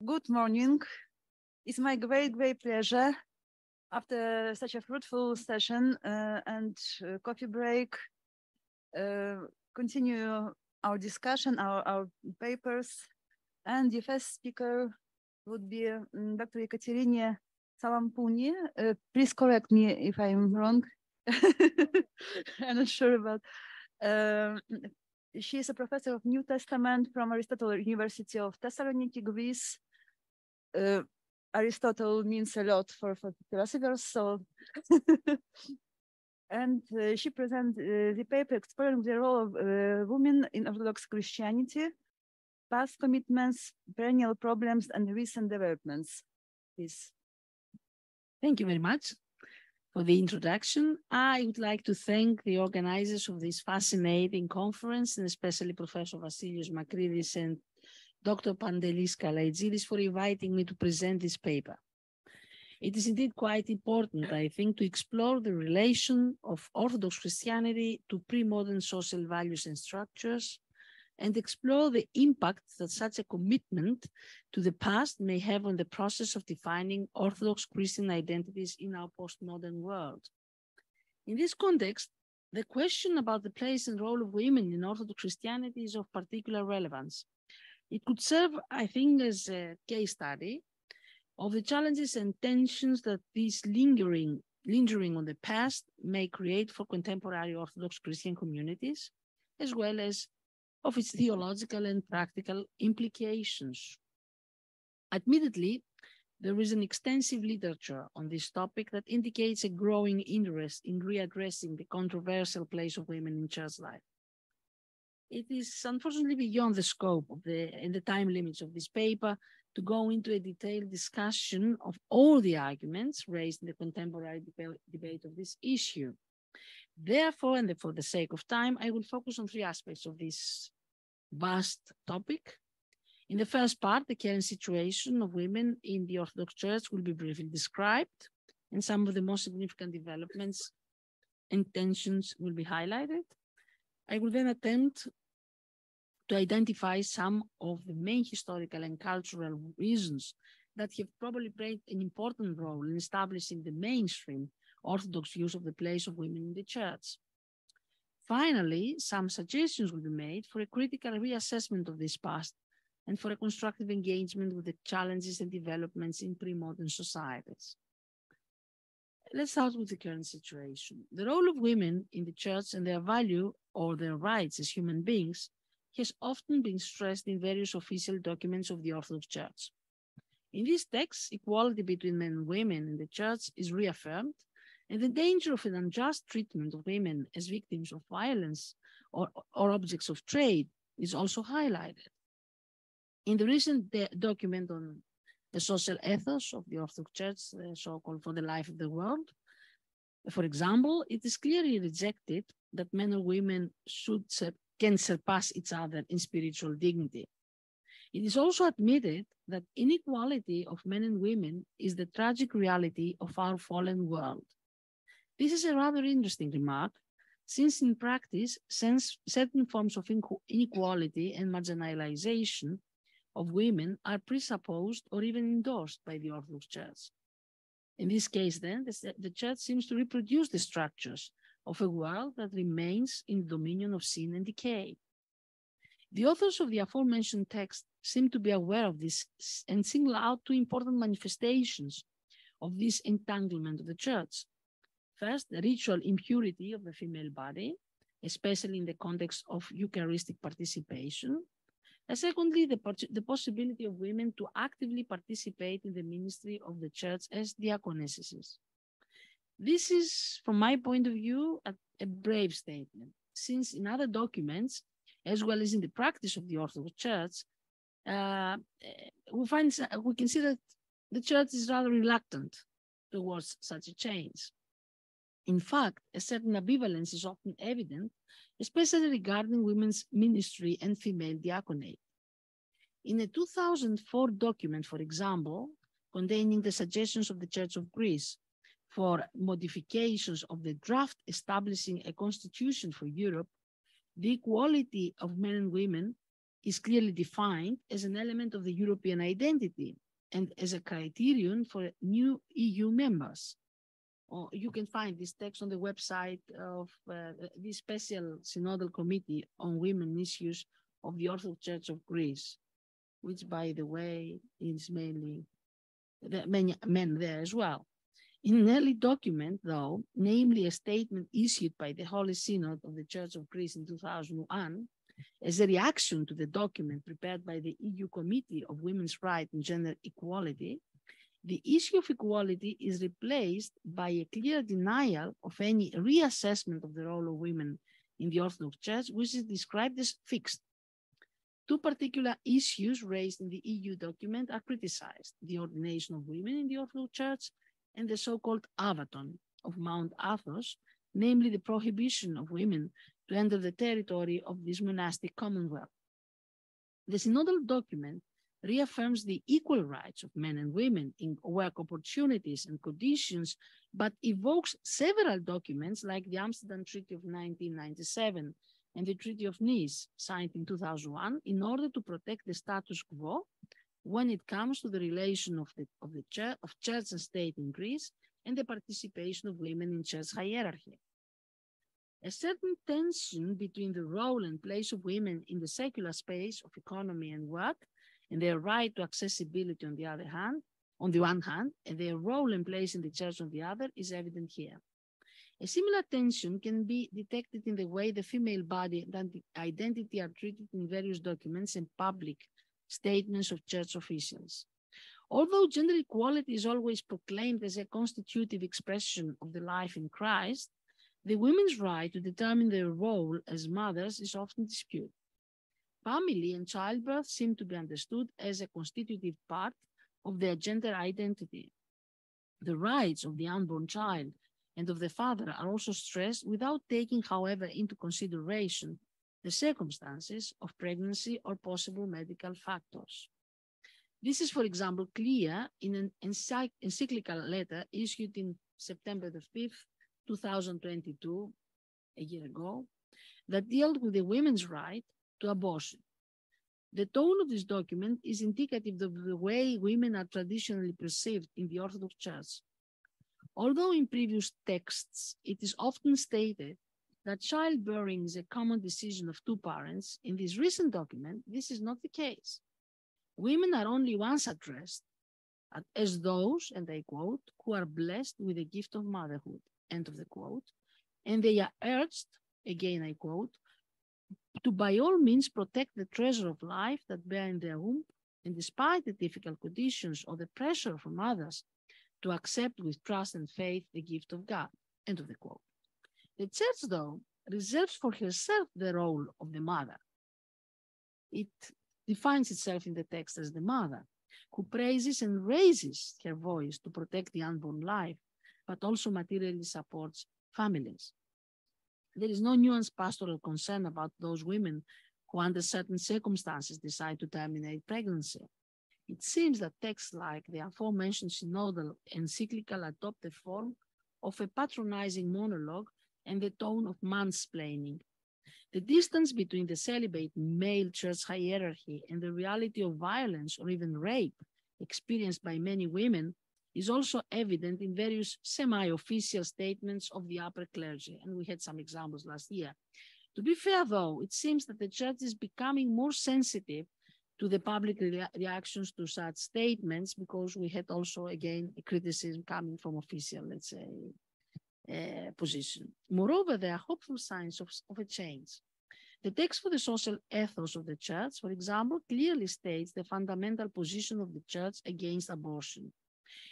Good morning. It's my great pleasure after such a fruitful session and coffee break, continue our discussion, our papers. And the first speaker would be Dr. Ekaterini Tsalampouni. Please correct me if I'm wrong. I'm not sure about. She is a professor of New Testament from Aristotle University of Thessaloniki, Greece. Aristotle means a lot for philosophers, so and she presents the paper exploring the role of women in Orthodox Christianity, past commitments, perennial problems, and recent developments. Please. Thank you very much for the introduction. I would like to thank the organizers of this fascinating conference, and especially Professor Vassilios Makridis and Dr. Pantelis Kalaitsidis for inviting me to present this paper. It is indeed quite important, I think, to explore the relation of Orthodox Christianity to pre-modern social values and structures, and explore the impact that such a commitment to the past may have on the process of defining Orthodox Christian identities in our postmodern world. In this context, the question about the place and role of women in Orthodox Christianity is of particular relevance. It could serve, I think, as a case study of the challenges and tensions that this lingering on the past may create for contemporary Orthodox Christian communities, as well as of its theological and practical implications. Admittedly, there is an extensive literature on this topic that indicates a growing interest in readdressing the controversial place of women in church life. It is unfortunately beyond the scope of and the time limits of this paper to go into a detailed discussion of all the arguments raised in the contemporary debate of this issue. Therefore, and for the sake of time, I will focus on three aspects of this vast topic. In the first part, the current situation of women in the Orthodox Church will be briefly described, and some of the most significant developments and tensions will be highlighted. I will then attempt to identify some of the main historical and cultural reasons that have probably played an important role in establishing the mainstream Orthodox views of the place of women in the church. Finally, some suggestions will be made for a critical reassessment of this past and for a constructive engagement with the challenges and developments in pre-modern societies. Let's start with the current situation. The role of women in the church and their value or their rights as human beings has often been stressed in various official documents of the Orthodox Church. In these texts, equality between men and women in the church is reaffirmed, and the danger of an unjust treatment of women as victims of violence or objects of trade is also highlighted. In the recent document on the social ethos of the Orthodox Church, so-called For the Life of the World, for example, it is clearly rejected that men or women can surpass each other in spiritual dignity. It is also admitted that inequality of men and women is the tragic reality of our fallen world. This is a rather interesting remark, since in practice, certain forms of inequality and marginalization of women are presupposed or even endorsed by the Orthodox Church. In this case, then, the Church seems to reproduce the structures of a world that remains in the dominion of sin and decay. The authors of the aforementioned text seem to be aware of this and single out two important manifestations of this entanglement of the Church. First, the ritual impurity of the female body, especially in the context of Eucharistic participation. And secondly, the possibility of women to actively participate in the ministry of the Church as diaconesses. This is, from my point of view, a brave statement, since in other documents, as well as in the practice of the Orthodox Church, we can see that the Church is rather reluctant towards such a change. In fact, a certain ambivalence is often evident, especially regarding women's ministry and female diaconate. In a 2004 document, for example, containing the suggestions of the Church of Greece for modifications of the draft establishing a constitution for Europe, the equality of men and women is clearly defined as an element of the European identity and as a criterion for new EU members. You can find this text on the website of the Special Synodal Committee on Women Issues of the Orthodox Church of Greece, which, by the way, is mainly many men there as well. In an early document, though, namely a statement issued by the Holy Synod of the Church of Greece in 2001, as a reaction to the document prepared by the EU Committee of Women's Rights and Gender Equality, the issue of equality is replaced by a clear denial of any reassessment of the role of women in the Orthodox Church, which is described as fixed. Two particular issues raised in the EU document are criticized: the ordination of women in the Orthodox Church and the so-called Avaton of Mount Athos, namely the prohibition of women to enter the territory of this monastic commonwealth. The synodal document reaffirms the equal rights of men and women in work opportunities and conditions, but evokes several documents like the Amsterdam Treaty of 1997 and the Treaty of Nice, signed in 2001, in order to protect the status quo when it comes to the relation of church and state in Greece and the participation of women in church hierarchy. A certain tension between the role and place of women in the secular space of economy and work and their right to accessibility on the one hand, and their role and place in the church on the other is evident here. A similar tension can be detected in the way the female body and identity are treated in various documents and public statements of church officials. Although gender equality is always proclaimed as a constitutive expression of the life in Christ, the women's right to determine their role as mothers is often disputed. Family and childbirth seem to be understood as a constitutive part of their gender identity. The rights of the unborn child and of the father are also stressed without taking, however, into consideration the circumstances of pregnancy or possible medical factors. This is, for example, clear in an encyclical letter issued in September the 5th, 2022, a year ago, that dealt with the women's right to abortion. The tone of this document is indicative of the way women are traditionally perceived in the Orthodox Church. Although in previous texts it is often stated that childbearing is a common decision of two parents, in this recent document this is not the case. Women are only once addressed as those, and I quote, who are blessed with the gift of motherhood, end of the quote, and they are urged, again I quote, to by all means protect the treasure of life that bear in their womb, and despite the difficult conditions or the pressure from others, to accept with trust and faith the gift of God, end of the quote. The church, though, reserves for herself the role of the mother. It defines itself in the text as the mother, who praises and raises her voice to protect the unborn life, but also materially supports families. There is no nuanced pastoral concern about those women who, under certain circumstances, decide to terminate pregnancy. It seems that texts like the aforementioned synodal encyclical adopt the form of a patronizing monologue and the tone of mansplaining. The distance between the celibate male church hierarchy and the reality of violence or even rape experienced by many women is also evident in various semi-official statements of the upper clergy, and we had some examples last year. To be fair, though, it seems that the church is becoming more sensitive to the public reactions to such statements, because we had also, again, a criticism coming from official, let's say, position. Moreover, there are hopeful signs of a change. The text for the social ethos of the church, for example, clearly states the fundamental position of the church against abortion.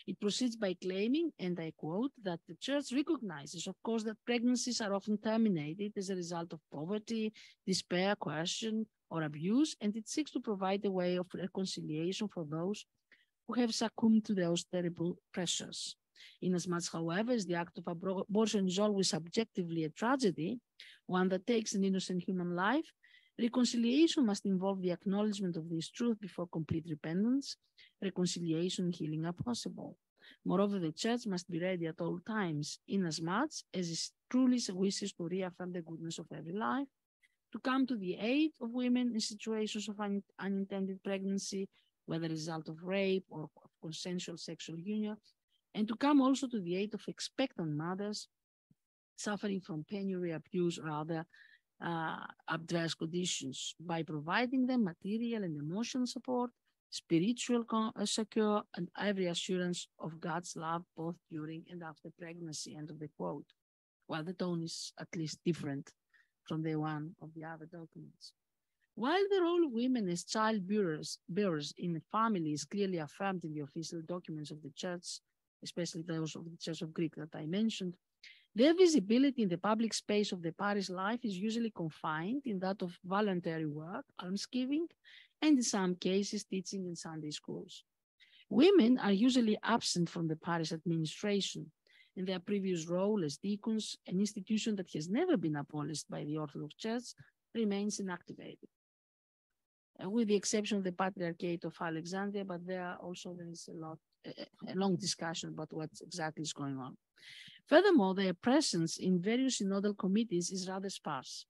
It proceeds by claiming, and I quote, that the church recognizes, of course, that pregnancies are often terminated as a result of poverty, despair, coercion, or abuse, and it seeks to provide a way of reconciliation for those who have succumbed to those terrible pressures. Inasmuch, however, as the act of abortion is always subjectively a tragedy, one that takes an innocent human life, reconciliation must involve the acknowledgement of this truth before complete repentance. Reconciliation and healing are possible. Moreover, the church must be ready at all times, inasmuch as it truly wishes to reaffirm the goodness of every life, to come to the aid of women in situations of unintended pregnancy, whether a result of rape or of consensual sexual union, and to come also to the aid of expectant mothers suffering from penury, abuse, or other adverse conditions by providing them material and emotional support, spiritual secure, and every assurance of God's love both during and after pregnancy, end of the quote. Well, the tone is at least different from the one of the other documents. While the role of women as child bearers in the family is clearly affirmed in the official documents of the Church, especially those of the Church of Greek that I mentioned, their visibility in the public space of the parish life is usually confined in that of voluntary work, almsgiving, and in some cases, teaching in Sunday schools. Women are usually absent from the parish administration in their previous role as deacons. An institution that has never been abolished by the Orthodox Church remains inactivated, with the exception of the Patriarchate of Alexandria, but there is a long discussion about what exactly is going on. Furthermore, their presence in various synodal committees is rather sparse.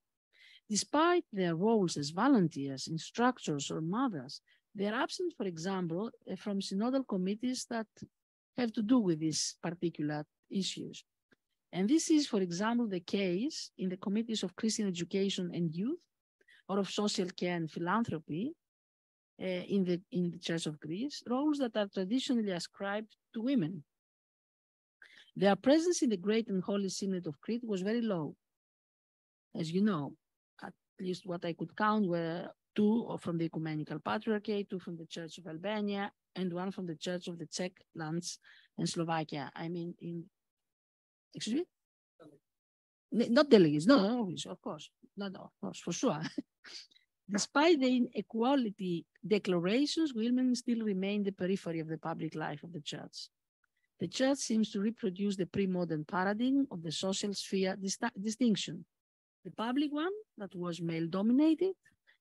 Despite their roles as volunteers, instructors, or mothers, they are absent, for example, from synodal committees that have to do with these particular issues. And this is, for example, the case in the committees of Christian education and youth, or of social care and philanthropy in the Church of Greece, roles that are traditionally ascribed to women. Their presence in the Great and Holy Synod of Crete was very low. As you know, at least what I could count were 2 from the Ecumenical Patriarchate, 2 from the Church of Albania, and 1 from the Church of the Czech lands and Slovakia. I mean, excuse me? Not delegates, no, of course. No, of course, for sure. Despite the inequality declarations, women still remain the periphery of the public life of the Church. The Church seems to reproduce the pre-modern paradigm of the social sphere distinction. The public one, that was male-dominated,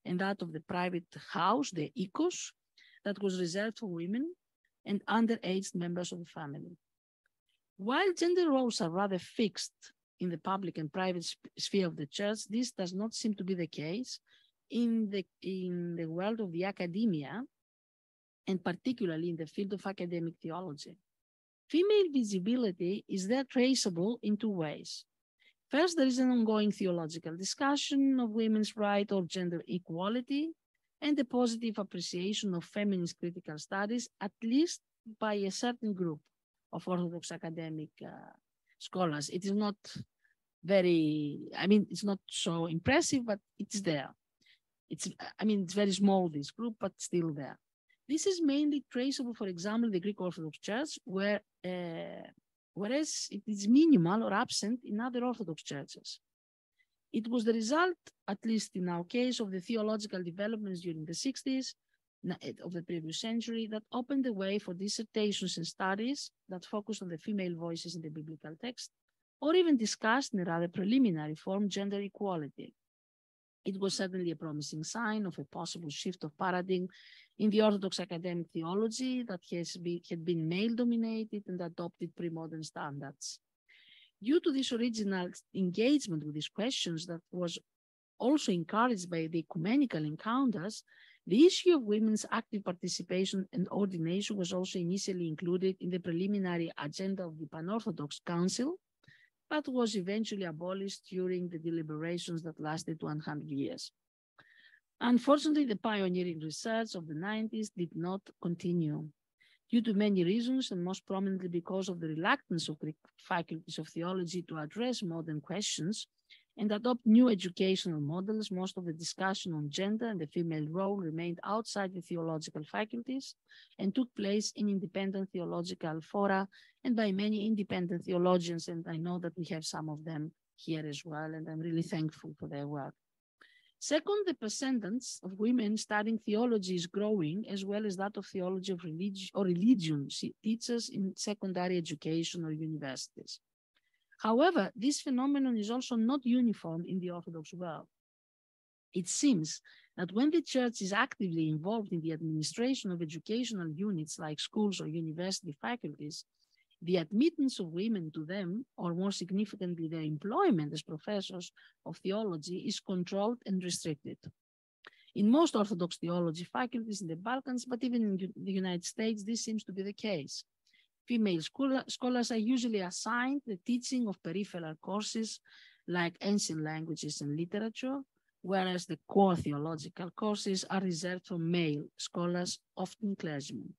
and that of the private house, the oikos, that was reserved for women and underage members of the family. While gender roles are rather fixed in the public and private sphere of the Church, this does not seem to be the case in the world of the academia, and particularly in the field of academic theology. Female visibility is there traceable in 2 ways. First, there is an ongoing theological discussion of women's rights or gender equality, and a positive appreciation of feminist critical studies, at least by a certain group of Orthodox academic scholars. It is not it's not so impressive, but it's there. It's very small, this group, but still there. This is mainly traceable, for example, in the Greek Orthodox Church, whereas it is minimal or absent in other Orthodox churches. It was the result, at least in our case, of the theological developments during the 60s of the previous century that opened the way for dissertations and studies that focused on the female voices in the biblical text, or even discussed in a rather preliminary form gender equality. It was certainly a promising sign of a possible shift of paradigm in the Orthodox academic theology that had been male-dominated and adopted pre-modern standards. Due to this original engagement with these questions that was also encouraged by the ecumenical encounters, the issue of women's active participation and ordination was also initially included in the preliminary agenda of the Pan-Orthodox Council, but was eventually abolished during the deliberations that lasted 100 years. Unfortunately, the pioneering research of the 90s did not continue due to many reasons, and most prominently because of the reluctance of Greek faculties of theology to address modern questions and adopt new educational models. Most of the discussion on gender and the female role remained outside the theological faculties and took place in independent theological fora and by many independent theologians, and I know that we have some of them here as well, and I'm really thankful for their work. Second, the percentage of women studying theology is growing, as well as that of theology of religion teachers in secondary education or universities. However, this phenomenon is also not uniform in the Orthodox world. It seems that when the Church is actively involved in the administration of educational units like schools or university faculties, The admittance of women to them, or more significantly, their employment as professors of theology, is controlled and restricted. In most Orthodox theology faculties in the Balkans, but even in the United States, this seems to be the case. Female scholars are usually assigned the teaching of peripheral courses like ancient languages and literature, whereas the core theological courses are reserved for male scholars, often clergymen.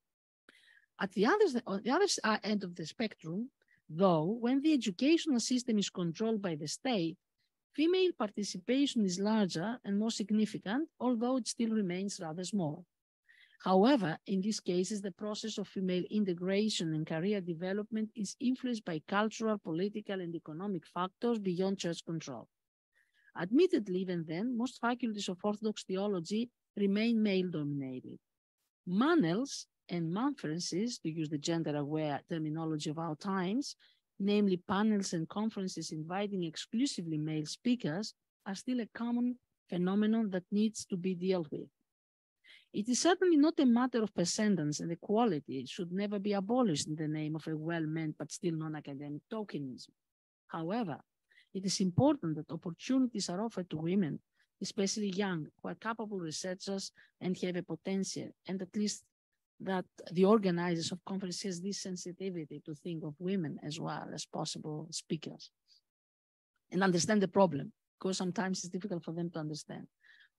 On the other end of the spectrum, though, when the educational system is controlled by the state, female participation is larger and more significant, although it still remains rather small. However, in these cases, the process of female integration and career development is influenced by cultural, political, and economic factors beyond church control. Admittedly, even then, most faculties of Orthodox theology remain male-dominated. Manels and conferences, to use the gender-aware terminology of our times, namely panels and conferences inviting exclusively male speakers, are still a common phenomenon that needs to be dealt with. It is certainly not a matter of percentance, and equality should never be abolished in the name of a well-meant but still non-academic tokenism. However, it is important that opportunities are offered to women, especially young, who are capable researchers and have a potential, and at least that the organizers of conferences has this sensitivity to think of women as well as possible speakers and understand the problem, because sometimes it's difficult for them to understand.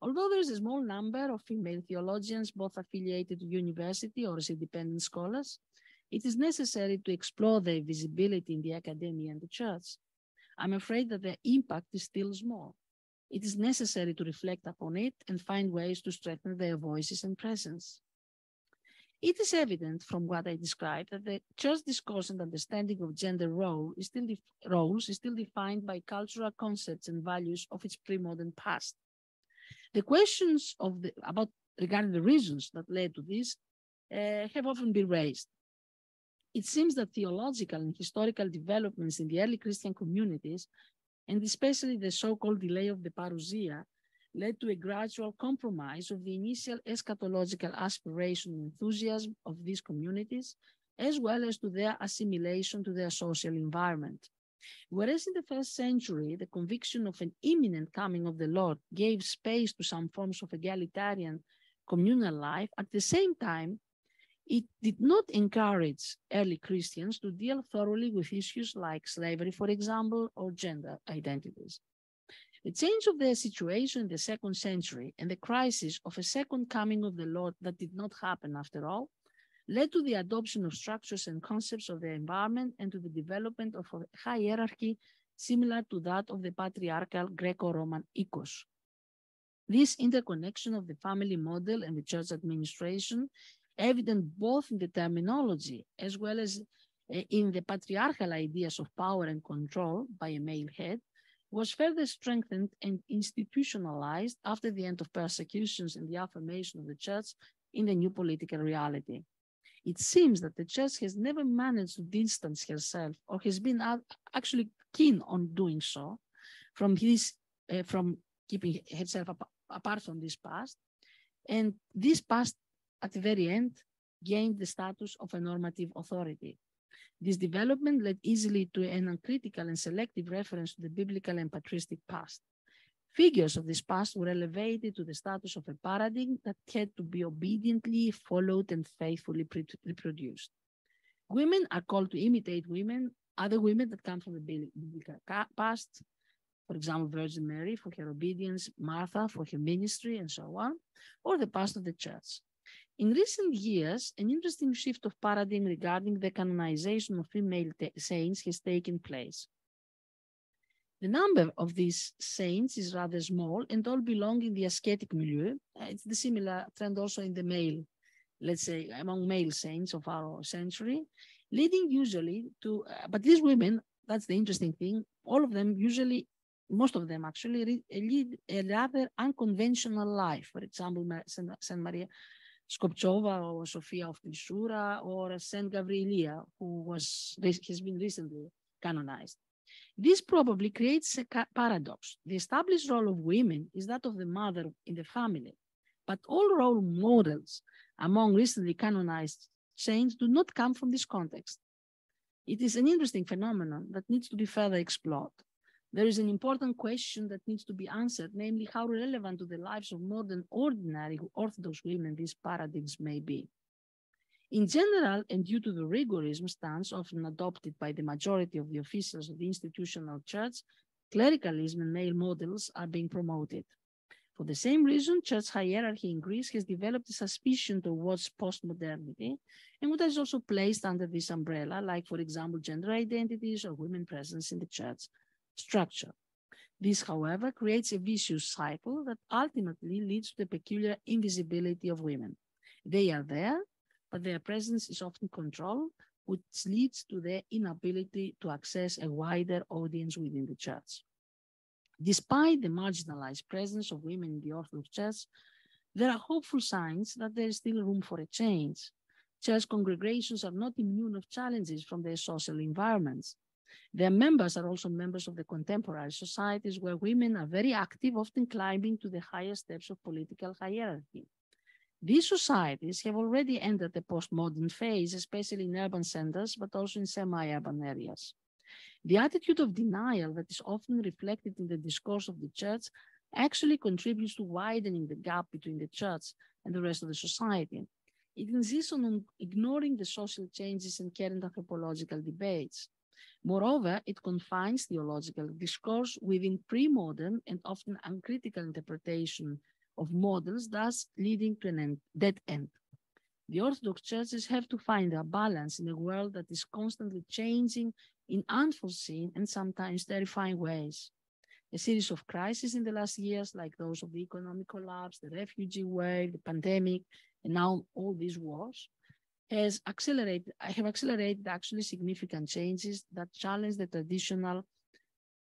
Although there is a small number of female theologians, both affiliated to university or as independent scholars, it is necessary to explore their visibility in the academia and the church. I'm afraid that their impact is still small. It is necessary to reflect upon it and find ways to strengthen their voices and presence. It is evident from what I described that the church discourse and understanding of gender roles is still defined by cultural concepts and values of its pre-modern past. The questions regarding the reasons that led to this have often been raised. It seems that theological and historical developments in the early Christian communities, and especially the so-called delay of the parousia, led to a gradual compromise of the initial eschatological aspiration and enthusiasm of these communities, as well as to their assimilation to their social environment. Whereas in the first century, the conviction of an imminent coming of the Lord gave space to some forms of egalitarian communal life, at the same time, it did not encourage early Christians to deal thoroughly with issues like slavery, for example, or gender identities. The change of their situation in the second century and the crisis of a second coming of the Lord that did not happen after all led to the adoption of structures and concepts of their environment and to the development of a hierarchy similar to that of the patriarchal Greco-Roman ethos. This interconnection of the family model and the church administration, evident both in the terminology as well as in the patriarchal ideas of power and control by a male head, was further strengthened and institutionalized after the end of persecutions and the affirmation of the church in the new political reality. It seems that the church has never managed to distance herself, or has been actually keen on doing so, from keeping herself apart from this past. And this past, at the very end, gained the status of a normative authority. This development led easily to an uncritical and selective reference to the biblical and patristic past. Figures of this past were elevated to the status of a paradigm that had to be obediently followed and faithfully reproduced. Women are called to imitate other women that come from the biblical past, for example, Virgin Mary for her obedience, Martha for her ministry, and so on, or the past of the church. In recent years, an interesting shift of paradigm regarding the canonization of female saints has taken place. The number of these saints is rather small and all belong in the ascetic milieu. It's the similar trend also in the male, let's say, among male saints of our century, leading usually to, but these women, that's the interesting thing, all of them usually, most of them actually lead a rather unconventional life. For example, Saint Maria Skopchova or Sophia of Klishura or Saint Gavrielia, who has been recently canonized. This probably creates a paradox. The established role of women is that of the mother in the family, but all role models among recently canonized saints do not come from this context. It is an interesting phenomenon that needs to be further explored. There is an important question that needs to be answered, namely how relevant to the lives of modern ordinary Orthodox women these paradigms may be. In general, and due to the rigorism stance often adopted by the majority of the officials of the institutional church, clericalism and male models are being promoted. For the same reason, church hierarchy in Greece has developed a suspicion towards postmodernity, and what is also placed under this umbrella, like, for example, gender identities or women presence in the church structure. This, however, creates a vicious cycle that ultimately leads to the peculiar invisibility of women. They are there, but their presence is often controlled, which leads to their inability to access a wider audience within the church. Despite the marginalized presence of women in the Orthodox Church, there are hopeful signs that there is still room for a change. Church congregations are not immune of challenges from their social environments. Their members are also members of the contemporary societies where women are very active, often climbing to the higher steps of political hierarchy. These societies have already entered the postmodern phase, especially in urban centers, but also in semi-urban areas. The attitude of denial that is often reflected in the discourse of the church actually contributes to widening the gap between the church and the rest of the society. It insists on ignoring the social changes and current anthropological debates. Moreover, it confines theological discourse within pre-modern and often uncritical interpretation of models, thus leading to a dead end. The Orthodox churches have to find a balance in a world that is constantly changing in unforeseen and sometimes terrifying ways. A series of crises in the last years, like those of the economic collapse, the refugee wave, the pandemic, and now all these wars, have accelerated actually significant changes that challenge the traditional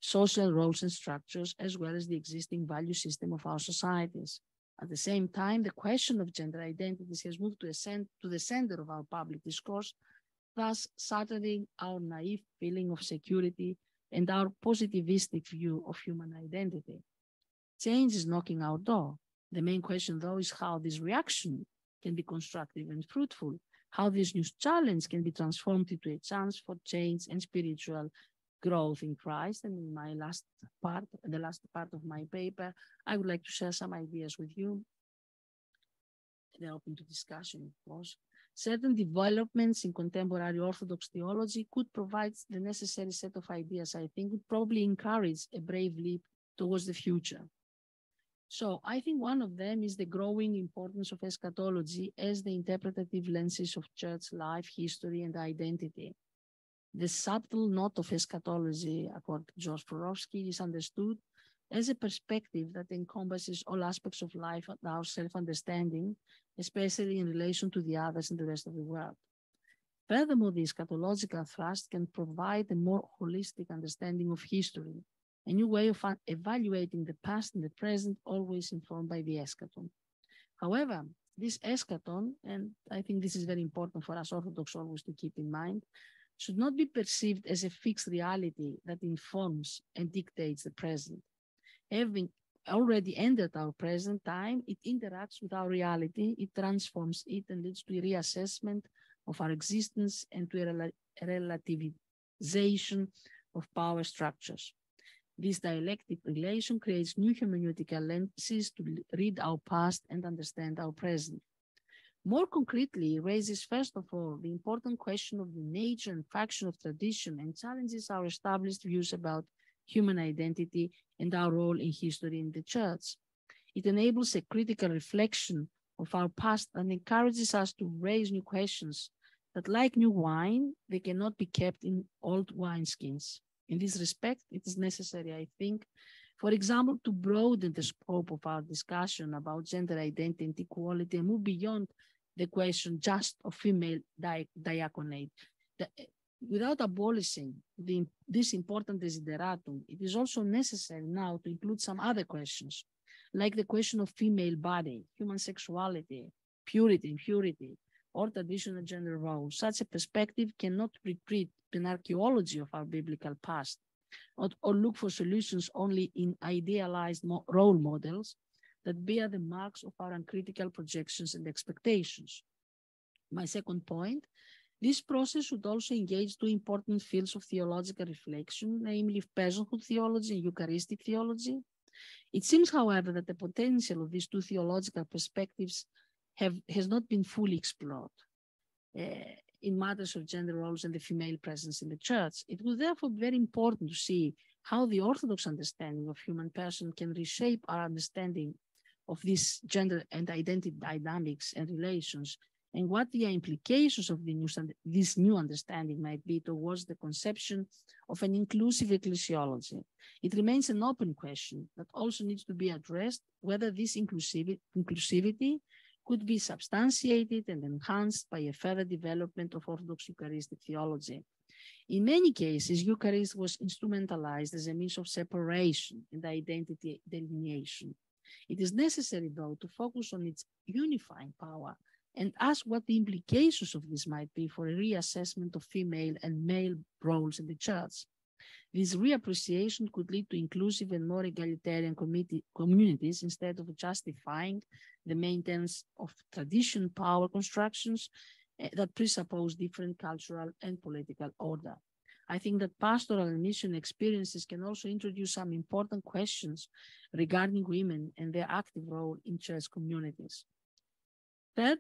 social roles and structures, as well as the existing value system of our societies. At the same time, the question of gender identities has moved to the center of our public discourse, thus shattering our naive feeling of security and our positivistic view of human identity. Change is knocking our door. The main question, though, is how this reaction can be constructive and fruitful, how this new challenge can be transformed into a chance for change and spiritual growth in Christ. And in my last part, the last part of my paper, I would like to share some ideas with you. They're open to discussion, of course. Certain developments in contemporary Orthodox theology could provide the necessary set of ideas, I think, would probably encourage a brave leap towards the future. So I think one of them is the growing importance of eschatology as the interpretative lenses of church life, history, and identity. The subtle knot of eschatology, according to George Porowski, is understood as a perspective that encompasses all aspects of life and our self-understanding, especially in relation to the others and the rest of the world. Furthermore, the eschatological thrust can provide a more holistic understanding of history, a new way of evaluating the past and the present, always informed by the eschaton. However, this eschaton, and I think this is very important for us Orthodox always to keep in mind, should not be perceived as a fixed reality that informs and dictates the present. Having already entered our present time, it interacts with our reality, it transforms it, and leads to a reassessment of our existence and to a relativization of power structures. This dialectic relation creates new hermeneutical lenses to read our past and understand our present. More concretely, it raises, first of all, the important question of the nature and function of tradition and challenges our established views about human identity and our role in history in the church. It enables a critical reflection of our past and encourages us to raise new questions that, like new wine, they cannot be kept in old wineskins. In this respect, it is necessary, I think, for example, to broaden the scope of our discussion about gender identity and equality and move beyond the question just of female diaconate. Without abolishing this important desideratum, it is also necessary now to include some other questions, like the question of female body, human sexuality, purity, impurity, or traditional gender roles. Such a perspective cannot retreat an archaeology of our biblical past, or look for solutions only in idealized role models that bear the marks of our uncritical projections and expectations. My second point This process should also engage two important fields of theological reflection, namely personhood theology and Eucharistic theology. It seems, however, that the potential of these two theological perspectives has not been fully explored in matters of gender roles and the female presence in the church. It would therefore be very important to see how the Orthodox understanding of human person can reshape our understanding of these gender and identity dynamics and relations, and what the implications of this new understanding might be towards the conception of an inclusive ecclesiology. It remains an open question that also needs to be addressed, whether this inclusivity could be substantiated and enhanced by a further development of Orthodox Eucharistic theology. In many cases, Eucharist was instrumentalized as a means of separation and identity delineation. It is necessary, though, to focus on its unifying power and ask what the implications of this might be for a reassessment of female and male roles in the church. This reappreciation could lead to inclusive and more egalitarian communities instead of justifying the maintenance of tradition power constructions that presuppose different cultural and political order. I think that pastoral and mission experiences can also introduce some important questions regarding women and their active role in church communities. Third,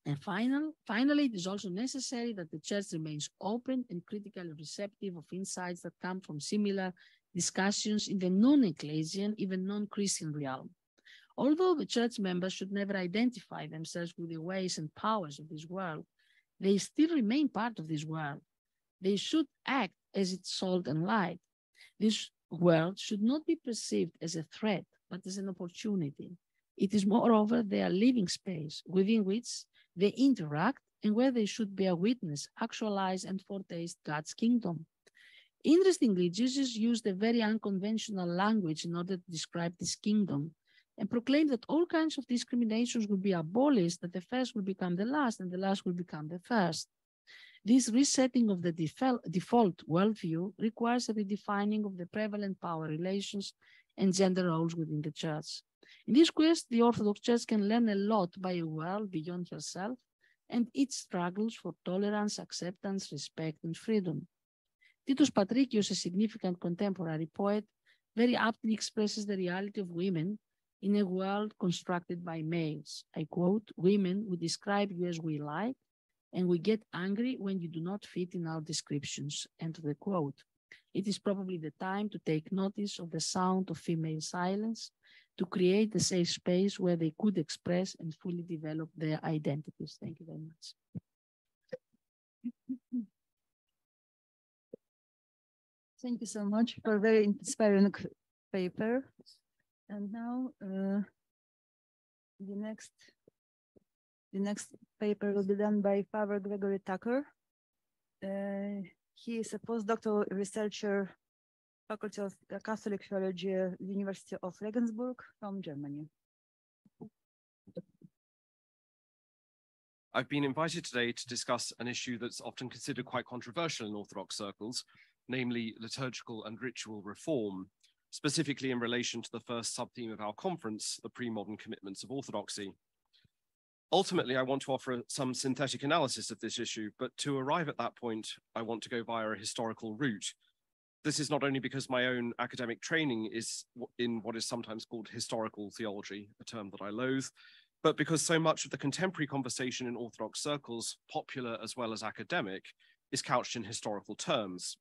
and finally, it is also necessary that the church remains open and critically receptive of insights that come from similar discussions in the non-ecclesial, even non-Christian realm. Although the church members should never identify themselves with the ways and powers of this world, they still remain part of this world. They should act as its salt and light. This world should not be perceived as a threat, but as an opportunity. It is moreover their living space within which they interact and where they should bear witness, actualize, and foretaste God's kingdom. Interestingly, Jesus used a very unconventional language in order to describe this kingdom and proclaimed that all kinds of discriminations will be abolished, that the first will become the last and the last will become the first. This resetting of the default worldview requires a redefining of the prevalent power relations and gender roles within the church. In this quest, the Orthodox Church can learn a lot by a world beyond herself and its struggles for tolerance, acceptance, respect, and freedom. Titus Patrikios, a significant contemporary poet, very aptly expresses the reality of women in a world constructed by males. I quote, "Women, we describe you as we like, and we get angry when you do not fit in our descriptions," end of the quote. It is probably the time to take notice of the sound of female silence, to create a safe space where they could express and fully develop their identities. Thank you very much. Thank you so much for a very inspiring paper. And now the next paper will be done by Father Gregory Tucker. He is a postdoctoral researcher, Faculty of Catholic Theology, University of Regensburg from Germany. I've been invited today to discuss an issue that's often considered quite controversial in Orthodox circles, namely liturgical and ritual reform, specifically in relation to the first sub-theme of our conference, the pre-modern commitments of Orthodoxy. Ultimately, I want to offer some synthetic analysis of this issue, but to arrive at that point, I want to go via a historical route. This is not only because my own academic training is in what is sometimes called historical theology, a term that I loathe, but because so much of the contemporary conversation in Orthodox circles, popular as well as academic, is couched in historical terms.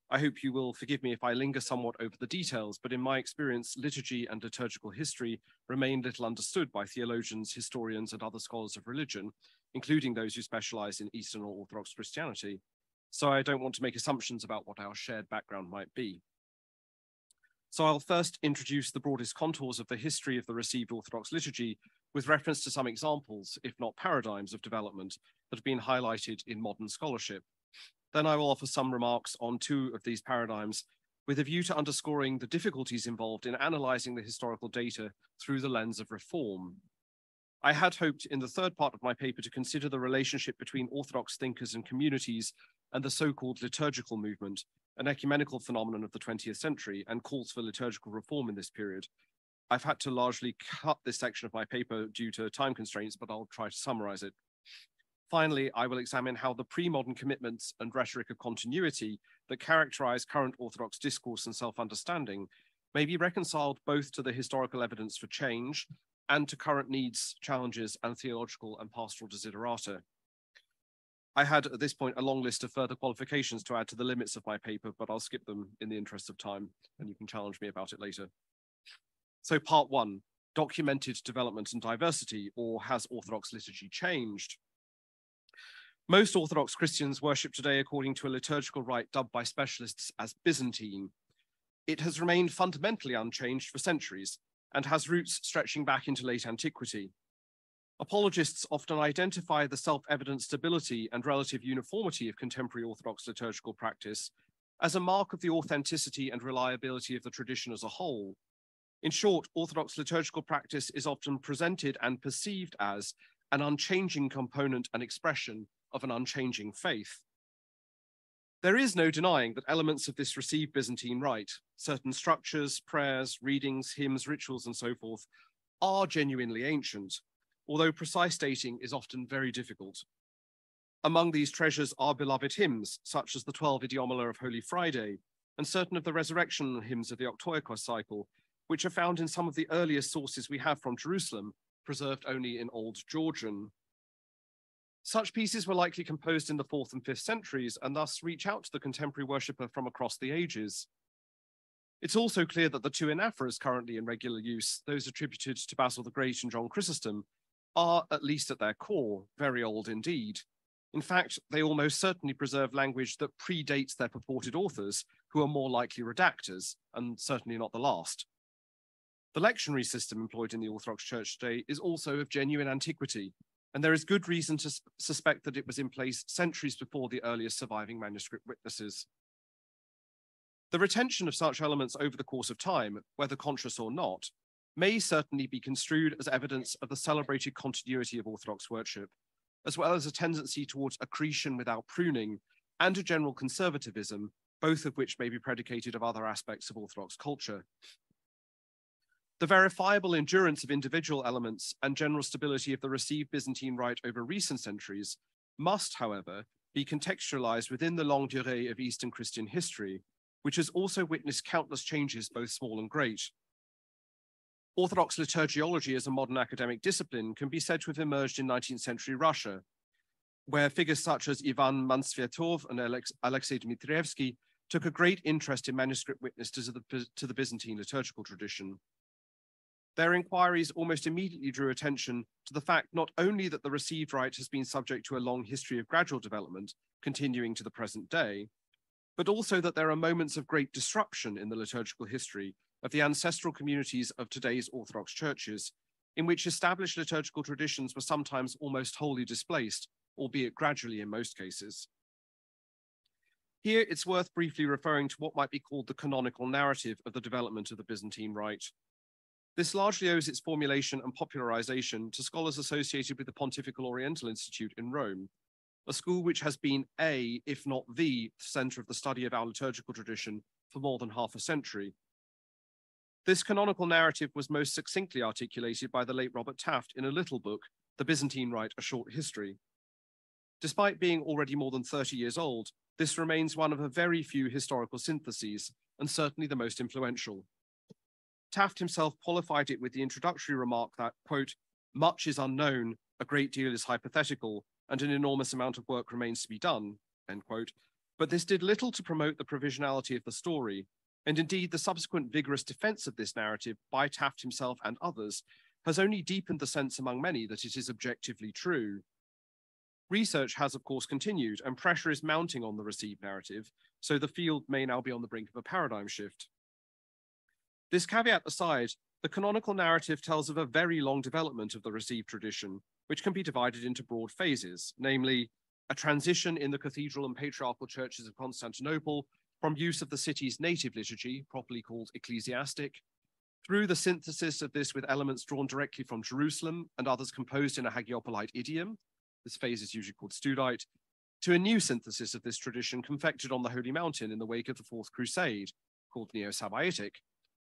I hope you will forgive me if I linger somewhat over the details, but in my experience, liturgy and liturgical history remain little understood by theologians, historians, and other scholars of religion, including those who specialize in Eastern or Orthodox Christianity. So I don't want to make assumptions about what our shared background might be. So I'll first introduce the broadest contours of the history of the received Orthodox liturgy with reference to some examples, if not paradigms, of development that have been highlighted in modern scholarship. Then I will offer some remarks on two of these paradigms with a view to underscoring the difficulties involved in analyzing the historical data through the lens of reform. I had hoped in the third part of my paper to consider the relationship between Orthodox thinkers and communities and the so-called liturgical movement, an ecumenical phenomenon of the 20th century and calls for liturgical reform in this period. I've had to largely cut this section of my paper due to time constraints, but I'll try to summarize it. Finally, I will examine how the pre-modern commitments and rhetoric of continuity that characterize current Orthodox discourse and self-understanding may be reconciled both to the historical evidence for change and to current needs, challenges, and theological and pastoral desiderata. I had at this point a long list of further qualifications to add to the limits of my paper, but I'll skip them in the interest of time, and you can challenge me about it later. So part one, documented development and diversity, or has Orthodox liturgy changed? Most Orthodox Christians worship today according to a liturgical rite dubbed by specialists as Byzantine. It has remained fundamentally unchanged for centuries and has roots stretching back into late antiquity. Apologists often identify the self-evident stability and relative uniformity of contemporary Orthodox liturgical practice as a mark of the authenticity and reliability of the tradition as a whole. In short, Orthodox liturgical practice is often presented and perceived as an unchanging component and expression of an unchanging faith. There is no denying that elements of this received Byzantine rite, certain structures, prayers, readings, hymns, rituals, and so forth, are genuinely ancient, although precise dating is often very difficult. Among these treasures are beloved hymns, such as the 12 Idiomela of Holy Friday, and certain of the resurrection hymns of the Octoikos cycle, which are found in some of the earliest sources we have from Jerusalem, preserved only in Old Georgian. Such pieces were likely composed in the 4th and 5th centuries and thus reach out to the contemporary worshipper from across the ages. It's also clear that the two anaphoras currently in regular use, those attributed to Basil the Great and John Chrysostom, are, at least at their core, very old indeed. In fact, they almost certainly preserve language that predates their purported authors, who are more likely redactors, and certainly not the last. The lectionary system employed in the Orthodox Church today is also of genuine antiquity, and there is good reason to suspect that it was in place centuries before the earliest surviving manuscript witnesses. The retention of such elements over the course of time, whether conscious or not, may certainly be construed as evidence of the celebrated continuity of Orthodox worship, as well as a tendency towards accretion without pruning and a general conservatism, both of which may be predicated of other aspects of Orthodox culture. The verifiable endurance of individual elements and general stability of the received Byzantine rite over recent centuries must, however, be contextualized within the longue durée of Eastern Christian history, which has also witnessed countless changes, both small and great. Orthodox liturgiology as a modern academic discipline can be said to have emerged in 19th century Russia, where figures such as Ivan Mansviatov and Alexei Dmitrievsky took a great interest in manuscript witness to the Byzantine liturgical tradition. Their inquiries almost immediately drew attention to the fact not only that the received rite has been subject to a long history of gradual development, continuing to the present day, but also that there are moments of great disruption in the liturgical history of the ancestral communities of today's Orthodox churches, in which established liturgical traditions were sometimes almost wholly displaced, albeit gradually in most cases. Here, it's worth briefly referring to what might be called the canonical narrative of the development of the Byzantine rite. This largely owes its formulation and popularization to scholars associated with the Pontifical Oriental Institute in Rome, a school which has been if not the center of the study of our liturgical tradition for more than half a century. This canonical narrative was most succinctly articulated by the late Robert Taft in a little book, The Byzantine Rite, A Short History. Despite being already more than 30 years old, this remains one of a very few historical syntheses, and certainly the most influential. Taft himself qualified it with the introductory remark that, quote, much is unknown, a great deal is hypothetical, and an enormous amount of work remains to be done, end quote. But this did little to promote the provisionality of the story, and indeed the subsequent vigorous defense of this narrative by Taft himself and others has only deepened the sense among many that it is objectively true. Research has, of course, continued, and pressure is mounting on the received narrative, so the field may now be on the brink of a paradigm shift. This caveat aside, the canonical narrative tells of a very long development of the received tradition, which can be divided into broad phases, namely a transition in the cathedral and patriarchal churches of Constantinople from use of the city's native liturgy, properly called ecclesiastic, through the synthesis of this with elements drawn directly from Jerusalem and others composed in a Hagiopolite idiom, this phase is usually called Studite, to a new synthesis of this tradition confected on the Holy Mountain in the wake of the Fourth Crusade, called Neo-Sabbaitic,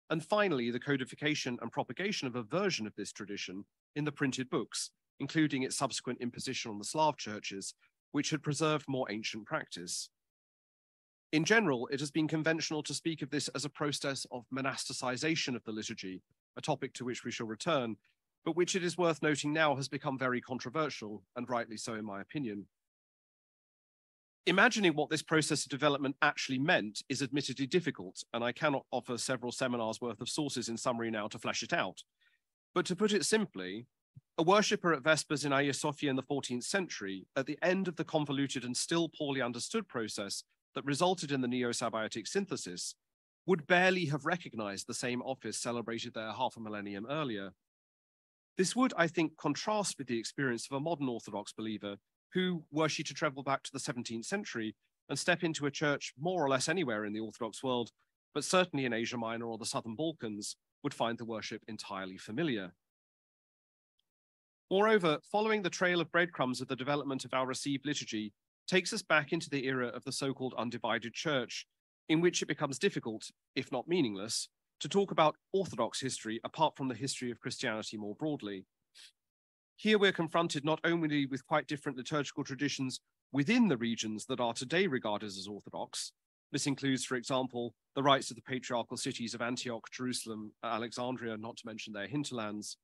and finally the codification and propagation of a version of this tradition in the printed books, including its subsequent imposition on the Slav churches, which had preserved more ancient practice. In general, it has been conventional to speak of this as a process of monasticization of the liturgy, a topic to which we shall return, but which it is worth noting now has become very controversial, and rightly so in my opinion. Imagining what this process of development actually meant is admittedly difficult, and I cannot offer several seminars worth of sources in summary now to flesh it out. But to put it simply, a worshipper at Vespers in Hagia Sophia in the 14th century, at the end of the convoluted and still poorly understood process that resulted in the Neo-Sabbaitic synthesis, would barely have recognized the same office celebrated there half a millennium earlier. This would, I think, contrast with the experience of a modern Orthodox believer who, were she to travel back to the 17th century and step into a church more or less anywhere in the Orthodox world, but certainly in Asia Minor or the Southern Balkans, would find the worship entirely familiar. Moreover, following the trail of breadcrumbs of the development of our received liturgy takes us back into the era of the so-called undivided church, in which it becomes difficult, if not meaningless, to talk about Orthodox history apart from the history of Christianity more broadly. Here we're confronted not only with quite different liturgical traditions within the regions that are today regarded as Orthodox. This includes, for example, the rites of the patriarchal cities of Antioch, Jerusalem, Alexandria, not to mention their hinterlands,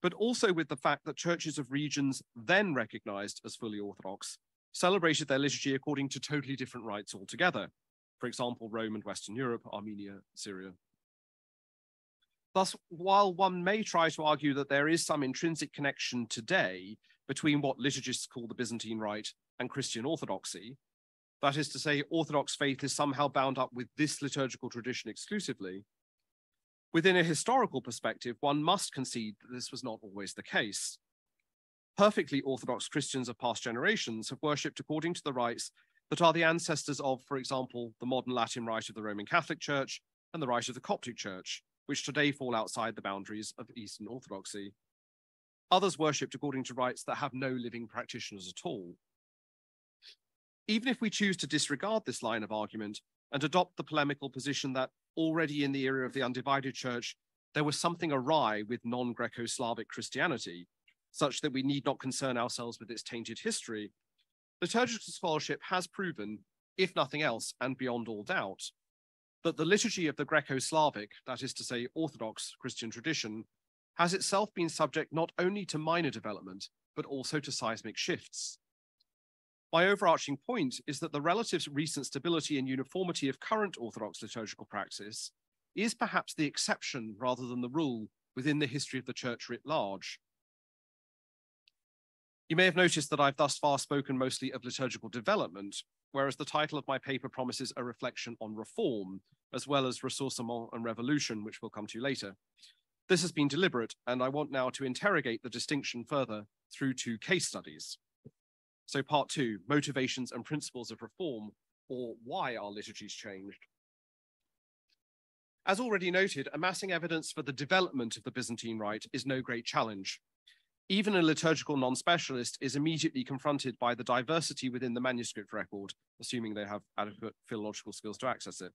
but also with the fact that churches of regions then recognized as fully Orthodox celebrated their liturgy according to totally different rites altogether. For example, Rome and Western Europe, Armenia, Syria. Thus, while one may try to argue that there is some intrinsic connection today between what liturgists call the Byzantine Rite and Christian Orthodoxy, that is to say, Orthodox faith is somehow bound up with this liturgical tradition exclusively, within a historical perspective, one must concede that this was not always the case. Perfectly Orthodox Christians of past generations have worshipped according to the rites that are the ancestors of, for example, the modern Latin Rite of the Roman Catholic Church and the Rite of the Coptic Church, which today fall outside the boundaries of Eastern Orthodoxy. Others worshipped according to rites that have no living practitioners at all. Even if we choose to disregard this line of argument and adopt the polemical position that already in the era of the undivided church, there was something awry with non-Greco-Slavic Christianity, such that we need not concern ourselves with its tainted history, liturgical scholarship has proven, if nothing else, and beyond all doubt, that the liturgy of the Greco-Slavic, that is to say, Orthodox Christian tradition, has itself been subject not only to minor development, but also to seismic shifts. My overarching point is that the relative recent stability and uniformity of current Orthodox liturgical practice is perhaps the exception rather than the rule within the history of the Church writ large. You may have noticed that I've thus far spoken mostly of liturgical development, whereas the title of my paper promises a reflection on reform, as well as ressourcement and revolution, which we'll come to later. This has been deliberate, and I want now to interrogate the distinction further through two case studies. So part 2, motivations and principles of reform, or why our liturgies changed. As already noted, amassing evidence for the development of the Byzantine Rite is no great challenge. Even a liturgical non-specialist is immediately confronted by the diversity within the manuscript record, assuming they have adequate philological skills to access it.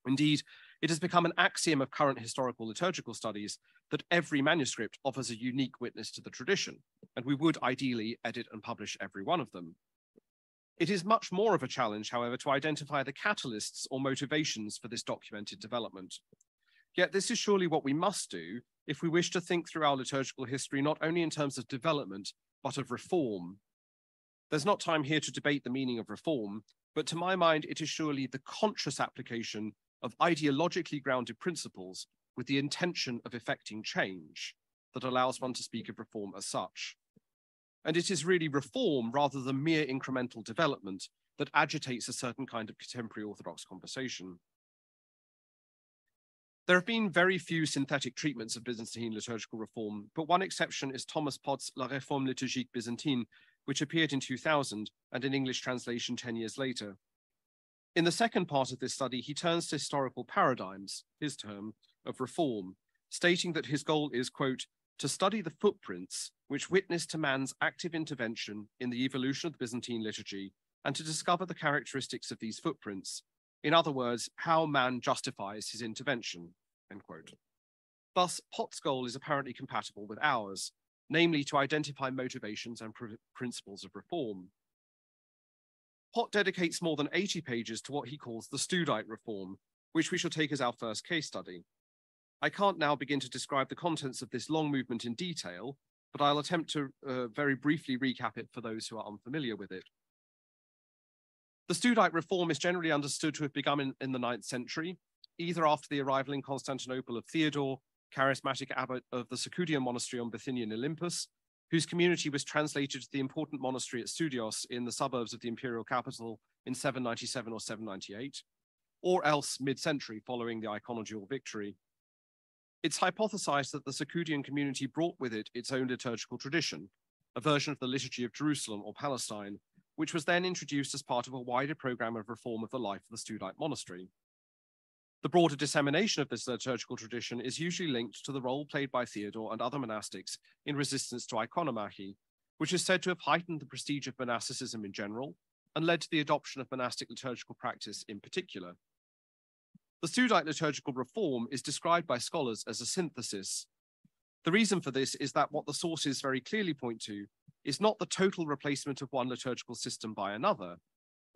Indeed, it has become an axiom of current historical liturgical studies that every manuscript offers a unique witness to the tradition, and we would ideally edit and publish every one of them. It is much more of a challenge, however, to identify the catalysts or motivations for this documented development. Yet this is surely what we must do if we wish to think through our liturgical history not only in terms of development, but of reform. There's not time here to debate the meaning of reform, but to my mind, it is surely the conscious application of ideologically grounded principles with the intention of effecting change that allows one to speak of reform as such. And it is really reform rather than mere incremental development that agitates a certain kind of contemporary Orthodox conversation. There have been very few synthetic treatments of Byzantine liturgical reform, but one exception is Thomas Pott's La Réforme liturgique byzantine, which appeared in 2000 and in English translation 10 years later. In the second part of this study, he turns to historical paradigms, his term, of reform, stating that his goal is, quote, to study the footprints which witness to man's active intervention in the evolution of the Byzantine liturgy and to discover the characteristics of these footprints. In other words, how man justifies his intervention, end quote. Thus, Pott's goal is apparently compatible with ours, namely to identify motivations and principles of reform. Pott dedicates more than 80 pages to what he calls the Studite reform, which we shall take as our first case study. I can't now begin to describe the contents of this long movement in detail, but I'll attempt to very briefly recap it for those who are unfamiliar with it. The Studite reform is generally understood to have begun in the 9th century, either after the arrival in Constantinople of Theodore, charismatic abbot of the Secudian monastery on Bithynian Olympus, whose community was translated to the important monastery at Studios in the suburbs of the imperial capital in 797 or 798, or else mid-century following the iconodual victory. It's hypothesized that the Secudian community brought with it its own liturgical tradition, a version of the Liturgy of Jerusalem or Palestine, which was then introduced as part of a wider program of reform of the life of the Studite monastery. The broader dissemination of this liturgical tradition is usually linked to the role played by Theodore and other monastics in resistance to iconomachy, which is said to have heightened the prestige of monasticism in general and led to the adoption of monastic liturgical practice in particular. The Studite liturgical reform is described by scholars as a synthesis. The reason for this is that what the sources very clearly point to is not the total replacement of one liturgical system by another,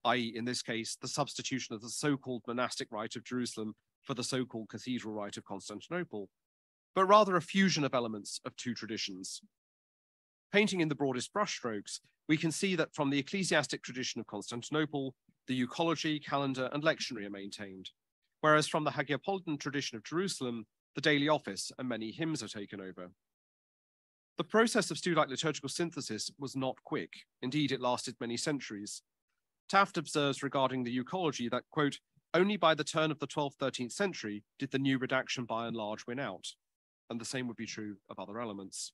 i.e. in this case, the substitution of the so-called monastic rite of Jerusalem for the so-called cathedral rite of Constantinople, but rather a fusion of elements of two traditions. Painting in the broadest brushstrokes, we can see that from the ecclesiastic tradition of Constantinople, the euchology, calendar, and lectionary are maintained, whereas from the Hagiopolitan tradition of Jerusalem, the daily office and many hymns are taken over. The process of Studite liturgical synthesis was not quick. Indeed, it lasted many centuries. Taft observes regarding the euchology that, quote, only by the turn of the 12th, 13th century did the new redaction by and large win out, and the same would be true of other elements.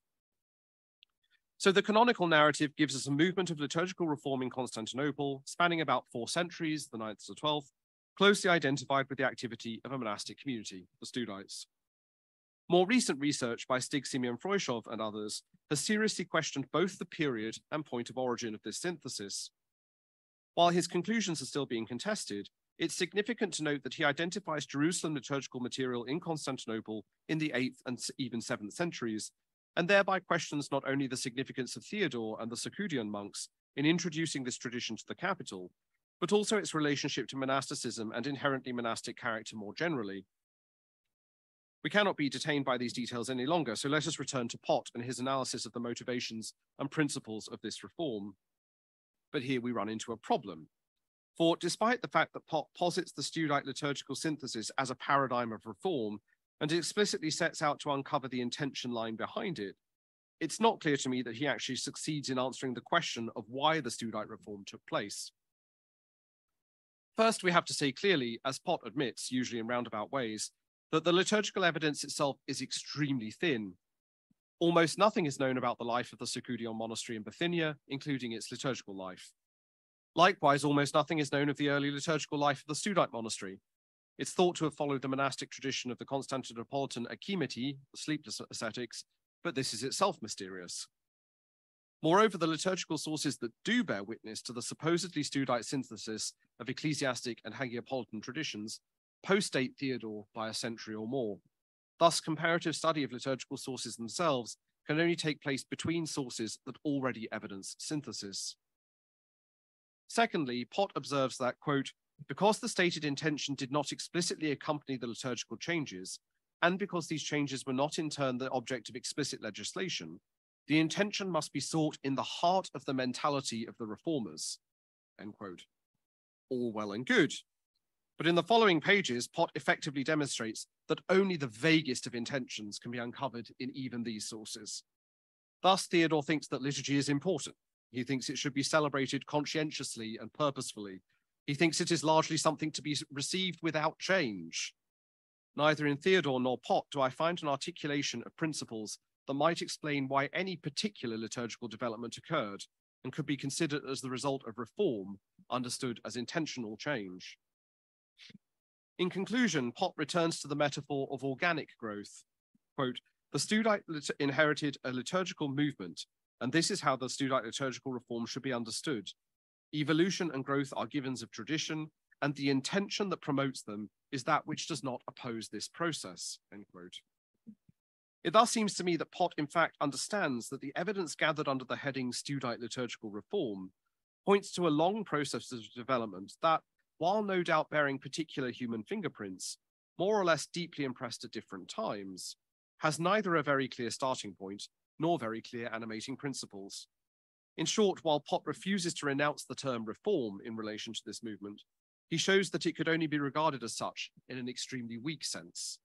So the canonical narrative gives us a movement of liturgical reform in Constantinople, spanning about 4 centuries, the 9th to the 12th, closely identified with the activity of a monastic community, the Studites. More recent research by Stig Simeon Freushov and others has seriously questioned both the period and point of origin of this synthesis. While his conclusions are still being contested, it's significant to note that he identifies Jerusalem liturgical material in Constantinople in the 8th and even 7th centuries, and thereby questions not only the significance of Theodore and the Secudian monks in introducing this tradition to the capital, but also its relationship to monasticism and inherently monastic character more generally. We cannot be detained by these details any longer, so let us return to Pott and his analysis of the motivations and principles of this reform. But here we run into a problem. For despite the fact that Pott posits the Studite liturgical synthesis as a paradigm of reform and explicitly sets out to uncover the intention lying behind it, it's not clear to me that he actually succeeds in answering the question of why the Studite reform took place. First, we have to say clearly, as Pott admits, usually in roundabout ways, that the liturgical evidence itself is extremely thin. Almost nothing is known about the life of the Secudian monastery in Bithynia, including its liturgical life. Likewise, almost nothing is known of the early liturgical life of the Studite monastery. It's thought to have followed the monastic tradition of the Constantinopolitan Ekimeti, the sleepless ascetics, but this is itself mysterious. Moreover, the liturgical sources that do bear witness to the supposedly Studite synthesis of ecclesiastic and Hagiopolitan traditions post-date Theodore by a century or more. Thus, comparative study of liturgical sources themselves can only take place between sources that already evidence synthesis. Secondly, Pott observes that, quote, because the stated intention did not explicitly accompany the liturgical changes, and because these changes were not in turn the object of explicit legislation, the intention must be sought in the heart of the mentality of the reformers, end quote. All well and good. But in the following pages, Pott effectively demonstrates that only the vaguest of intentions can be uncovered in even these sources. Thus, Theodore thinks that liturgy is important. He thinks it should be celebrated conscientiously and purposefully. He thinks it is largely something to be received without change. Neither in Theodore nor Pott do I find an articulation of principles that might explain why any particular liturgical development occurred and could be considered as the result of reform, understood as intentional change. In conclusion, Pott returns to the metaphor of organic growth. Quote, the Studite inherited a liturgical movement, and this is how the Studite liturgical reform should be understood. Evolution and growth are givens of tradition, and the intention that promotes them is that which does not oppose this process, end quote. It thus seems to me that Pott in fact understands that the evidence gathered under the heading Studite Liturgical Reform points to a long process of development that, while no doubt bearing particular human fingerprints, more or less deeply impressed at different times, has neither a very clear starting point nor very clear animating principles. In short, while Pott refuses to renounce the term reform in relation to this movement, he shows that it could only be regarded as such in an extremely weak sense.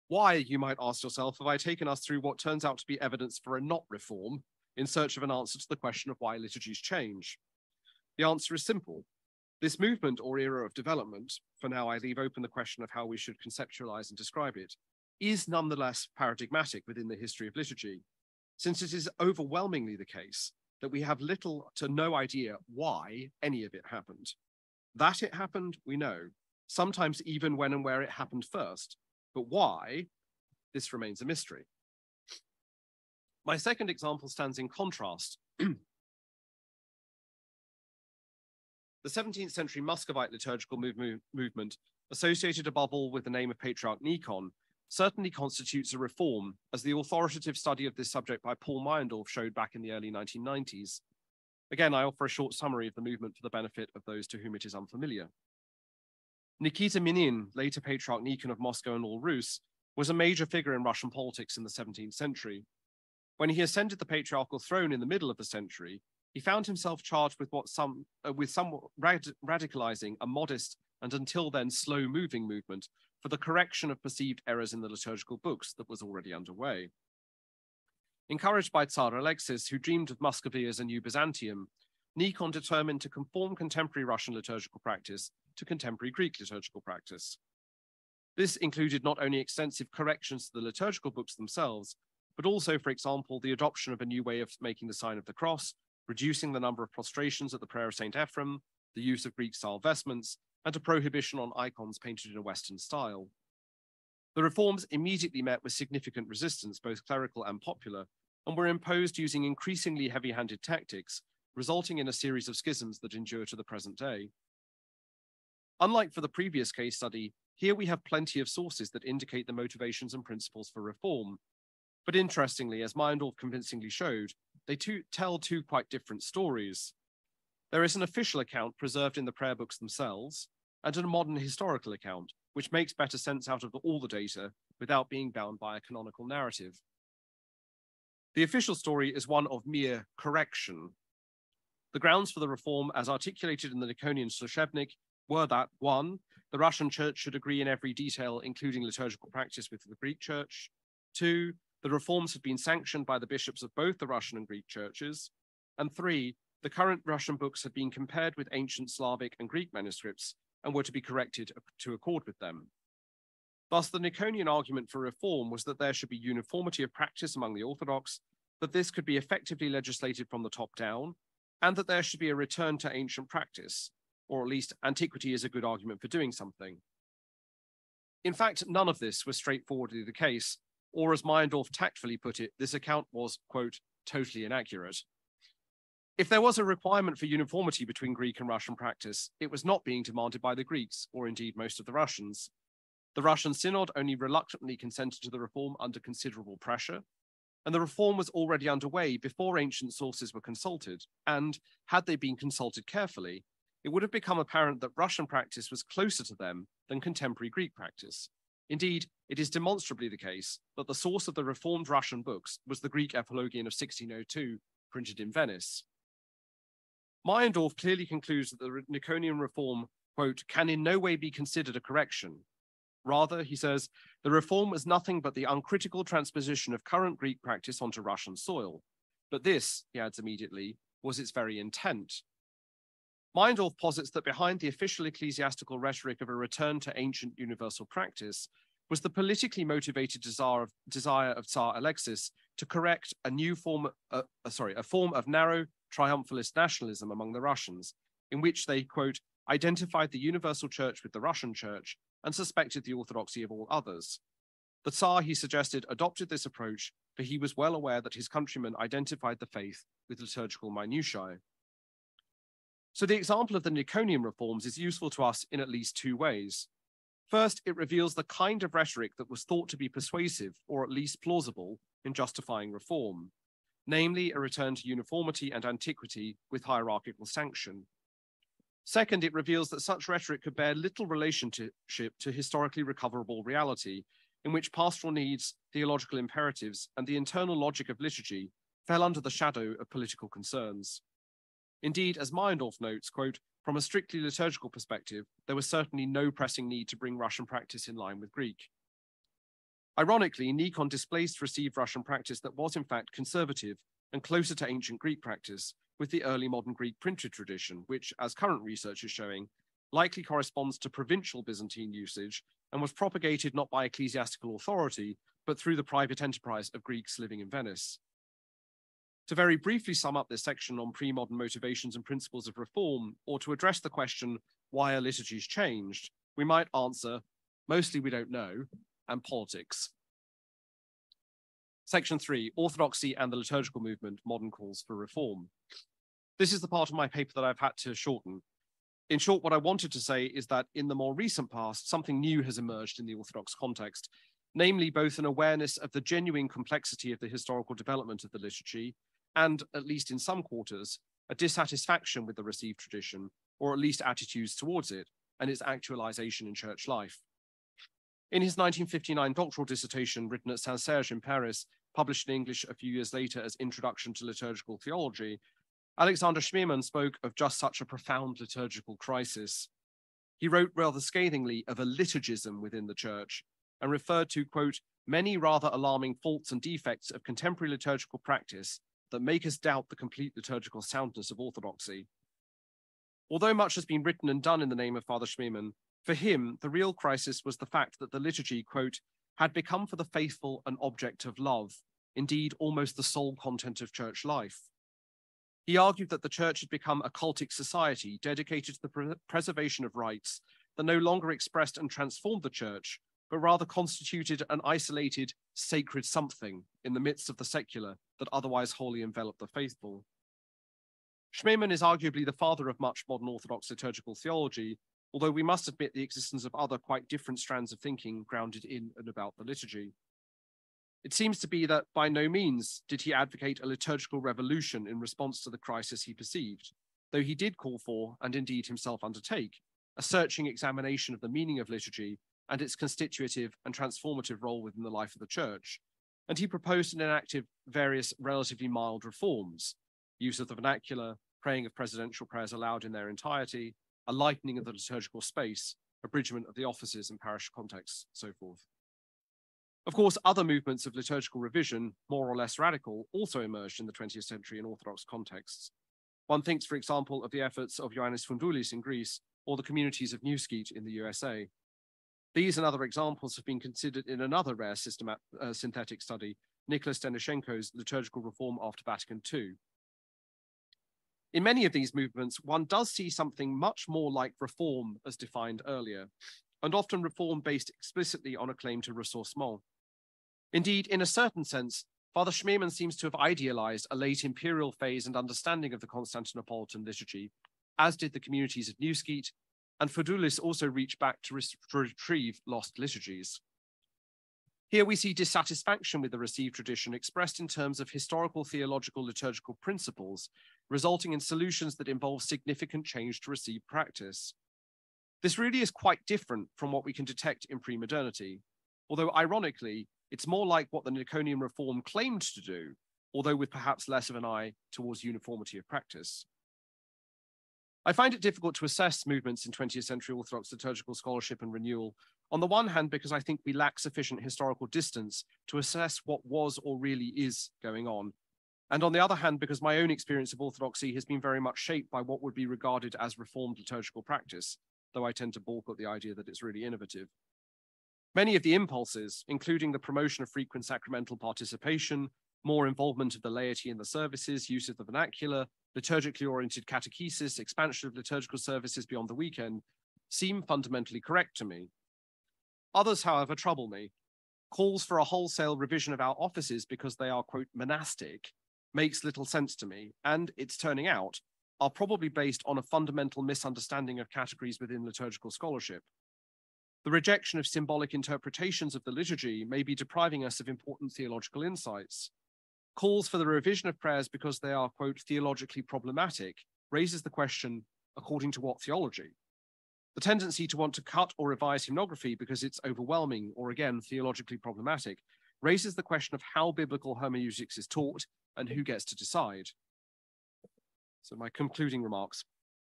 Why, you might ask yourself, have I taken us through what turns out to be evidence for a not reform in search of an answer to the question of why liturgies change? The answer is simple. This movement or era of development, for now I leave open the question of how we should conceptualize and describe it, is nonetheless paradigmatic within the history of liturgy, since it is overwhelmingly the case that we have little to no idea why any of it happened. That it happened, we know, sometimes even when and where it happened first, but why, this remains a mystery. My second example stands in contrast. The 17th century Muscovite liturgical movement, associated above all with the name of Patriarch Nikon, certainly constitutes a reform, as the authoritative study of this subject by Paul Meyendorff showed back in the early 1990s. Again, I offer a short summary of the movement for the benefit of those to whom it is unfamiliar. Nikita Minin, later Patriarch Nikon of Moscow and all Rus, was a major figure in Russian politics in the 17th century. When he ascended the patriarchal throne in the middle of the century, he found himself charged with somewhat radicalizing a modest and until then slow-moving movement for the correction of perceived errors in the liturgical books that was already underway. Encouraged by Tsar Alexis, who dreamed of Muscovy as a new Byzantium, Nikon determined to conform contemporary Russian liturgical practice to contemporary Greek liturgical practice. This included not only extensive corrections to the liturgical books themselves, but also, for example, the adoption of a new way of making the sign of the cross, reducing the number of prostrations at the prayer of St. Ephrem, the use of Greek-style vestments, and a prohibition on icons painted in a Western style. The reforms immediately met with significant resistance, both clerical and popular, and were imposed using increasingly heavy-handed tactics, resulting in a series of schisms that endure to the present day. Unlike for the previous case study, here we have plenty of sources that indicate the motivations and principles for reform. But interestingly, as Meyendorff convincingly showed, they tell two quite different stories. There is an official account preserved in the prayer books themselves, and a modern historical account, which makes better sense out of all the data without being bound by a canonical narrative. The official story is one of mere correction. The grounds for the reform, as articulated in the Nikonian Slushevnik, were that, 1, the Russian Church should agree in every detail, including liturgical practice, with the Greek Church. 2, the reforms had been sanctioned by the bishops of both the Russian and Greek churches. And 3, the current Russian books had been compared with ancient Slavic and Greek manuscripts and were to be corrected to accord with them. Thus, the Nikonian argument for reform was that there should be uniformity of practice among the Orthodox, that this could be effectively legislated from the top down, and that there should be a return to ancient practice, or at least antiquity is a good argument for doing something. In fact, none of this was straightforwardly the case, or as Meyendorff tactfully put it, this account was, quote, totally inaccurate. If there was a requirement for uniformity between Greek and Russian practice, it was not being demanded by the Greeks, or indeed most of the Russians. The Russian Synod only reluctantly consented to the reform under considerable pressure, and the reform was already underway before ancient sources were consulted, and had they been consulted carefully, it would have become apparent that Russian practice was closer to them than contemporary Greek practice. Indeed, it is demonstrably the case that the source of the reformed Russian books was the Greek Apologian of 1602, printed in Venice. Meyendorff clearly concludes that the Nikonian reform, quote, can in no way be considered a correction. Rather, he says, the reform was nothing but the uncritical transposition of current Greek practice onto Russian soil. But this, he adds immediately, was its very intent. Meyendorff posits that behind the official ecclesiastical rhetoric of a return to ancient universal practice was the politically motivated desire of Tsar Alexis to correct a new form, a form of narrow triumphalist nationalism among the Russians, in which they, quote, identified the universal church with the Russian church and suspected the orthodoxy of all others. The Tsar, he suggested, adopted this approach, for he was well aware that his countrymen identified the faith with liturgical minutiae. So the example of the Nikonian reforms is useful to us in at least two ways. First, it reveals the kind of rhetoric that was thought to be persuasive, or at least plausible, in justifying reform, namely a return to uniformity and antiquity with hierarchical sanction. Second, it reveals that such rhetoric could bear little relationship to historically recoverable reality, in which pastoral needs, theological imperatives, and the internal logic of liturgy fell under the shadow of political concerns. Indeed, as Meyendorff notes, quote, from a strictly liturgical perspective, there was certainly no pressing need to bring Russian practice in line with Greek. Ironically, Nikon displaced received Russian practice that was in fact conservative and closer to ancient Greek practice with the early modern Greek printed tradition, which, as current research is showing, likely corresponds to provincial Byzantine usage and was propagated not by ecclesiastical authority, but through the private enterprise of Greeks living in Venice. To very briefly sum up this section on pre-modern motivations and principles of reform, or to address the question, why are liturgies changed, we might answer, mostly we don't know, and politics. Section 3, Orthodoxy and the Liturgical Movement, Modern Calls for Reform. This is the part of my paper that I've had to shorten. In short, what I wanted to say is that in the more recent past, something new has emerged in the Orthodox context, namely both an awareness of the genuine complexity of the historical development of the liturgy, and, at least in some quarters, a dissatisfaction with the received tradition, or at least attitudes towards it, and its actualization in church life. In his 1959 doctoral dissertation written at Saint-Serge in Paris, published in English a few years later as Introduction to Liturgical Theology, Alexander Schmemann spoke of just such a profound liturgical crisis. He wrote rather scathingly of a liturgism within the church, and referred to, quote, many rather alarming faults and defects of contemporary liturgical practice that make us doubt the complete liturgical soundness of orthodoxy. Although much has been written and done in the name of Father Schmemann, for him, the real crisis was the fact that the liturgy, quote, had become for the faithful an object of love, indeed almost the sole content of church life. He argued that the church had become a cultic society dedicated to the preservation of rites that no longer expressed and transformed the church, but rather constituted an isolated, sacred something in the midst of the secular that otherwise wholly enveloped the faithful. Schmemann is arguably the father of much modern Orthodox liturgical theology, although we must admit the existence of other quite different strands of thinking grounded in and about the liturgy. It seems to be that by no means did he advocate a liturgical revolution in response to the crisis he perceived, though he did call for, and indeed himself undertake, a searching examination of the meaning of liturgy and its constitutive and transformative role within the life of the church, and he proposed and enacted various relatively mild reforms, use of the vernacular, praying of presidential prayers aloud in their entirety, a lightening of the liturgical space, abridgment of the offices and parish contexts, so forth. Of course, other movements of liturgical revision, more or less radical, also emerged in the 20th century in Orthodox contexts. One thinks, for example, of the efforts of Ioannis Foundoulis in Greece, or the communities of Newskeet in the USA. These and other examples have been considered in another rare synthetic study, Nicholas Denishenko's Liturgical Reform after Vatican II. In many of these movements, one does see something much more like reform as defined earlier, and often reform based explicitly on a claim to ressourcement. Indeed, in a certain sense, Father Schmemann seems to have idealized a late imperial phase and understanding of the Constantinopolitan liturgy, as did the communities of Newskeet, and Foundoulis also reached back to retrieve lost liturgies. Here we see dissatisfaction with the received tradition expressed in terms of historical theological liturgical principles, resulting in solutions that involve significant change to received practice. This really is quite different from what we can detect in pre-modernity, although ironically, it's more like what the Niconian reform claimed to do, although with perhaps less of an eye towards uniformity of practice. I find it difficult to assess movements in 20th century Orthodox liturgical scholarship and renewal, on the one hand because I think we lack sufficient historical distance to assess what was or really is going on, and on the other hand because my own experience of Orthodoxy has been very much shaped by what would be regarded as reformed liturgical practice, though I tend to balk at the idea that it's really innovative. Many of the impulses, including the promotion of frequent sacramental participation, more involvement of the laity in the services, use of the vernacular, liturgically oriented catechesis, expansion of liturgical services beyond the weekend, seem fundamentally correct to me. Others, however, trouble me. Calls for a wholesale revision of our offices because they are, quote, monastic, makes little sense to me, and it's turning out, are probably based on a fundamental misunderstanding of categories within liturgical scholarship. The rejection of symbolic interpretations of the liturgy may be depriving us of important theological insights. Calls for the revision of prayers because they are, quote, theologically problematic raises the question, according to what theology? The tendency to want to cut or revise hymnography because it's overwhelming or, again, theologically problematic raises the question of how biblical hermeneutics is taught and who gets to decide. So my concluding remarks.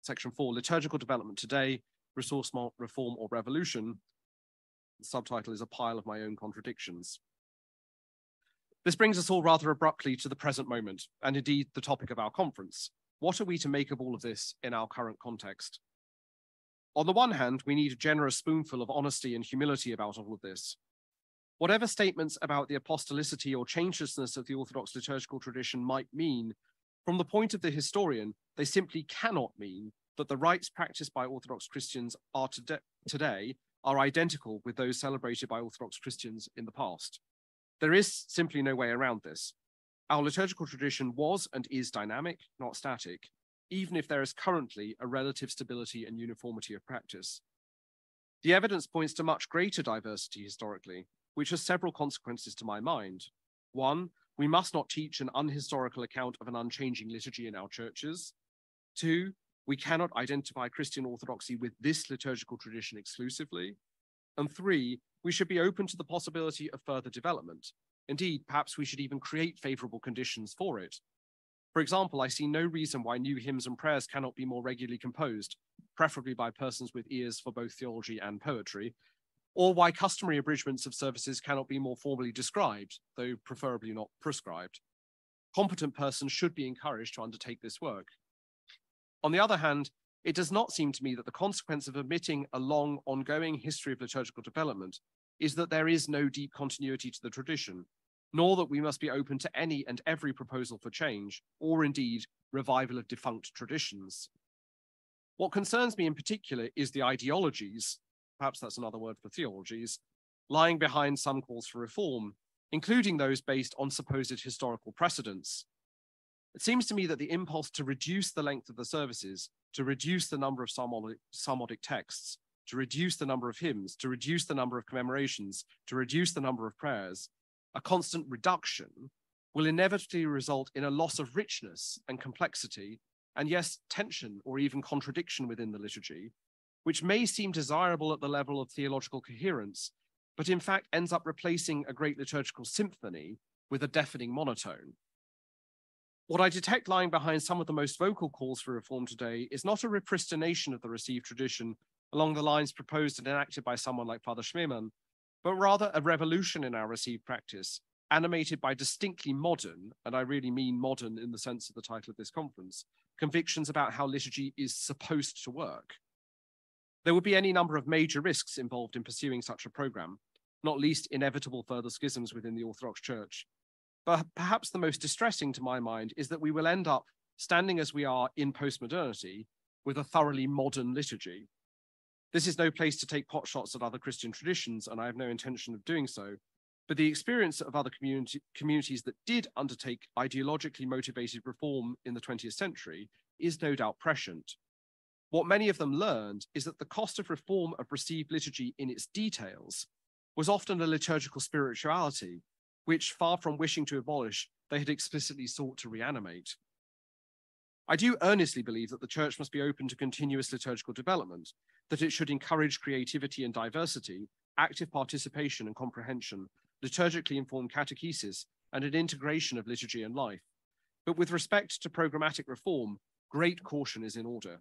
Section 4, Liturgical Development Today, Ressourcement, Reform or Revolution. The subtitle is A Pile of My Own Contradictions. This brings us all rather abruptly to the present moment, and indeed the topic of our conference. What are we to make of all of this in our current context? On the one hand, we need a generous spoonful of honesty and humility about all of this. Whatever statements about the apostolicity or changelessness of the Orthodox liturgical tradition might mean, from the point of the historian, they simply cannot mean that the rites practiced by Orthodox Christians are today are identical with those celebrated by Orthodox Christians in the past. There is simply no way around this. Our liturgical tradition was and is dynamic, not static, even if there is currently a relative stability and uniformity of practice. The evidence points to much greater diversity historically, which has several consequences to my mind. One, we must not teach an unhistorical account of an unchanging liturgy in our churches. Two, we cannot identify Christian orthodoxy with this liturgical tradition exclusively. And three, we should be open to the possibility of further development. Indeed, perhaps we should even create favorable conditions for it. For example, I see no reason why new hymns and prayers cannot be more regularly composed, preferably by persons with ears for both theology and poetry, or why customary abridgments of services cannot be more formally described, though preferably not prescribed. Competent persons should be encouraged to undertake this work. On the other hand, it does not seem to me that the consequence of omitting a long, ongoing history of liturgical development is that there is no deep continuity to the tradition, nor that we must be open to any and every proposal for change, or indeed revival of defunct traditions. What concerns me in particular is the ideologies, perhaps that's another word for theologies, lying behind some calls for reform, including those based on supposed historical precedents. It seems to me that the impulse to reduce the length of the services, to reduce the number of psalmodic texts, to reduce the number of hymns, to reduce the number of commemorations, to reduce the number of prayers, a constant reduction will inevitably result in a loss of richness and complexity, and yes, tension or even contradiction within the liturgy, which may seem desirable at the level of theological coherence, but in fact ends up replacing a great liturgical symphony with a deafening monotone. What I detect lying behind some of the most vocal calls for reform today is not a repristination of the received tradition along the lines proposed and enacted by someone like Father Schmemann, but rather a revolution in our received practice, animated by distinctly modern, and I really mean modern in the sense of the title of this conference, convictions about how liturgy is supposed to work. There would be any number of major risks involved in pursuing such a program, not least inevitable further schisms within the Orthodox Church. But perhaps the most distressing to my mind is that we will end up standing as we are in postmodernity with a thoroughly modern liturgy. This is no place to take potshots at other Christian traditions, and I have no intention of doing so, but the experience of other communities that did undertake ideologically motivated reform in the 20th century is no doubt prescient. What many of them learned is that the cost of reform of received liturgy in its details was often a liturgical spirituality, which, far from wishing to abolish, they had explicitly sought to reanimate. I do earnestly believe that the Church must be open to continuous liturgical development, that it should encourage creativity and diversity, active participation and comprehension, liturgically informed catechesis, and an integration of liturgy and life. But with respect to programmatic reform, great caution is in order.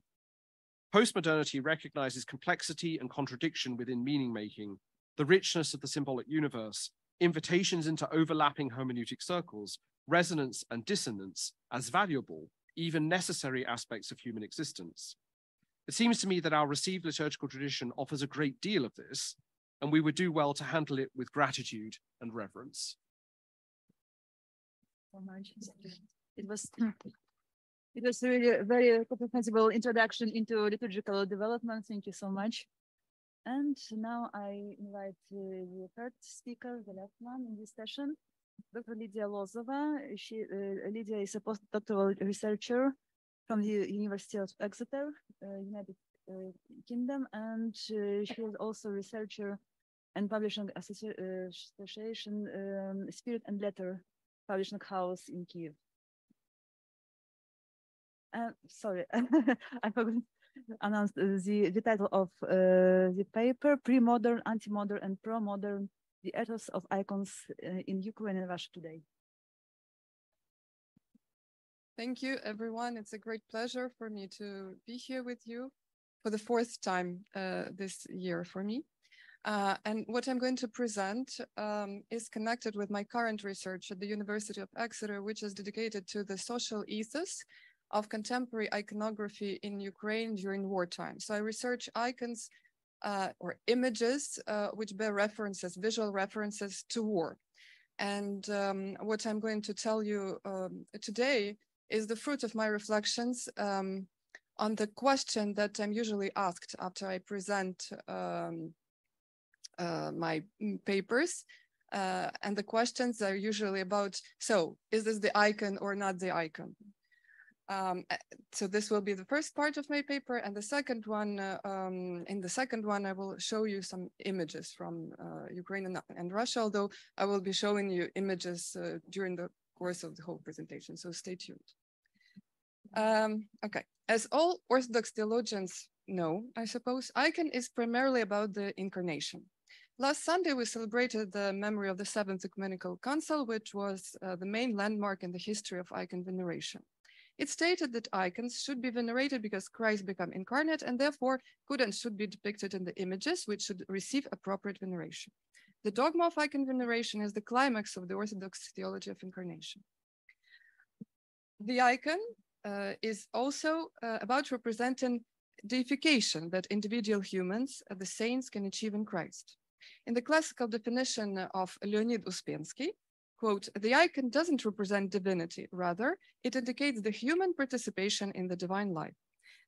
Postmodernity recognizes complexity and contradiction within meaning-making, the richness of the symbolic universe, invitations into overlapping hermeneutic circles, resonance and dissonance as valuable, even necessary aspects of human existence. It seems to me that our received liturgical tradition offers a great deal of this, and we would do well to handle it with gratitude and reverence. It was really a very comprehensible introduction into liturgical development. Thank you so much. And now I invite the third speaker, the last one in this session, Dr. Lidiya Lozova. Lidiya is a postdoctoral researcher from the University of Exeter, United Kingdom, and she was also researcher and publishing association Spirit and Letter publishing house in Kyiv. Sorry, I forgot to announce the title of the paper: Pre-Modern, Anti-Modern, and Pro-Modern: The Ethos of Icons in Ukraine and Russia Today. Thank you, everyone. It's a great pleasure for me to be here with you for the fourth time this year for me. And what I'm going to present is connected with my current research at the University of Exeter, which is dedicated to the social ethos of contemporary iconography in Ukraine during wartime. So I research icons or images which bear references, visual references to war. And what I'm going to tell you today is the fruit of my reflections on the question that I'm usually asked after I present my papers. And the questions are usually about, so is this the icon or not the icon? So this will be the first part of my paper, and the second one, in the second one, I will show you some images from Ukraine and Russia, although I will be showing you images during the course of the whole presentation, so stay tuned. Okay, as all Orthodox theologians know, I suppose, icon is primarily about the incarnation. Last Sunday, we celebrated the memory of the Seventh Ecumenical Council, which was the main landmark in the history of icon veneration. It stated that icons should be venerated because Christ became incarnate, and therefore could and should be depicted in the images, which should receive appropriate veneration. The dogma of icon veneration is the climax of the Orthodox theology of incarnation. The icon is also about representing deification that individual humans, the saints, can achieve in Christ. In the classical definition of Leonid Uspensky, quote, the icon doesn't represent divinity, rather, it indicates the human participation in the divine life.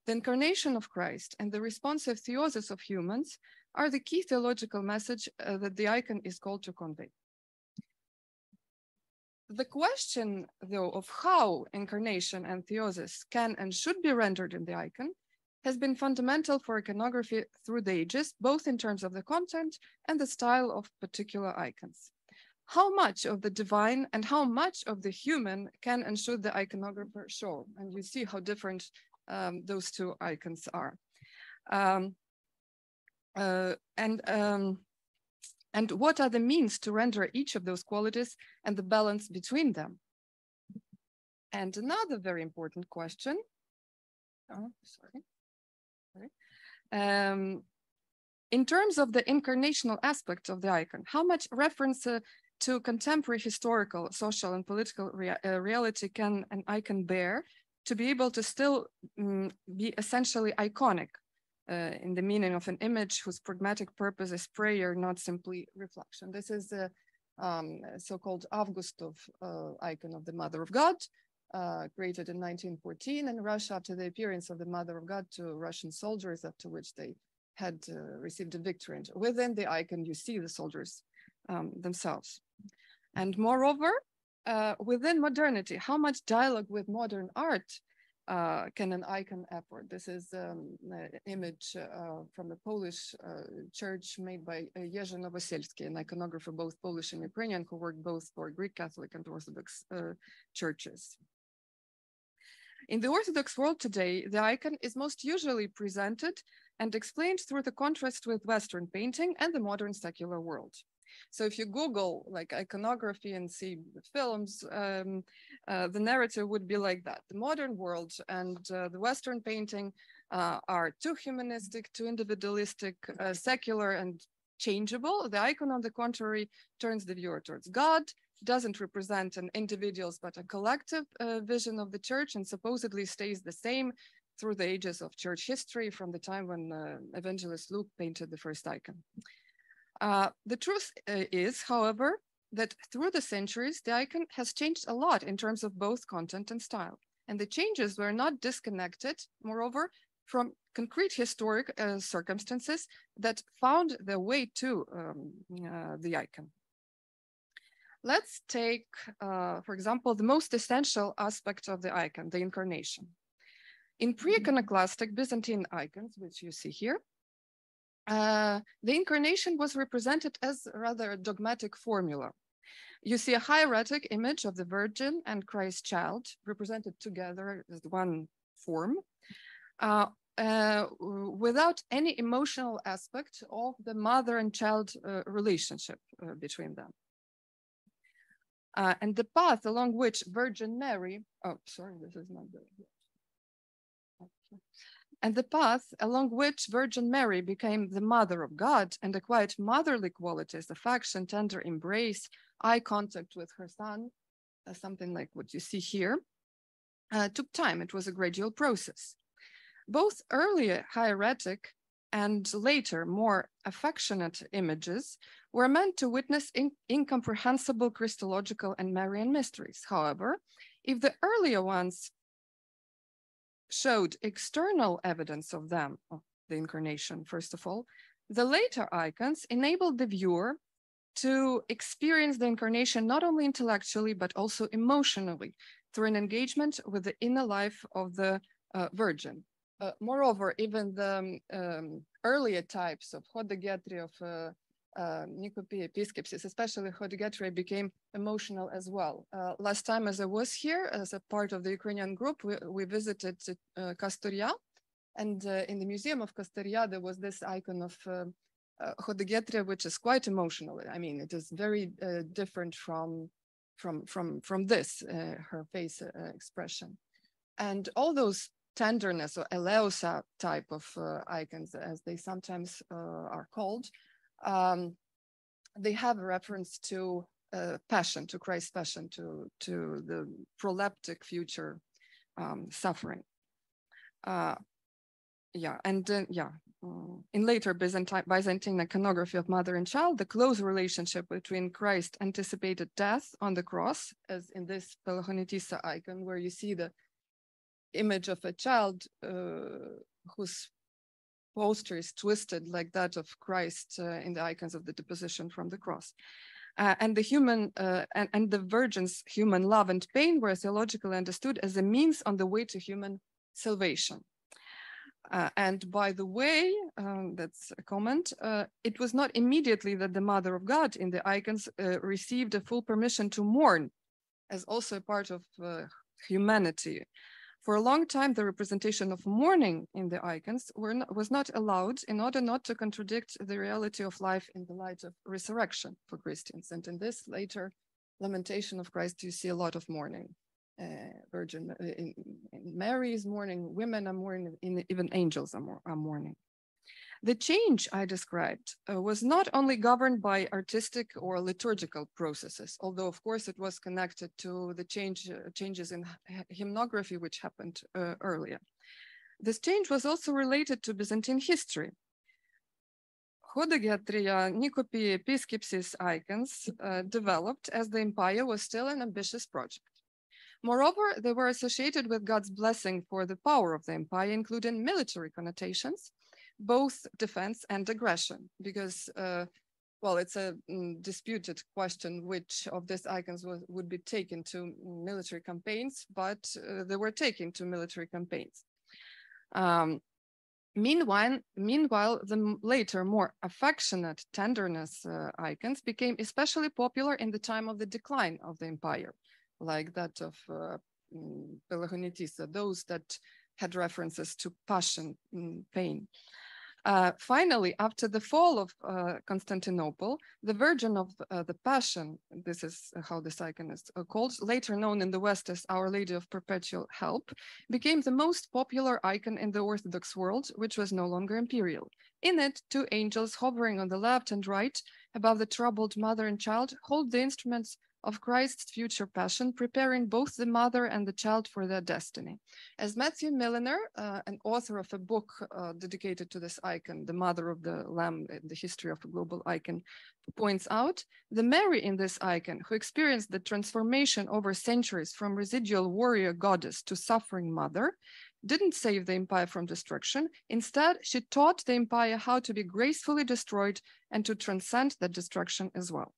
The incarnation of Christ and the responsive theosis of humans are the key theological message that the icon is called to convey. The question, though, of how incarnation and theosis can and should be rendered in the icon has been fundamental for iconography through the ages, both in terms of the content and the style of particular icons. How much of the divine and how much of the human can and should the iconographer show? And you see how different those two icons are. And what are the means to render each of those qualities and the balance between them? And another very important question. In terms of the incarnational aspect of the icon, how much reference to contemporary historical, social, and political reality can an icon bear to be able to still be essentially iconic in the meaning of an image whose pragmatic purpose is prayer, not simply reflection? This is the so-called Avgustov icon of the Mother of God, created in 1914 in Russia after the appearance of the Mother of God to Russian soldiers, after which they had received a victory. And within the icon, you see the soldiers themselves. And moreover, within modernity, how much dialogue with modern art can an icon afford? This is an image from the Polish church made by Jerzy Nowosielski, an iconographer, both Polish and Ukrainian, who worked both for Greek Catholic and Orthodox churches. In the Orthodox world today, the icon is most usually presented and explained through the contrast with Western painting and the modern secular world. So if you Google like iconography and see the films, the narrative would be like that. The modern world and the Western painting are too humanistic, too individualistic, secular, and changeable. The icon, on the contrary, turns the viewer towards God, doesn't represent an individual's but a collective vision of the church, and supposedly stays the same through the ages of church history from the time when evangelist Luke painted the first icon. The truth is, however, that through the centuries, the icon has changed a lot in terms of both content and style. And the changes were not disconnected, moreover, from concrete historic circumstances that found their way to the icon. Let's take, for example, the most essential aspect of the icon, the incarnation. In pre-iconoclastic Byzantine icons, which you see here, the incarnation was represented as rather a dogmatic formula. You see a hieratic image of the Virgin and Christ child represented together as one form, without any emotional aspect of the mother and child relationship between them. And the path along which Virgin Mary, oh, sorry, this is not good. And the path along which Virgin Mary became the mother of God and acquired motherly qualities, affection, tender embrace, eye contact with her son, something like what you see here, took time. It was a gradual process. Both earlier hieratic and later more affectionate images were meant to witness incomprehensible Christological and Marian mysteries. However, if the earlier ones showed external evidence of them, of the incarnation, first of all, the later icons enabled the viewer to experience the incarnation not only intellectually, but also emotionally through an engagement with the inner life of the Virgin. Moreover, even the earlier types of Hodegetri, of Nicopi Episcopsis, especially Hodegetri, became emotional as well. Last time as I was here, as a part of the Ukrainian group, we visited Kastoria, and in the Museum of Kastoria, there was this icon of Hodegetri, which is quite emotional. I mean, it is very different from this, her face expression. And all those tenderness or Eleusa type of icons, as they sometimes are called, they have a reference to passion, to Christ's passion, to the proleptic future suffering. In later Byzantine iconography of mother and child, the close relationship between Christ anticipated death on the cross, as in this Pelagonitis icon, where you see the image of a child whose posture is twisted like that of Christ in the icons of the deposition from the cross. And the human and the Virgin's human love and pain were theologically understood as a means on the way to human salvation. And by the way, that's a comment, it was not immediately that the Mother of God in the icons received a full permission to mourn, as also a part of humanity. For a long time, the representation of mourning in the icons was not allowed in order not to contradict the reality of life in the light of resurrection for Christians. And in this later lamentation of Christ, you see a lot of mourning. Virgin Mary is mourning, women are mourning, even angels are mourning. The change I described was not only governed by artistic or liturgical processes, although of course it was connected to the changes in hymnography which happened earlier. This change was also related to Byzantine history. Hodegetria, Nicopi, Episcopsis icons developed as the empire was still an ambitious project. Moreover, they were associated with God's blessing for the power of the empire, including military connotations, both defense and aggression, because, well, it's a disputed question which of these icons would be taken to military campaigns, but they were taken to military campaigns. Meanwhile, the later, more affectionate tenderness icons became especially popular in the time of the decline of the empire, like that of Pelagonitis, those that had references to passion, pain. Finally, after the fall of Constantinople, the Virgin of the Passion, this is how this icon is called, later known in the West as Our Lady of Perpetual Help, became the most popular icon in the Orthodox world, which was no longer imperial. In it, two angels hovering on the left and right above the troubled mother and child hold the instruments of Christ's future passion, preparing both the mother and the child for their destiny. As Matthew Milliner, an author of a book dedicated to this icon, The Mother of the Lamb, the History of a Global Icon, points out, the Mary in this icon, who experienced the transformation over centuries from residual warrior goddess to suffering mother, didn't save the empire from destruction. Instead, she taught the empire how to be gracefully destroyed and to transcend that destruction as well.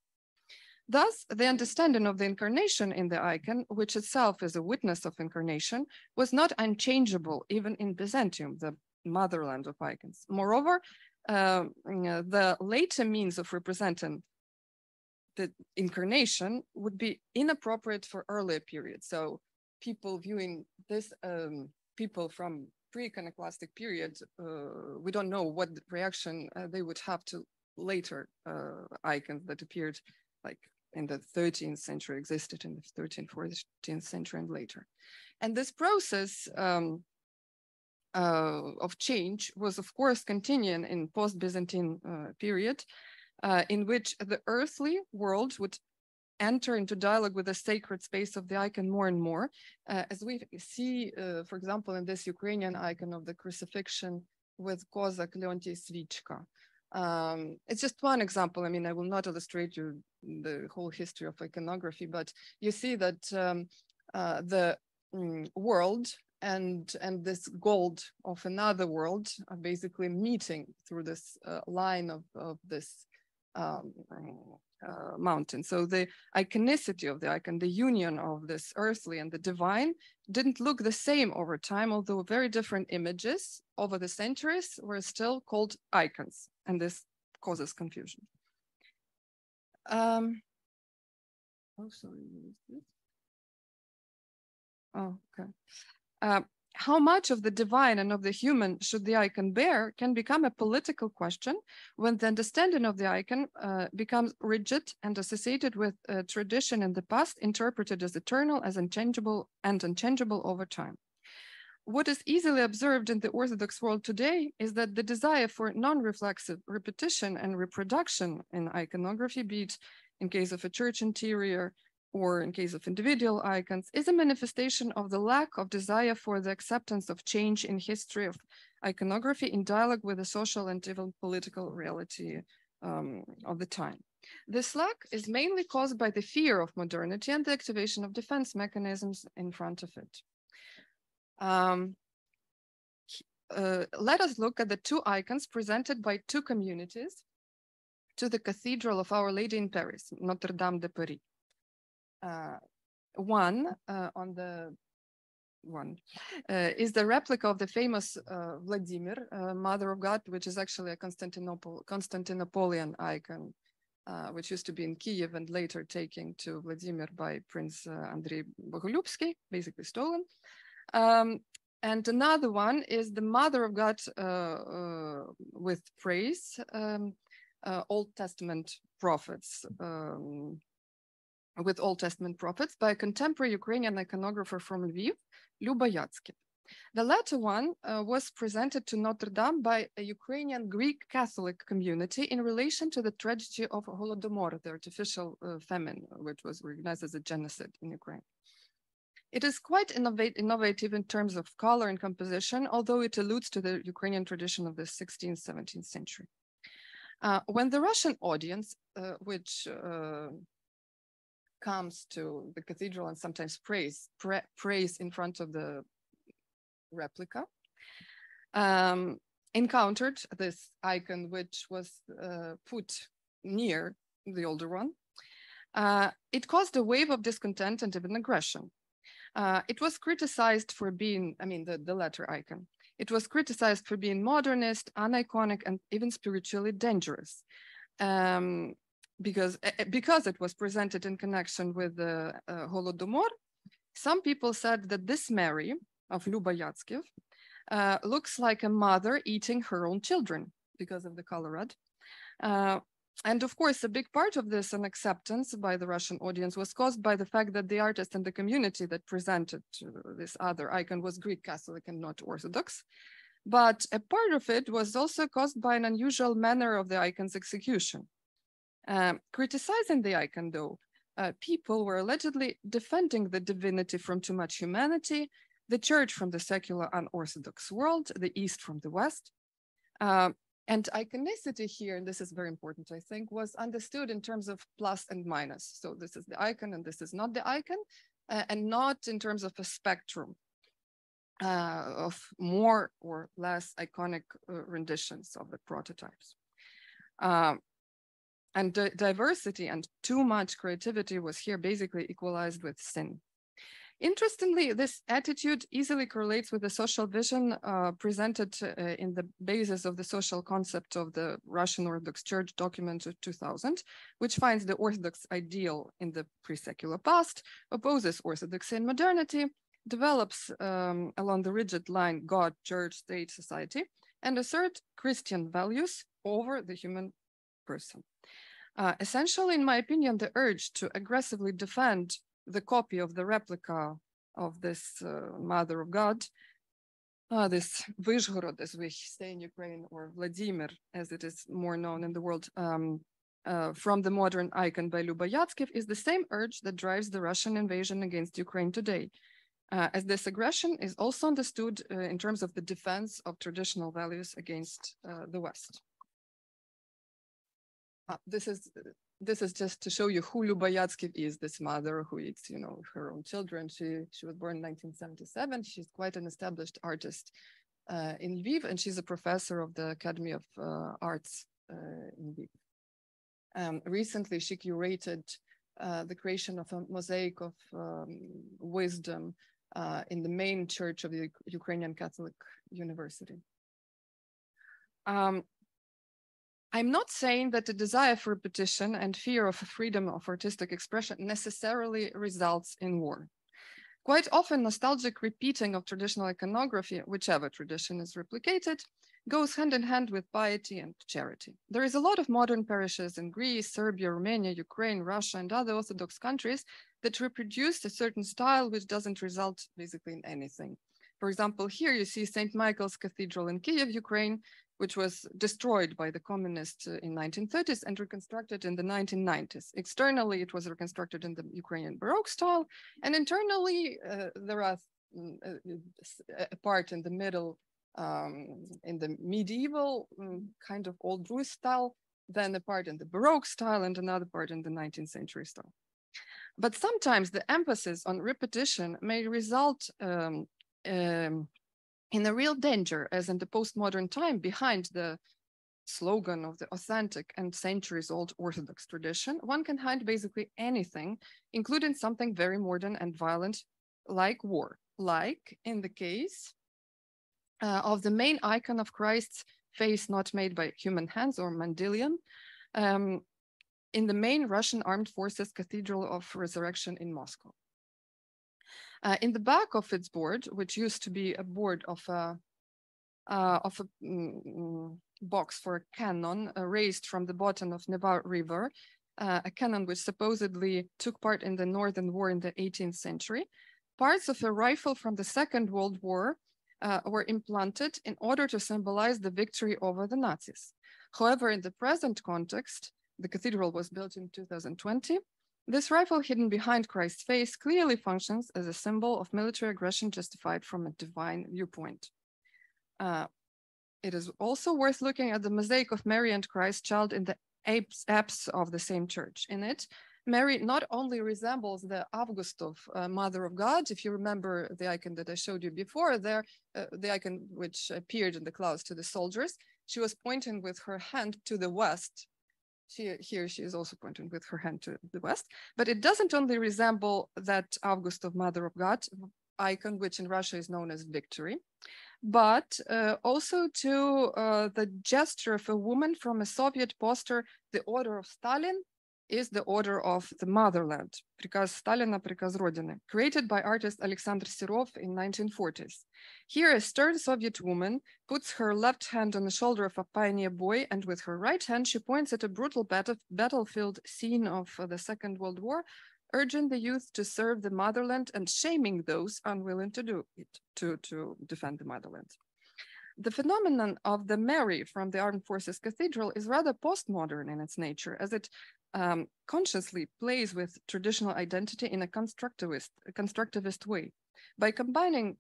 Thus, the understanding of the incarnation in the icon, which itself is a witness of incarnation, was not unchangeable even in Byzantium, the motherland of icons. Moreover, the later means of representing the incarnation would be inappropriate for earlier periods. So people viewing this, people from pre-iconoclastic period, we don't know what reaction they would have to later icons that appeared like in the 13th century, existed in the 13th, 14th century and later. And this process of change was of course continuing in post-Byzantine period, in which the earthly world would enter into dialogue with the sacred space of the icon more and more, as we see, for example, in this Ukrainian icon of the crucifixion with Kozak Leontiy Svichka. It's just one example. I mean, I will not illustrate you the whole history of iconography, but you see that the world and this gold of another world are basically meeting through this line of this mountain. So the iconicity of the icon, the union of this earthly and the divine, didn't look the same over time, although very different images over the centuries were still called icons, and this causes confusion. Oh, sorry. Oh, okay. How much of the divine and of the human should the icon bear can become a political question when the understanding of the icon becomes rigid and associated with tradition in the past, interpreted as eternal, as unchangeable over time. What is easily observed in the Orthodox world today is that the desire for non-reflexive repetition and reproduction in iconography, be it in case of a church interior or in case of individual icons, is a manifestation of the lack of desire for the acceptance of change in history of iconography in dialogue with the social and even political reality of the time. This lack is mainly caused by the fear of modernity and the activation of defense mechanisms in front of it. Let us look at the two icons presented by two communities to the Cathedral of Our Lady in Paris, Notre Dame de Paris. One is the replica of the famous Vladimir, Mother of God, which is actually a Constantinopolitan icon, which used to be in Kyiv and later taken to Vladimir by Prince Andrei Bogolyubsky, basically stolen. And another one is the Mother of God with praise, Old Testament prophets, with Old Testament prophets by a contemporary Ukrainian iconographer from Lviv, Lyuba Yatsky. The latter one was presented to Notre Dame by a Ukrainian Greek Catholic community in relation to the tragedy of Holodomor, the artificial famine, which was recognized as a genocide in Ukraine. It is quite innovative in terms of color and composition, although it alludes to the Ukrainian tradition of the 16th, 17th century. When the Russian audience, which comes to the cathedral and sometimes prays in front of the replica, encountered this icon, which was put near the older one, it caused a wave of discontent and even aggression. It was criticized for being, the latter icon, it was criticized for being modernist, uniconic, and even spiritually dangerous. Because it was presented in connection with the Holodomor, some people said that this Mary of Lyuba Yatsky looks like a mother eating her own children because of the color red. And of course, a big part of this unacceptance by the Russian audience was caused by the fact that the artist and the community that presented this other icon was Greek Catholic and not Orthodox. But a part of it was also caused by an unusual manner of the icon's execution. Criticizing the icon, though, people were allegedly defending the divinity from too much humanity, the church from the secular unorthodox world, the East from the West. And iconicity here, and this is very important, I think, was understood in terms of plus and minus. So this is the icon and this is not the icon, and not in terms of a spectrum of more or less iconic renditions of the prototypes. And diversity and too much creativity was here basically equalized with sin. Interestingly, this attitude easily correlates with the social vision presented in the basis of the social concept of the Russian Orthodox Church document of 2000, which finds the Orthodox ideal in the pre-secular past, opposes orthodoxy in modernity, develops along the rigid line God, church, state, society, and assert Christian values over the human person. Essentially, in my opinion, the urge to aggressively defend the copy of the replica of this Mother of God, this Vyshgorod, as we say in Ukraine, or Vladimir, as it is more known in the world, from the modern icon by Lyuba Yatskiv, is the same urge that drives the Russian invasion against Ukraine today, as this aggression is also understood in terms of the defense of traditional values against the West. This is just to show you who Lyuba Yatskiv is, this mother who eats, her own children. She was born in 1977. She's quite an established artist in Lviv, and she's a professor of the Academy of Arts in Lviv. Recently, she curated the creation of a mosaic of wisdom in the main church of the Ukrainian Catholic University. I'm not saying that the desire for repetition and fear of freedom of artistic expression necessarily results in war. Quite often, nostalgic repeating of traditional iconography, whichever tradition is replicated, goes hand in hand with piety and charity. There is a lot of modern parishes in Greece, Serbia, Romania, Ukraine, Russia, and other Orthodox countries that reproduce a certain style which doesn't result basically in anything. For example, here you see St. Michael's Cathedral in Kyiv, Ukraine, which was destroyed by the communists in 1930s and reconstructed in the 1990s. Externally, it was reconstructed in the Ukrainian Baroque style, and internally, there are a part in the middle, in the medieval kind of old Druze style, then a part in the Baroque style, and another part in the 19th century style. But sometimes the emphasis on repetition may result in a real danger, as in the postmodern time, behind the slogan of the authentic and centuries-old Orthodox tradition, one can hide basically anything, including something very modern and violent, like war, like in the case of the main icon of Christ's face not made by human hands, or Mendelian, in the main Russian Armed Forces Cathedral of Resurrection in Moscow. In the back of its board, which used to be a board of a box for a cannon raised from the bottom of Neva River, a cannon which supposedly took part in the Northern War in the 18th century, parts of a rifle from the Second World War were implanted in order to symbolize the victory over the Nazis. However, in the present context, the cathedral was built in 2020. This rifle hidden behind Christ's face clearly functions as a symbol of military aggression justified from a divine viewpoint. It is also worth looking at the mosaic of Mary and Christ child in the apse of the same church. In it, Mary not only resembles the Avgustov Mother of God, if you remember the icon that I showed you before there, the icon which appeared in the clouds to the soldiers, she was pointing with her hand to the west. Here she is also pointing with her hand to the west, but it doesn't only resemble that Avgustov Mother of God icon, which in Russia is known as victory, but also to the gesture of a woman from a Soviet poster. The Order of Stalin is the Order of the Motherland, Prikaz Stalina, Prikaz Rodiny, created by artist Alexander Serov in 1940s. Here, a stern Soviet woman puts her left hand on the shoulder of a pioneer boy, and with her right hand, she points at a brutal battlefield scene of the Second World War, urging the youth to serve the motherland and shaming those unwilling to do it, to defend the motherland. The phenomenon of the Mary from the Armed Forces Cathedral is rather postmodern in its nature, as it consciously plays with traditional identity in a constructivist way. By combining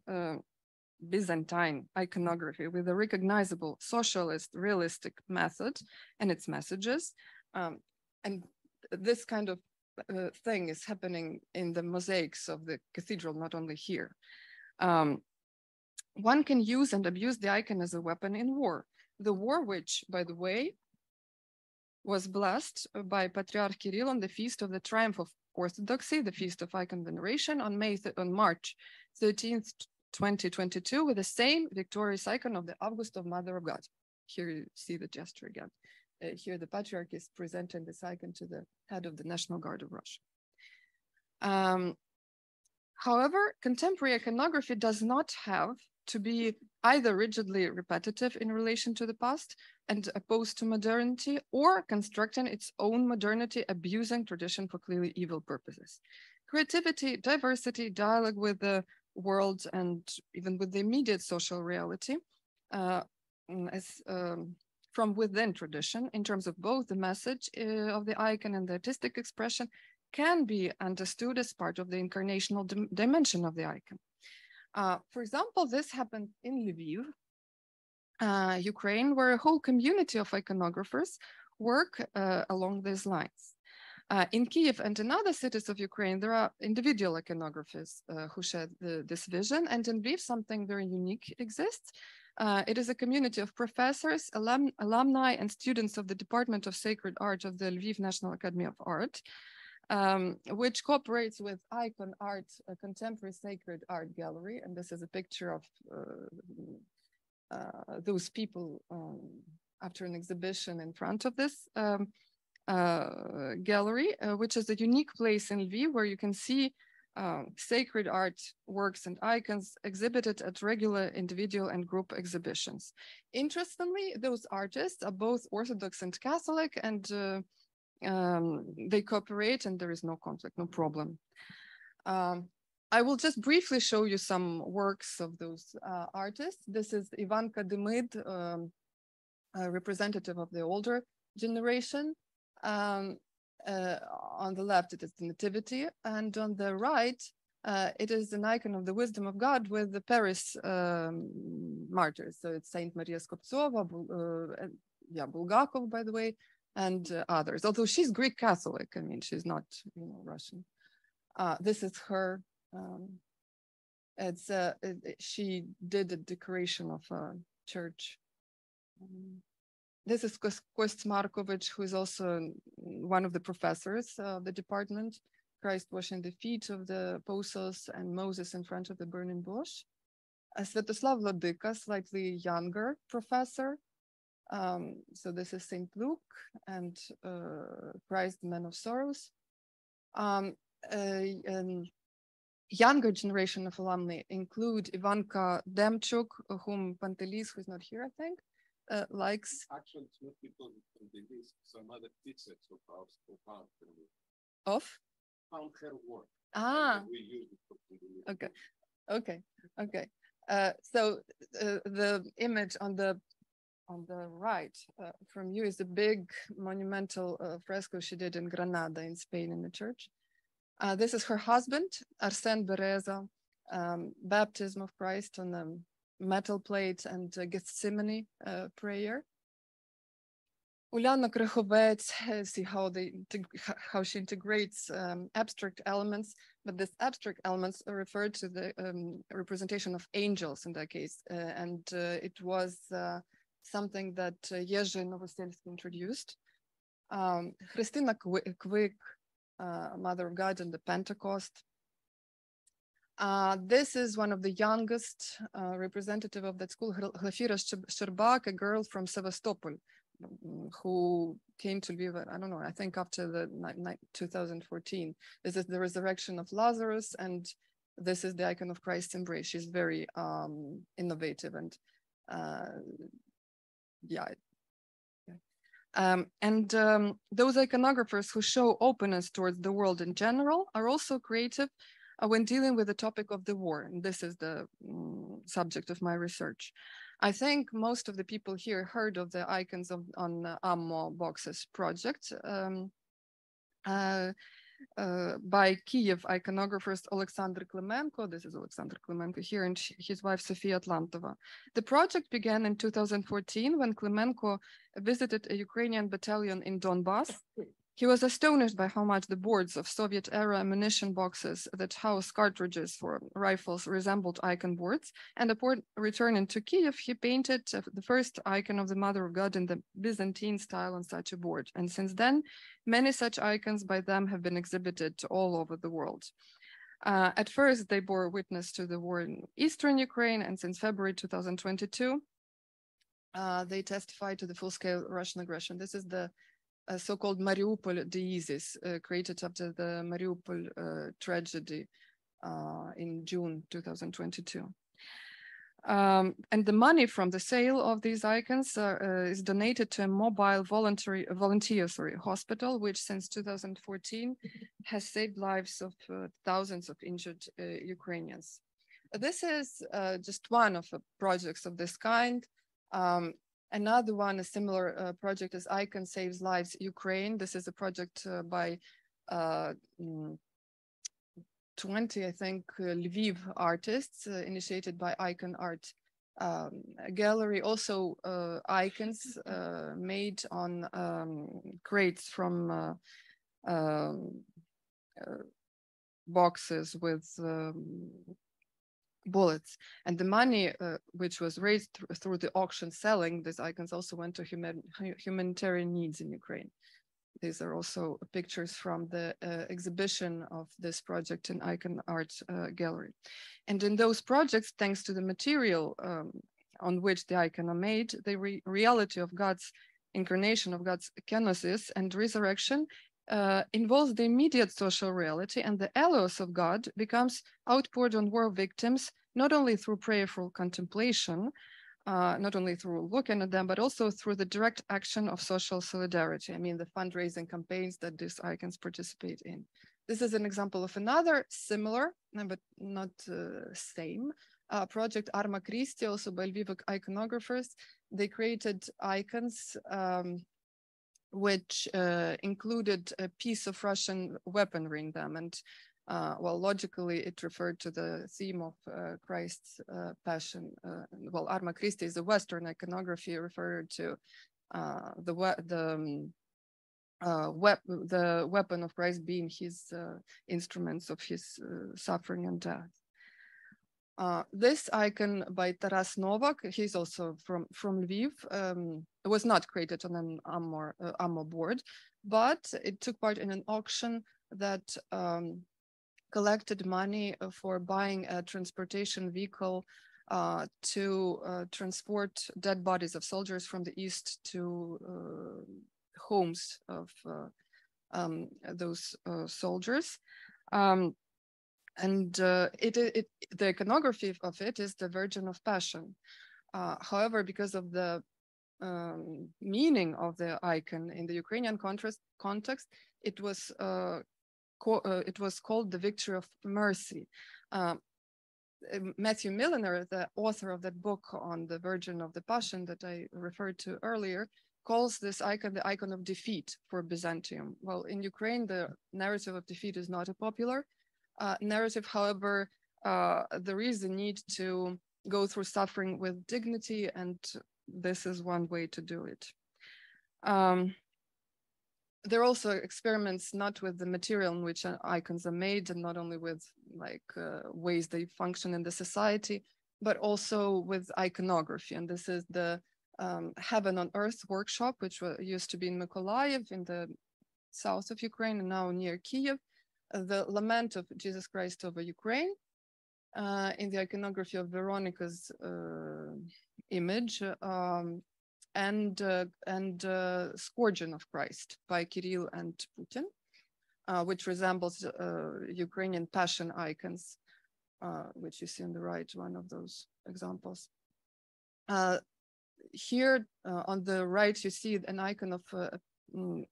Byzantine iconography with a recognizable socialist realistic method and its messages, and this kind of thing is happening in the mosaics of the cathedral, not only here. One can use and abuse the icon as a weapon in war. The war which, by the way, was blessed by Patriarch Kirill on the feast of the triumph of Orthodoxy, the feast of icon veneration, on March 13th, 2022, with the same victorious icon of the August of Mother of God. Here you see the gesture again. Here the Patriarch is presenting this icon to the head of the National Guard of Russia. However, contemporary iconography does not have to be either rigidly repetitive in relation to the past and opposed to modernity, or constructing its own modernity, abusing tradition for clearly evil purposes. Creativity, diversity, dialogue with the world, and even with the immediate social reality, from within tradition, in terms of both the message of the icon and the artistic expression, can be understood as part of the incarnational dimension of the icon. For example, this happened in Lviv, Ukraine, where a whole community of iconographers work along these lines. In Kyiv and in other cities of Ukraine, there are individual iconographers who share this vision, and in Lviv, something very unique exists. It is a community of professors, alumni, and students of the Department of Sacred Art of the Lviv National Academy of Art, which cooperates with Icon Art, a contemporary sacred art gallery. And this is a picture of those people after an exhibition in front of this gallery, which is a unique place in Lviv where you can see sacred art works and icons exhibited at regular individual and group exhibitions. Interestingly, those artists are both Orthodox and Catholic, and they cooperate, and there is no conflict, no problem. I will just briefly show you some works of those artists. This is Ivanka Demid, a representative of the older generation. On the left, it is the Nativity, and on the right, it is an icon of the wisdom of God with the Paris martyrs. So it's Saint Maria Skoptsova, Bulgakov, by the way, and others. Although she's Greek Catholic, I mean, she's not, Russian. This is her. She did a decoration of a church. This is Kost Markovich, who is also one of the professors of the department. Christ washing the feet of the apostles and Moses in front of the burning bush. Svetoslav Ladyka, slightly younger professor. So this is St. Luke and Christ, the Man of Sorrows. Younger generation of alumni include Ivanka Demchuk, whom Pantelis, who's not here, I think, likes. Actually, it's not people from the list, some other teachers of ours who found her work. Of? Found her work. We used it for the Okay. So the image on the right from you is a big monumental fresco she did in Granada in Spain in the church. This is her husband, Arsène Tereza, baptism of Christ on the metal plate and Gethsemane prayer. Uliana Krychovets, see how she integrates abstract elements, but these abstract elements are referred to the representation of angels in that case, and it was something that Jerzy Nowosielski introduced. Christina Quick, Mother of God and the Pentecost. This is one of the youngest representative of that school, Glafira Sherbak, a girl from Sevastopol, who came to Lviv, I don't know, I think after the 2014. This is the resurrection of Lazarus, and this is the icon of Christ's embrace. She's very innovative and those iconographers who show openness towards the world in general are also creative when dealing with the topic of the war. And this is the subject of my research. I think most of the people here heard of the icons on ammo boxes project by Kyiv iconographers Alexander Klemenko. This is Alexander Klemenko here, and his wife Sofia Atlantova. The project began in 2014 when Klemenko visited a Ukrainian battalion in Donbass He was astonished by how much the boards of Soviet-era ammunition boxes that house cartridges for rifles resembled icon boards, and upon returning to Kyiv, he painted the first icon of the Mother of God in the Byzantine style on such a board. And since then, many such icons by them have been exhibited all over the world. At first, they bore witness to the war in Eastern Ukraine, and since February 2022, they testified to the full-scale Russian aggression. This is the so-called Mariupol deesis, created after the Mariupol tragedy in June 2022. And the money from the sale of these icons is donated to a mobile volunteer hospital, which since 2014 has saved lives of thousands of injured Ukrainians. This is just one of the projects of this kind. Another one, a similar project, is Icon Saves Lives Ukraine. This is a project by 20, I think, Lviv artists, initiated by Icon Art Gallery. Also, icons made on crates from boxes with bullets, and the money which was raised through the auction selling these icons also went to humanitarian needs in Ukraine. These are also pictures from the exhibition of this project in Icon Art Gallery. And in those projects, thanks to the material on which the icon are made, the reality of God's incarnation, of God's kenosis and resurrection involves the immediate social reality, and the allos of God becomes outpoured on war victims, not only through prayerful contemplation, not only through looking at them, but also through the direct action of social solidarity. I mean, the fundraising campaigns that these icons participate in. This is an example of another similar, but not same, project Arma Christi, also by Lviv iconographers. They created icons which included a piece of Russian weaponry in them. And well, logically, it referred to the theme of Christ's passion. Well, Arma Christi is a Western iconography referred to the weapon of Christ being his instruments of his suffering and death. This icon by Taras Novak, he's also from Lviv, was not created on an ammo board, but it took part in an auction that collected money for buying a transportation vehicle to transport dead bodies of soldiers from the east to homes of those soldiers. And the iconography of it is the Virgin of Passion. However, because of the meaning of the icon in the Ukrainian context, it was called the Victory of Mercy. Matthew Milliner, the author of that book on the Virgin of the Passion that I referred to earlier, calls this icon the icon of defeat for Byzantium. Well, in Ukraine, the narrative of defeat is not a popular narrative. However, there is a need to go through suffering with dignity, and this is one way to do it. There are also experiments not with the material in which icons are made, and not only with ways they function in the society, but also with iconography. And this is the Heaven on Earth workshop, which used to be in Mykolaiv in the south of Ukraine and now near Kyiv. The Lament of Jesus Christ over Ukraine, in the iconography of Veronica's image, and Scourging of Christ by Kirill and Putin, which resembles Ukrainian passion icons, which you see on the right, one of those examples. Here on the right, you see an icon of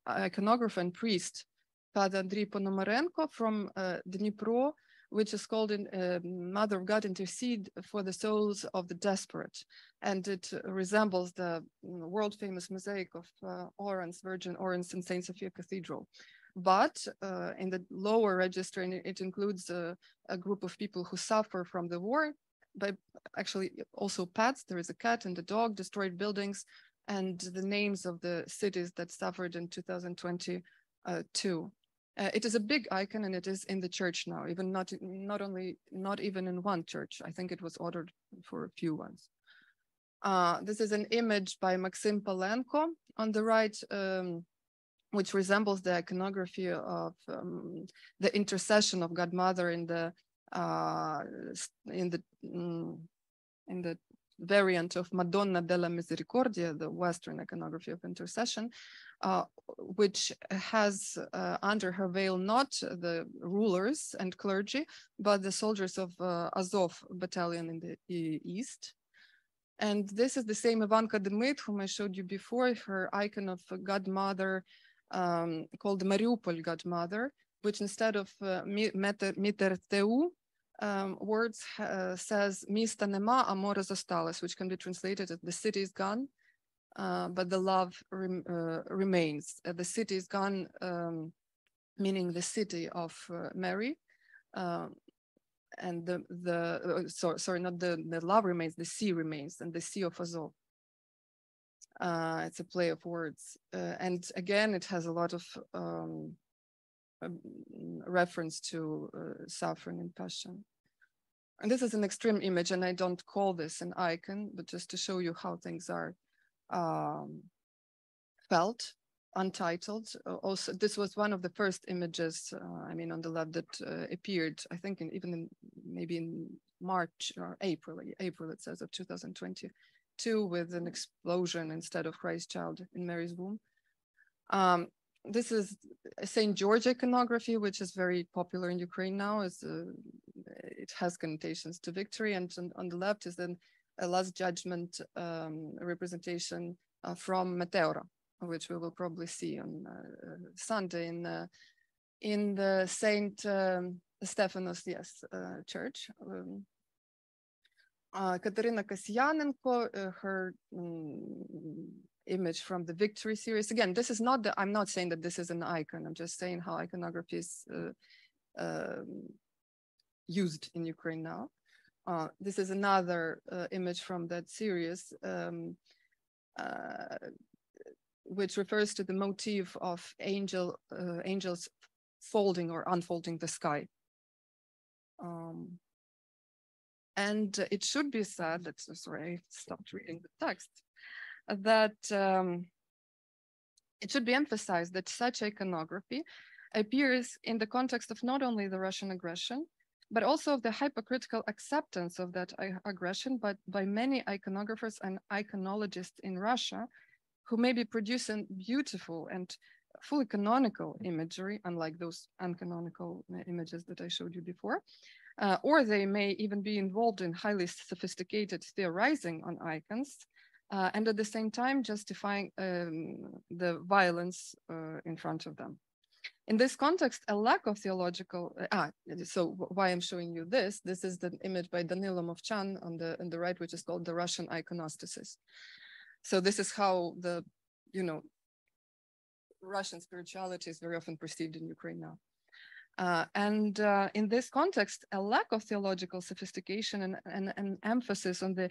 iconographer and priest, Father Andriy Ponomarenko from Dnipro, which is called Mother of God Intercede for the Souls of the Desperate. And it resembles the world famous mosaic of Orans, Virgin Orans in St. Sophia Cathedral. But in the lower register, it includes a group of people who suffer from the war, but actually also pets. There is a cat and a dog, destroyed buildings, and the names of the cities that suffered in 2020 too. It is a big icon, and it is in the church now, even not even in one church. I think it was ordered for a few ones. This is an image by Maxim Palenko on the right, which resembles the iconography of the intercession of God Mother in the variant of Madonna della Misericordia, the Western iconography of intercession, which has under her veil not the rulers and clergy, but the soldiers of Azov battalion in the east. And this is the same Ivanka Demit, whom I showed you before, her icon of God Mother called Mariupol God Mother, which instead of Miter Teu words says Mista nema, amore zostalas, which can be translated as the city is gone, but the love remains. The city is gone, meaning the city of Mary, and sorry, not the love remains, the sea remains, and the sea of Azov. It's a play of words, and again, it has a lot of reference to suffering and passion. And this is an extreme image, and I don't call this an icon, but just to show you how things are felt, untitled. Also, this was one of the first images, I mean, on the left that appeared, I think, maybe in March or April it says, of 2022, with an explosion instead of Christ child in Mary's womb. This is St. George iconography, which is very popular in Ukraine now. It has connotations to victory, and on the left is then a Last Judgment representation from Meteora, which we will probably see on Sunday in the Saint Stephanos, church. Katerina Kasyanenko, her image from the Victory series. Again, this is not I'm not saying that this is an icon. I'm just saying how iconography is used in Ukraine now. This is another image from that series, which refers to the motif of angels folding or unfolding the sky. And it should be said that, sorry, I stopped reading the text, that it should be emphasized that such iconography appears in the context of not only the Russian aggression, but also of the hypocritical acceptance of that aggression by many iconographers and iconologists in Russia, who may be producing beautiful and fully canonical imagery, unlike those uncanonical images that I showed you before, or they may even be involved in highly sophisticated theorizing on icons, and at the same time justifying the violence in front of them. In this context, a lack of theological, so why I'm showing you this is the image by Danilo Movchan on the right, which is called the Russian iconostasis. So this is how the, Russian spirituality is very often perceived in Ukraine now. And in this context, a lack of theological sophistication and an emphasis on the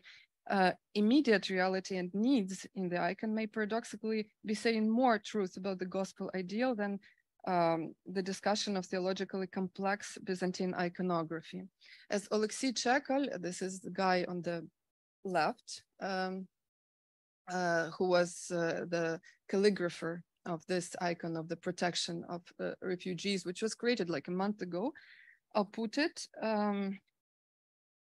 immediate reality and needs in the icon may paradoxically be saying more truth about the gospel ideal than the discussion of theologically complex Byzantine iconography. As Alexei Chekal, this is the guy on the left, who was the calligrapher of this icon of the protection of refugees, which was created like a month ago, put it,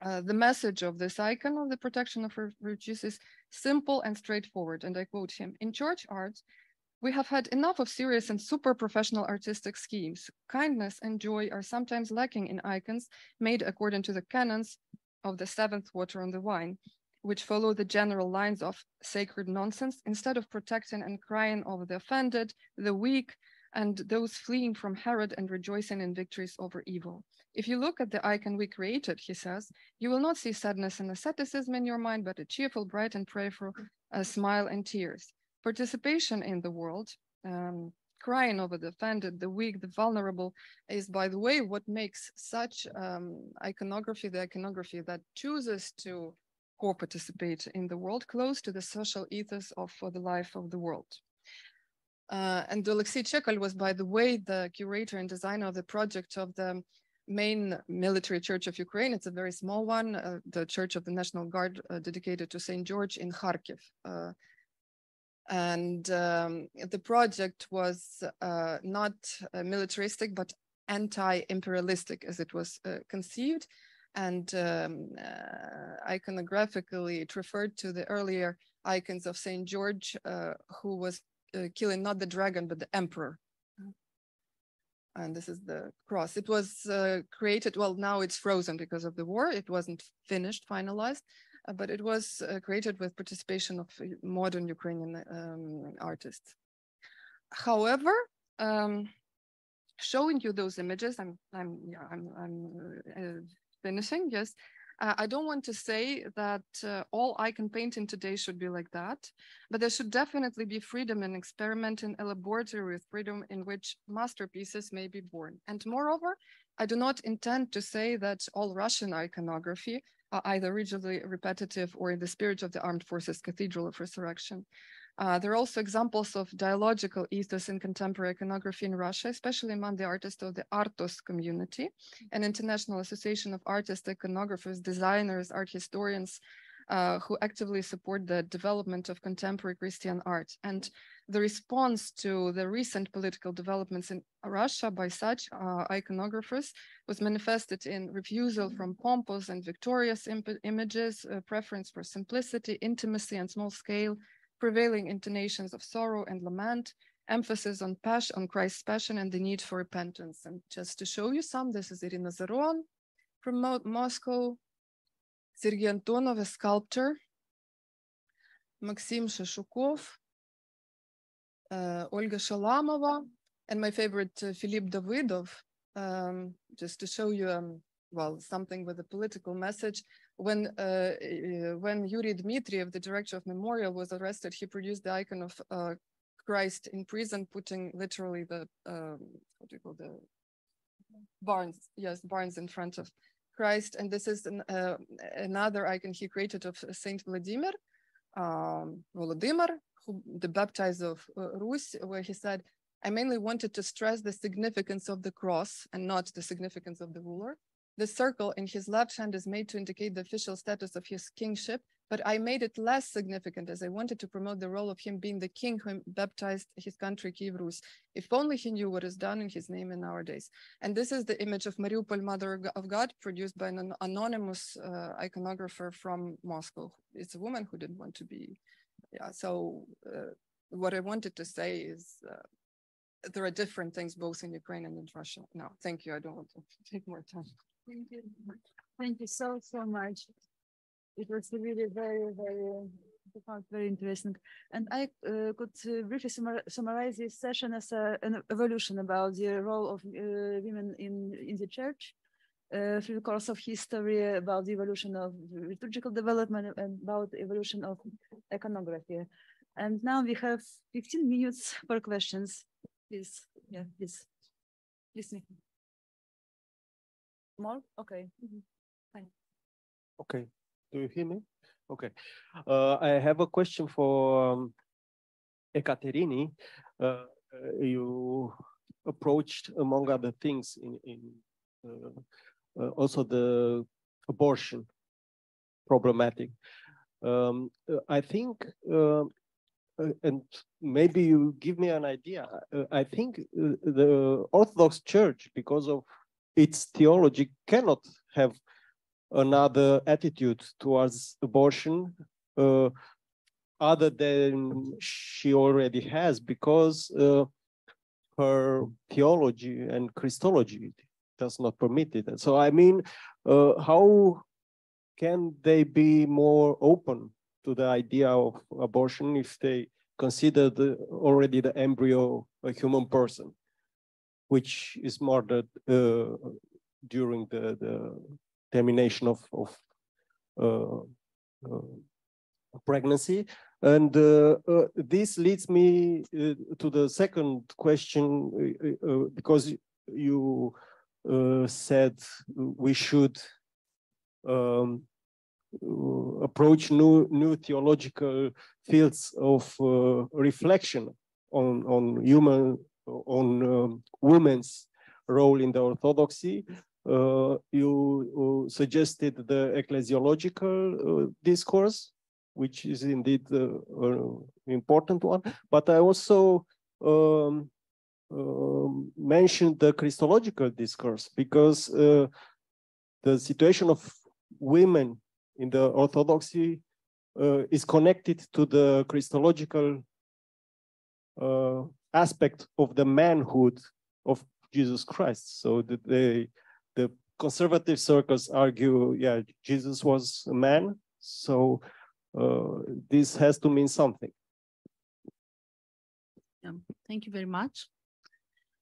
the message of this icon of the protection of refugees is simple and straightforward, and I quote him: "In church art, we have had enough of serious and super professional artistic schemes. Kindness and joy are sometimes lacking in icons made according to the canons of the seventh water on the wine, which follow the general lines of sacred nonsense instead of protecting and crying over the offended, the weak, and those fleeing from Herod and rejoicing in victories over evil. If you look at the icon we created," he says, "you will not see sadness and asceticism in your mind, but a cheerful, bright, and prayerful smile and tears. Participation in the world, crying over the offended, the weak, the vulnerable, is, by the way, what makes such iconography the iconography that chooses to co-participate in the world, close to the social ethos of for the life of the world." And Alexei Chekal was, by the way, the curator and designer of the project of the main military church of Ukraine. It's a very small one, the Church of the National Guard dedicated to St. George in Kharkiv. The project was not militaristic, but anti-imperialistic as it was conceived. And iconographically, it referred to the earlier icons of St. George, who was killing not the dragon, but the emperor. And this is the cross. It was created, well, now it's frozen because of the war. It wasn't finished, finalized, but it was created with participation of modern Ukrainian artists. However, showing you those images, I'm finishing, yes. I don't want to say that all icon painting today should be like that, but there should definitely be freedom in experimenting, a laboratory with freedom in which masterpieces may be born. And moreover, I do not intend to say that all Russian iconography are either rigidly repetitive or in the spirit of the Armed Forces Cathedral of Resurrection. There are also examples of dialogical ethos in contemporary iconography in Russia, especially among the artists of the Artos community, an international association of artists, iconographers, designers, art historians, who actively support the development of contemporary Christian art. And the response to the recent political developments in Russia by such iconographers was manifested in refusal from pompous and victorious images, preference for simplicity, intimacy, and small scale, prevailing intonations of sorrow and lament, emphasis on passion, on Christ's passion, and the need for repentance. And just to show you some, this is Irina Zaron from Moscow, Sergei Antonov, a sculptor, Maxim Shashukov, Olga Shalamova, and my favorite, Philippe Davidov, just to show you, well, something with a political message. When Yuri Dmitriev, the director of Memorial, was arrested, he produced the icon of Christ in prison, putting literally the, what do you call the barns? Yes, barns in front of Christ. And this is another icon he created of Saint Vladimir, Volodymyr, who the baptizer of Rus, where he said, I mainly wanted to stress the significance of the cross and not the significance of the ruler. The circle in his left hand is made to indicate the official status of his kingship, but I made it less significant as I wanted to promote the role of him being the king who baptized his country, Kyiv Rus. If only he knew what is done in his name in our days. And this is the image of Mariupol, Mother of God, produced by an anonymous iconographer from Moscow. It's a woman who didn't want to be, yeah. So what I wanted to say is there are different things both in Ukraine and in Russia. No, thank you. I don't want to take more time. Thank you. Thank you so much. It was really very interesting. And I could briefly summarize this session as an evolution about the role of women in the church through the course of history, about the evolution of liturgical development, and about the evolution of iconography. And now we have 15 minutes for questions. Please, yeah, please. Listen. More? Okay. Fine. Okay. Do you hear me? Okay. I have a question for Ekaterini. You approached, among other things, in also the abortion problematic. I think, and maybe you give me an idea. I think the Orthodox Church, because of its theology, cannot have another attitude towards abortion other than she already has, because her theology and Christology does not permit it. And so, I mean, how can they be more open to the idea of abortion if they consider already the embryo a human person, which is murdered during the termination of pregnancy? And this leads me to the second question, because you said we should approach new theological fields of reflection women's role in the Orthodoxy. You suggested the ecclesiological discourse, which is indeed an important one. But I also mentioned the Christological discourse, because the situation of women in the Orthodoxy is connected to the Christological aspect of the manhood of Jesus Christ. So that the conservative circles argue, yeah, Jesus was a man, so this has to mean something. Yeah, thank you very much.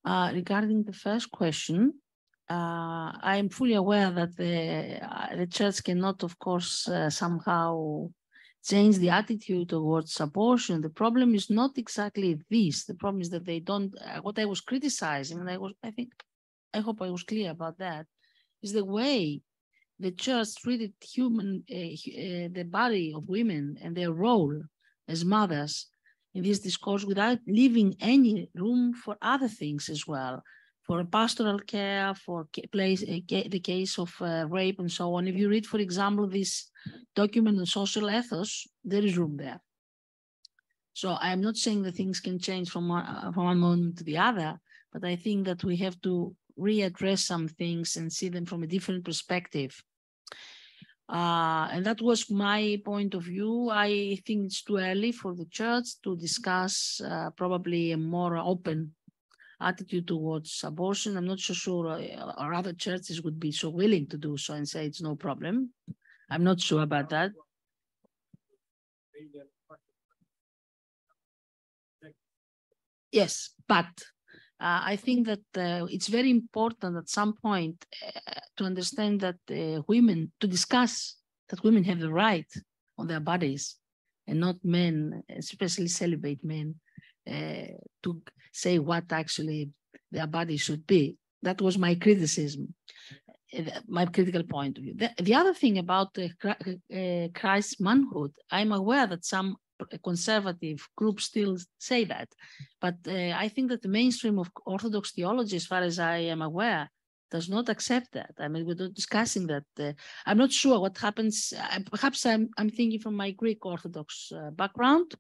Regarding the first question, I am fully aware that the church cannot, of course, somehow change the attitude towards abortion. The problem is not exactly this. The problem is that they don't, what I was criticizing, and I hope I was clear about that, is the way the church treated the body of women and their role as mothers in this discourse without leaving any room for other things as well, for pastoral care, for the case of rape and so on. If you read, for example, this document on social ethos, there is room there. So I'm not saying that things can change from one moment to the other, but I think that we have to readdress some things and see them from a different perspective. And that was my point of view. I think it's too early for the church to discuss probably a more open attitude towards abortion. I'm not so sure our other churches would be so willing to do so and say it's no problem. I'm not sure about that. Yes, but I think that it's very important at some point to understand that women, to discuss that women have the right on their bodies and not men, especially celibate men, to say what actually their body should be. That was my criticism, my critical point of view. The other thing about Christ's manhood, I'm aware that some conservative groups still say that, but I think that the mainstream of Orthodox theology, as far as I am aware, does not accept that. I mean, we're not discussing that. I'm not sure what happens. Perhaps I'm thinking from my Greek Orthodox background,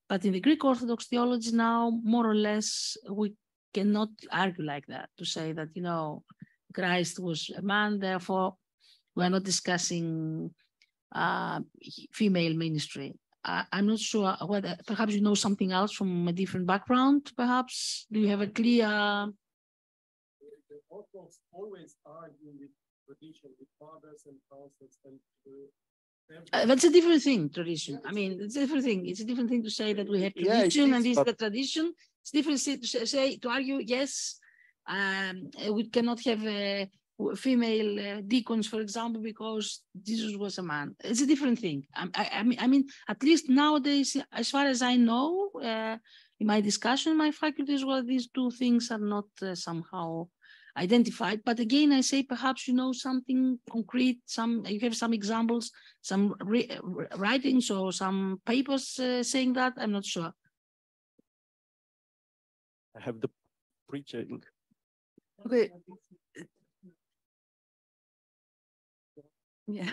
but in the Greek Orthodox theology now, more or less, we cannot argue like that, to say that, you know, Christ was a man, therefore we're not discussing female ministry. I'm not sure whether, perhaps you know something else from a different background, perhaps? Do you have a clear... The Orthodox always argue with tradition, with fathers and councils and... that's a different thing, tradition. I mean, it's a different thing. It's a different thing to say that we have tradition and this is the tradition. It's different to say, to argue, yes, we cannot have female deacons, for example, because Jesus was a man. It's a different thing. I mean, at least nowadays, as far as I know, in my discussion in my faculties, well, these two things are not somehow identified. But again, I say perhaps you know something concrete, you have some examples, some writings or some papers saying that. I'm not sure. I have the preaching. Okay. Yeah.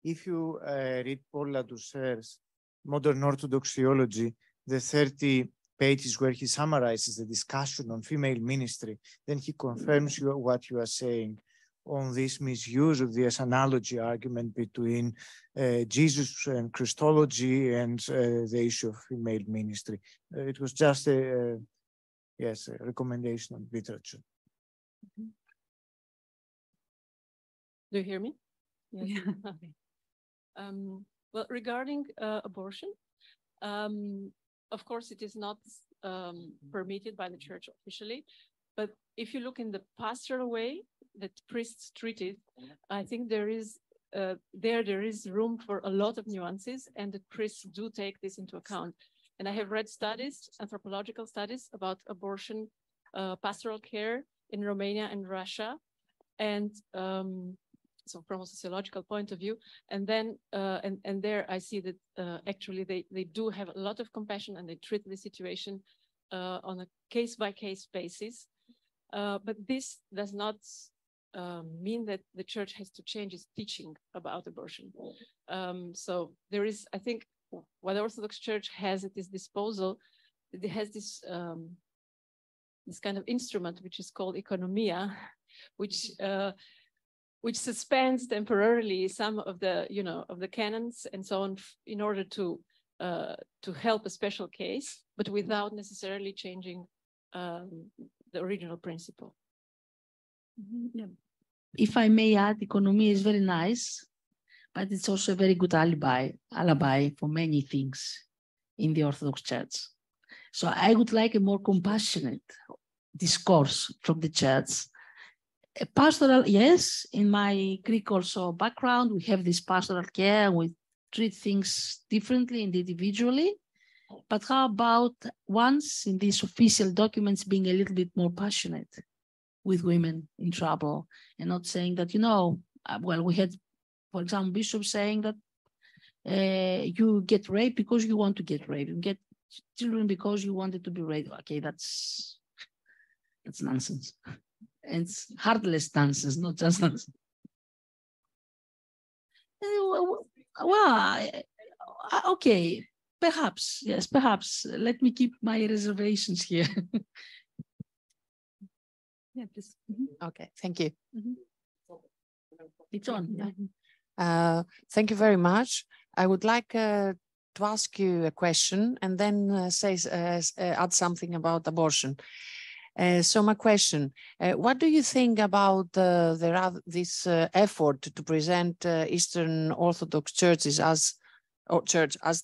If you read Paul Ladouceur's Modern Orthodox Theology, the 30 pages where he summarizes the discussion on female ministry, then he confirms what you are saying on this misuse of this analogy argument between Jesus and Christology and the issue of female ministry. It was just a recommendation on literature. Do you hear me? Yes. Yeah. Okay. Well, regarding abortion, of course, it is not permitted by the church officially, but if you look in the pastoral way that priests treat it, I think there is room for a lot of nuances, and the priests do take this into account. And I have read studies, anthropological studies about abortion, pastoral care in Romania and Russia. And so from a sociological point of view. And then, and there I see that actually they do have a lot of compassion and they treat the situation on a case-by-case basis. But this does not mean that the church has to change its teaching about abortion. So there is, I think, what the Orthodox Church has at its disposal, it has this this kind of instrument which is called economia, which suspends temporarily some of the of the canons and so on in order to help a special case, but without necessarily changing the original principle. Yeah. If I may add, economy is very nice, but it's also a very good alibi for many things in the Orthodox Church. So I would like a more compassionate discourse from the Church. A pastoral, yes, in my Greek also background, we have this pastoral care, we treat things differently and individually, but how about once in these official documents being a little bit more passionate with women in trouble and not saying that, well, we had, for example, bishops saying that you get raped because you want to get raped, you get children because you wanted to be raped. Okay, that's nonsense. And it's heartless nonsense, not just nonsense. Well, okay, perhaps, yes, perhaps. Let me keep my reservations here. Yeah, please. Okay, thank you. It's on. Thank you very much. I would like to ask you a question and then add something about abortion. So my question, what do you think about this effort to present Eastern Orthodox churches as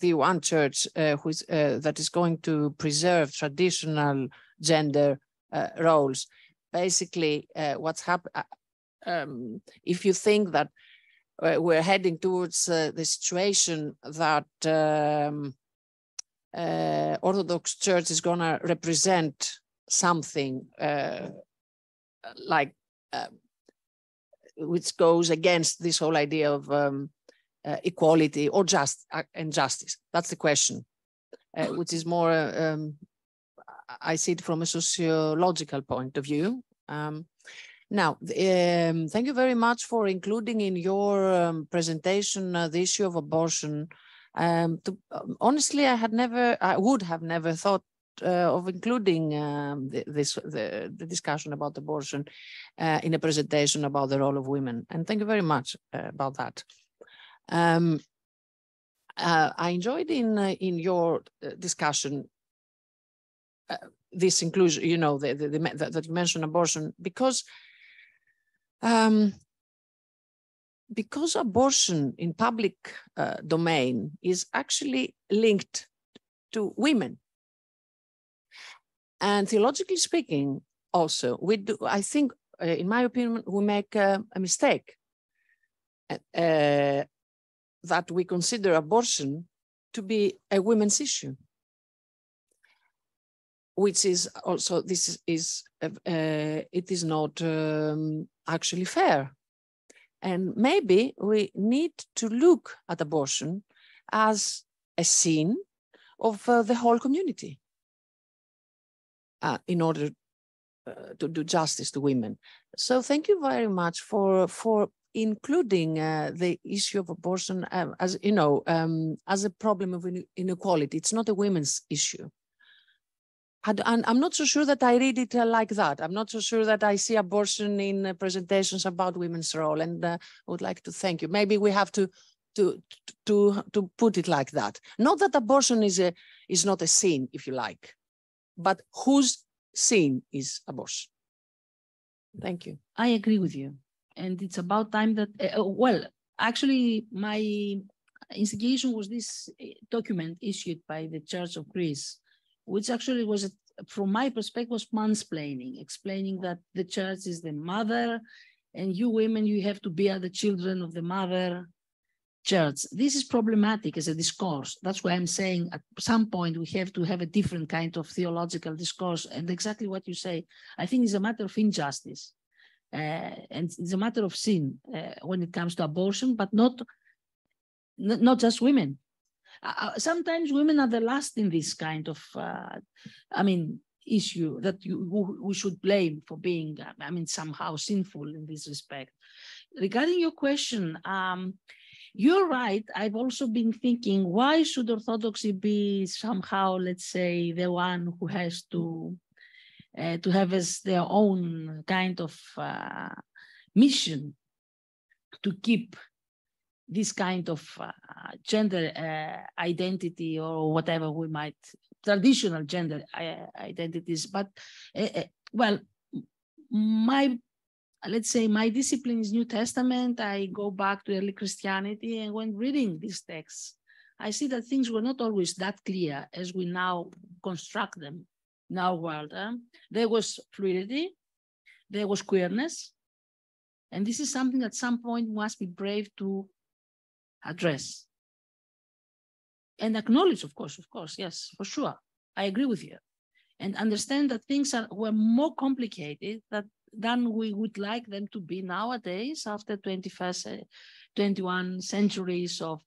the one church that is going to preserve traditional gender roles? Basically, what's happened, if you think that we're heading towards the situation that Orthodox Church is going to represent something which goes against this whole idea of equality or and justice. That's the question, which is more, I see it from a sociological point of view. Now, thank you very much for including in your presentation the issue of abortion. Honestly, I would have never thought of including the discussion about abortion in a presentation about the role of women. And thank you very much about that. I enjoyed in your discussion this inclusion, that you mentioned abortion, because abortion in public domain is actually linked to women. And theologically speaking, also, I think, in my opinion, we make a mistake that we consider abortion to be a women's issue, which is also, it is not actually fair. And maybe we need to look at abortion as a sin of the whole community in order to do justice to women. So thank you very much for including the issue of abortion as a problem of inequality. It's not a women's issue. I'm not so sure that I read it like that. I'm not so sure that I see abortion in presentations about women's role, and I would like to thank you. Maybe we have to put it like that. Not that abortion is not a sin, if you like, but whose sin is abortion? Thank you. I agree with you. And it's about time that, well, actually, my instigation was this document issued by the Church of Greece, which actually was, from my perspective, was mansplaining, explaining that the church is the mother, and you women, you have to bear the children of the mother church. This is problematic as a discourse. That's why I'm saying at some point we have to have a different kind of theological discourse. And exactly what you say, I think is a matter of injustice. and it's a matter of sin when it comes to abortion, but not just women. Sometimes women are the last in this kind of, issue that we should blame for being, somehow sinful in this respect. Regarding your question, you're right. I've also been thinking, why should Orthodoxy be somehow, let's say, the one who has to have as their own kind of mission to keep this kind of gender identity, or whatever we might, traditional gender identities. But, well, let's say my discipline is New Testament. I go back to early Christianity, and when reading these texts, I see that things were not always that clear as we now construct them in our world. There was fluidity, there was queerness, and this is something at some point must be brave to address and acknowledge, of course, yes, for sure. I agree with you, and understand that things were more complicated than we would like them to be nowadays after 21 centuries of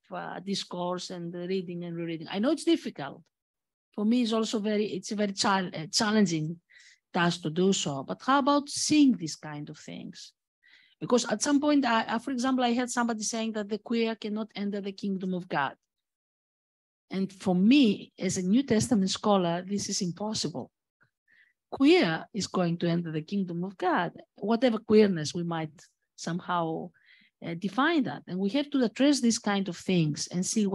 discourse and reading and rereading. I know it's difficult. For me, it's also a very challenging task to do so. But how about seeing these kind of things? Because at some point, for example, I heard somebody saying that the queer cannot enter the kingdom of God. And for me, as a New Testament scholar, this is impossible. Queer is going to enter the kingdom of God, whatever queerness we might somehow define that. And we have to address these kind of things and see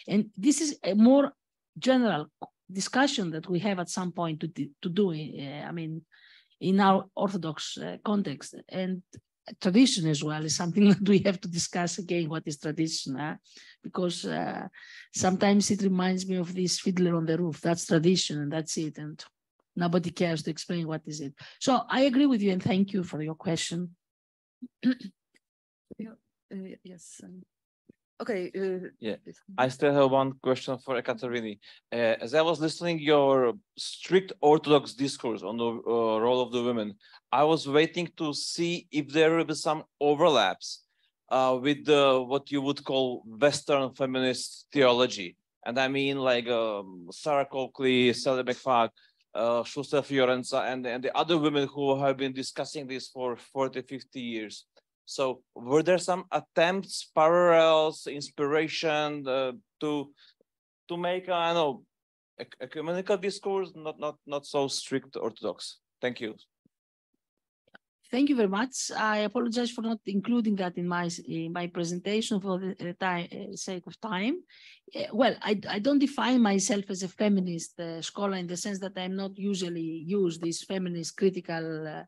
and this is a more general discussion that we have at some point to do, in our Orthodox context. And tradition as well is something that we have to discuss again, what is tradition, because sometimes it reminds me of this Fiddler on the Roof. That's tradition and that's it. And nobody cares to explain what is it. So I agree with you and thank you for your question. Yes. Okay. Yeah, I still have one question for Ekaterini. As I was listening your strict Orthodox discourse on the role of the women, I was waiting to see if there will be some overlaps with what you would call Western feminist theology. And I mean like Sarah Coakley, Sally McFarlane, Schuster Fiorenza, and the other women who have been discussing this for 40, 50 years. So were there some attempts, parallels, inspiration to make a ecumenical discourse, not so strict Orthodox? Thank you. Thank you very much. I apologize for not including that in my presentation for the sake of time. Well, I don't define myself as a feminist scholar in the sense that I'm not usually use these feminist critical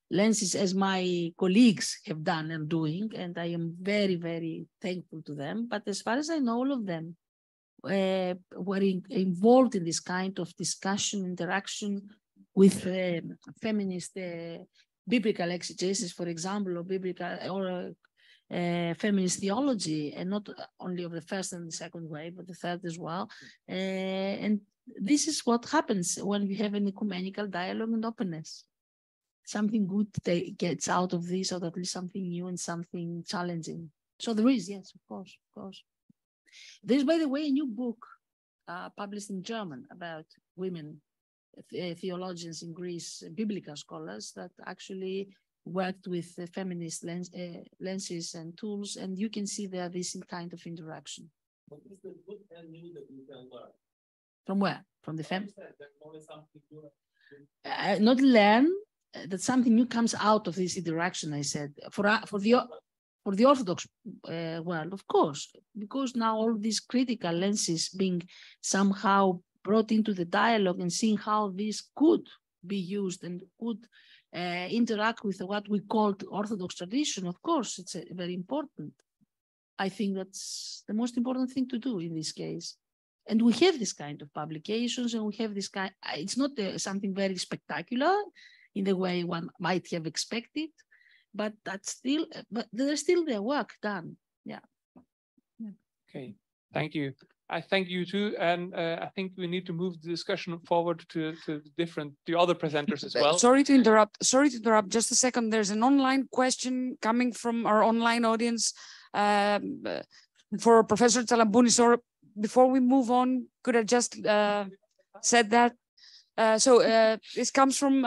lenses as my colleagues have done and doing, and I am very, very thankful to them. But as far as I know, all of them were involved in this kind of discussion, interaction with feminist biblical exegesis, for example, or biblical or feminist theology, and not only of the first and the second way, but the third as well. And this is what happens when we have an ecumenical dialogue and openness. Something good gets out of this, or at least something new and something challenging. So there is, yes, of course. There's, by the way, a new book published in German about women theologians in Greece, biblical scholars that actually worked with feminist lenses and tools, and you can see there this kind of interaction. What is the good and new that you can learn? From where? From the not learn, that something new comes out of this interaction, I said. For the Orthodox world, of course, because now all these critical lenses being somehow brought into the dialogue and seeing how this could be used and could interact with what we call Orthodox tradition, of course, it's very important. I think that's the most important thing to do in this case. And we have this kind of publications, and we have this kind, it's not something very spectacular in the way one might have expected, but there's still their work done. Yeah. Okay, thank you. I thank you too, and I think we need to move the discussion forward to the other presenters as well. Sorry to interrupt. Sorry to interrupt. Just a second. There's an online question coming from our online audience for Professor Tsalampouni. So before we move on, could I just said that? This comes from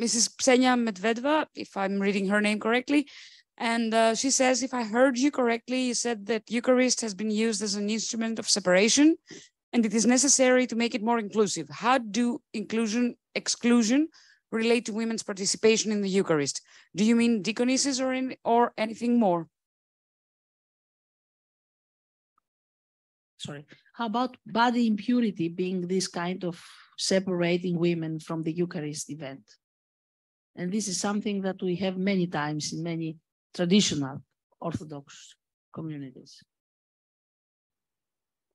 Mrs. Ksenia Medvedeva, if I'm reading her name correctly. And she says, if I heard you correctly, you said that Eucharist has been used as an instrument of separation, and it is necessary to make it more inclusive. How do inclusion, exclusion relate to women's participation in the Eucharist? Do you mean deaconesses or anything more? Sorry. How about body impurity being this kind of separating women from the Eucharist event? And this is something that we have many times in many traditional Orthodox communities.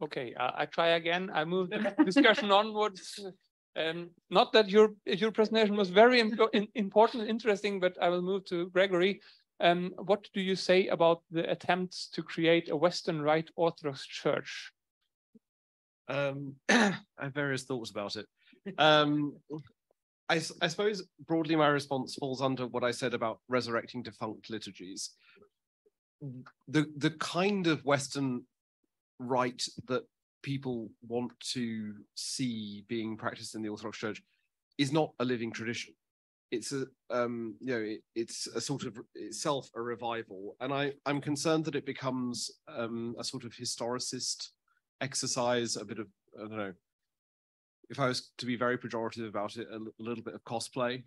Okay, I try again. I move the discussion onwards. Not that your presentation was very important and interesting, but I will move to Gregory. What do you say about the attempts to create a Western Rite Orthodox Church? I have various thoughts about it. I suppose broadly my response falls under what I said about resurrecting defunct liturgies. The kind of Western rite that people want to see being practiced in the Orthodox Church is not a living tradition. It's a it's a sort of itself a revival, and I'm concerned that it becomes a sort of historicist exercise, a bit of, I don't know, if I was to be very pejorative about it, a little bit of cosplay.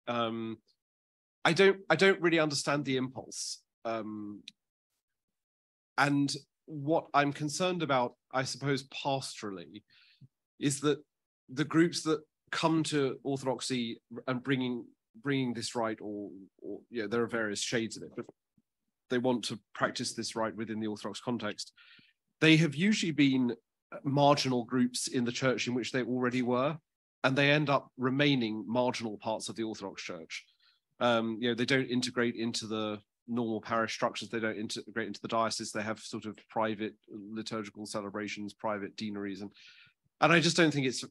I don't really understand the impulse. And what I'm concerned about, I suppose, pastorally, is that the groups that come to Orthodoxy and bringing this rite, or there are various shades of it, but they want to practice this rite within the Orthodox context. They have usually been marginal groups in the church in which they already were, and they end up remaining marginal parts of the Orthodox Church. They don't integrate into the normal parish structures. They don't integrate into the diocese. They have sort of private liturgical celebrations, private deaneries, and I just don't think it's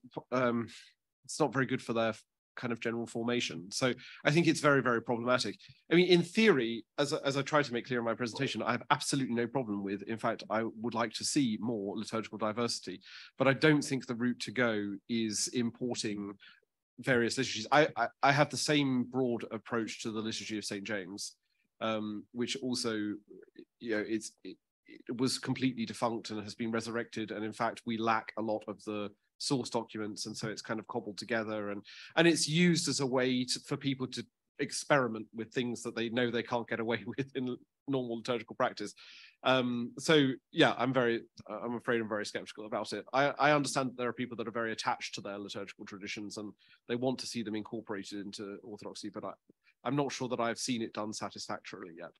not very good for their kind of general formation. So I think it's very, very problematic. I mean, in theory, as I tried to make clear in my presentation, I have absolutely no problem with. In fact, I would like to see more liturgical diversity, but I don't think the route to go is importing various liturgies. I have the same broad approach to the liturgy of St. James, which also, it was completely defunct and has been resurrected. And in fact, we lack a lot of the source documents, and so it's kind of cobbled together, and it's used as a way for people to experiment with things that they know they can't get away with in normal liturgical practice. So yeah, I'm afraid I'm very skeptical about it. I understand that there are people that are very attached to their liturgical traditions and they want to see them incorporated into Orthodoxy, but I'm not sure that I've seen it done satisfactorily yet.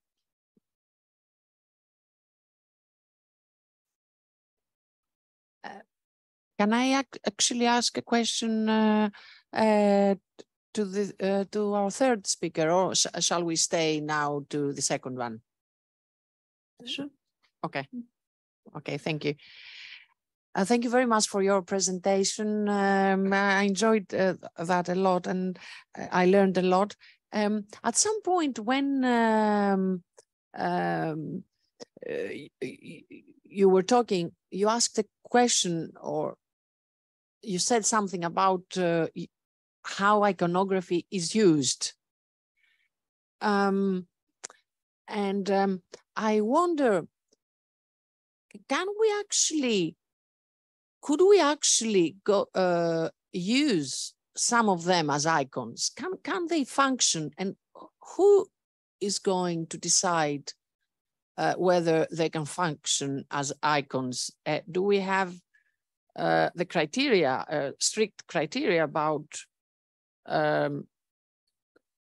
Can I actually ask a question to our third speaker, or shall we stay now to the second one? Sure. Okay. Okay, thank you. Thank you very much for your presentation. I enjoyed that a lot, and I learned a lot. At some point when you were talking, you asked a question, or you said something about how iconography is used. I wonder, could we actually go use some of them as icons? Can they function? And who is going to decide whether they can function as icons? Do we have the criteria, strict criteria about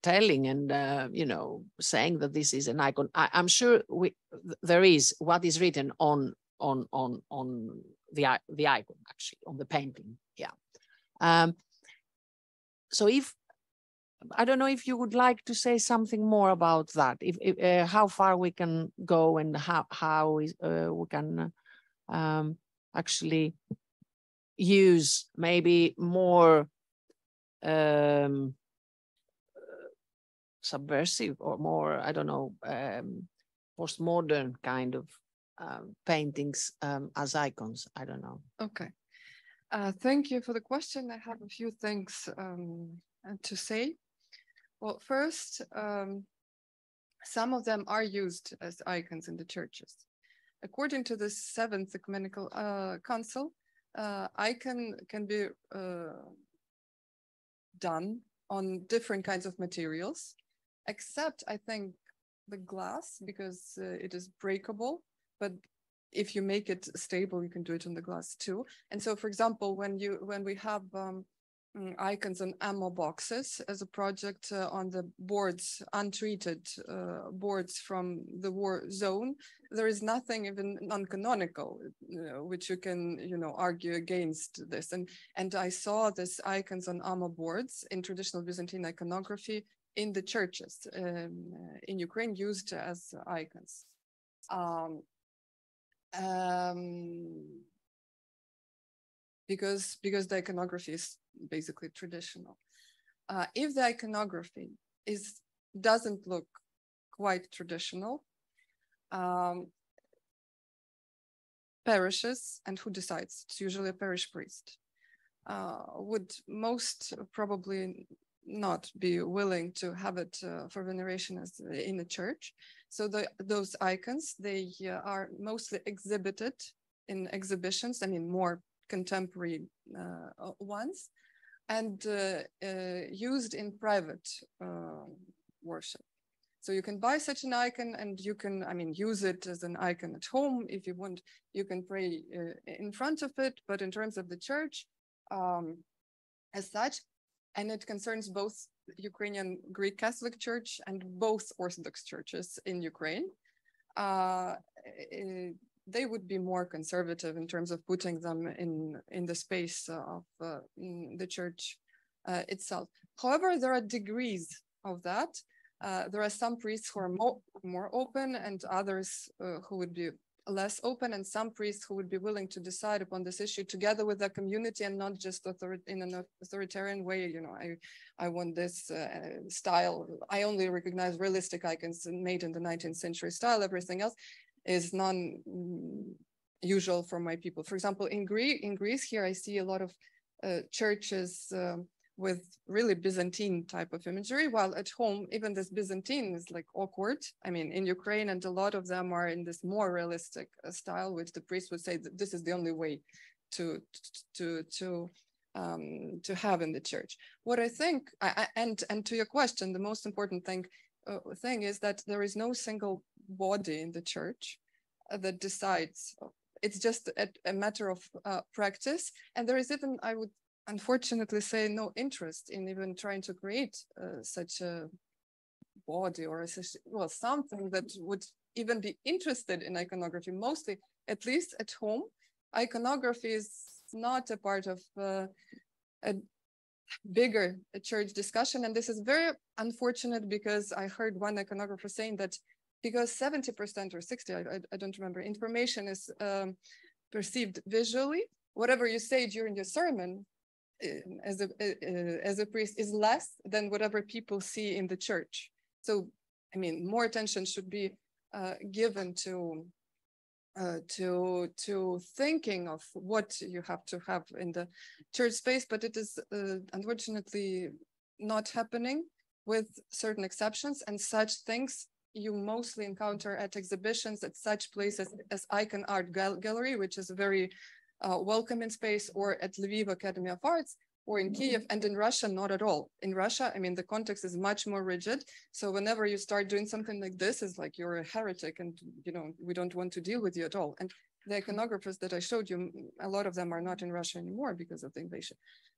telling and saying that this is an icon? I'm sure there is what is written on the icon, actually, on the painting. Yeah. So I don't know if you would like to say something more about that, how far we can go and how we can actually use maybe more subversive or more, I don't know, postmodern kind of paintings as icons? I don't know. Okay. Thank you for the question. I have a few things to say. Well, first, some of them are used as icons in the churches. According to the Seventh Ecumenical Council, icon can be done on different kinds of materials, except I think the glass, because it is breakable, but if you make it stable, you can do it on the glass too. And so, for example, when we have icons on ammo boxes as a project on the boards, untreated boards from the war zone, there is nothing even non-canonical, which you can, argue against this. And I saw this icons on ammo boards in traditional Byzantine iconography in the churches in Ukraine, used as icons. Because the iconography is basically traditional. If the iconography doesn't look quite traditional, parishes, and who decides? It's usually a parish priest, would most probably not be willing to have it for veneration as in the church. So those icons, they are mostly exhibited in exhibitions, I mean more contemporary ones, and used in private worship. So you can buy such an icon, and you can, use it as an icon at home. If you want, you can pray in front of it, but in terms of the church as such, and it concerns both Ukrainian Greek Catholic Church and both Orthodox churches in Ukraine, they would be more conservative in terms of putting them in the space of the church itself. However, there are degrees of that. There are some priests who are more open, and others who would be less open, and some priests who would be willing to decide upon this issue together with the community and not just in an authoritarian way. I want this style. I only recognize realistic icons made in the 19th century style. Everything else is non-usual for my people. For example, in Greece here, I see a lot of churches with really Byzantine type of imagery, while at home, even this Byzantine is like awkward. In Ukraine, and a lot of them are in this more realistic style, which the priest would say that this is the only way to have in the church. What I think, and to your question, the most important thing is that there is no single body in the church that decides. It's just a matter of practice, and there is even, I would unfortunately say, no interest in even trying to create such a body or something that would even be interested in iconography. Mostly, at least at home, iconography is not a part of a bigger church discussion. And this is very unfortunate, because I heard one iconographer saying that because 70% or 60%, I don't remember, information is perceived visually, whatever you say during your sermon as a priest is less than whatever people see in the church. So, more attention should be given to thinking of what you have to have in the church space, but it is unfortunately not happening, with certain exceptions, and such things you mostly encounter at exhibitions at such places as Icon Art Gallery, which is a very welcoming space, or at Lviv Academy of Arts, or in Kyiv. And in Russia, not at all. In Russia, the context is much more rigid. So whenever you start doing something like this, it's like you're a heretic, and we don't want to deal with you at all. And the iconographers that I showed you, a lot of them are not in Russia anymore because of the invasion.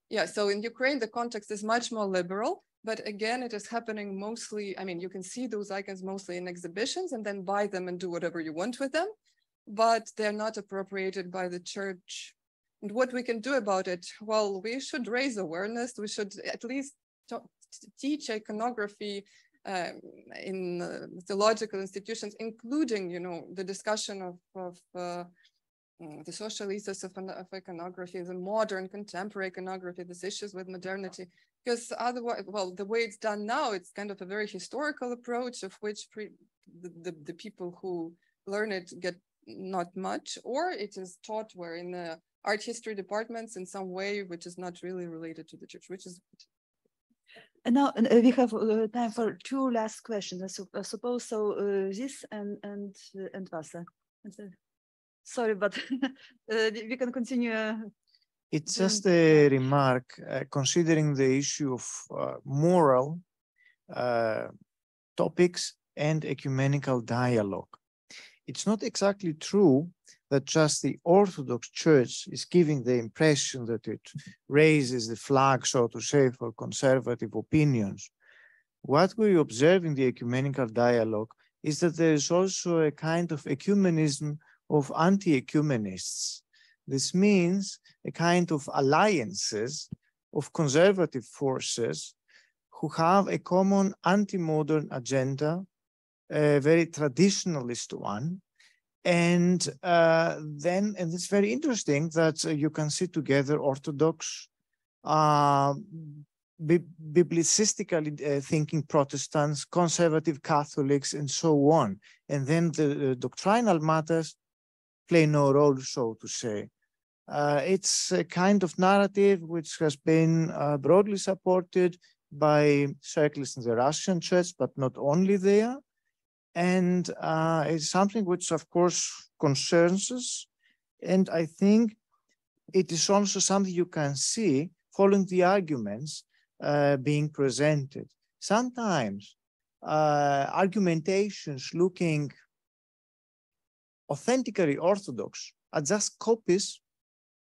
Yeah, so in Ukraine, the context is much more liberal, but again, it is happening mostly, you can see those icons mostly in exhibitions and then buy them and do whatever you want with them, but they're not appropriated by the church. And what we can do about it? Well, we should raise awareness. We should at least teach iconography in theological institutions, including, the discussion of the social ethos of iconography, the modern contemporary iconography, these issues with modernity, because otherwise, well, the way it's done now, it's kind of a very historical approach of which the people who learn it get not much, or it is taught where in the art history departments in some way which is not really related to the church, which is. And now we have time for two last questions. I suppose so. This and Vasa. Sorry, but we can continue. It's just a remark, considering the issue of moral topics and ecumenical dialogue. It's not exactly true that just the Orthodox Church is giving the impression that it raises the flag, so to say, for conservative opinions. What we observe in the ecumenical dialogue is that there is also a kind of ecumenism of anti-ecumenists. This means a kind of alliances of conservative forces who have a common anti-modern agenda, a very traditionalist one. And it's very interesting that you can see together Orthodox, biblicistically thinking Protestants, conservative Catholics, and so on. And then the doctrinal matters play no role, so to say. It's a kind of narrative which has been broadly supported by circles in the Russian church, but not only there. And it's something which, of course, concerns us. And I think it is also something you can see following the arguments being presented. Sometimes argumentations looking authentically Orthodox are just copies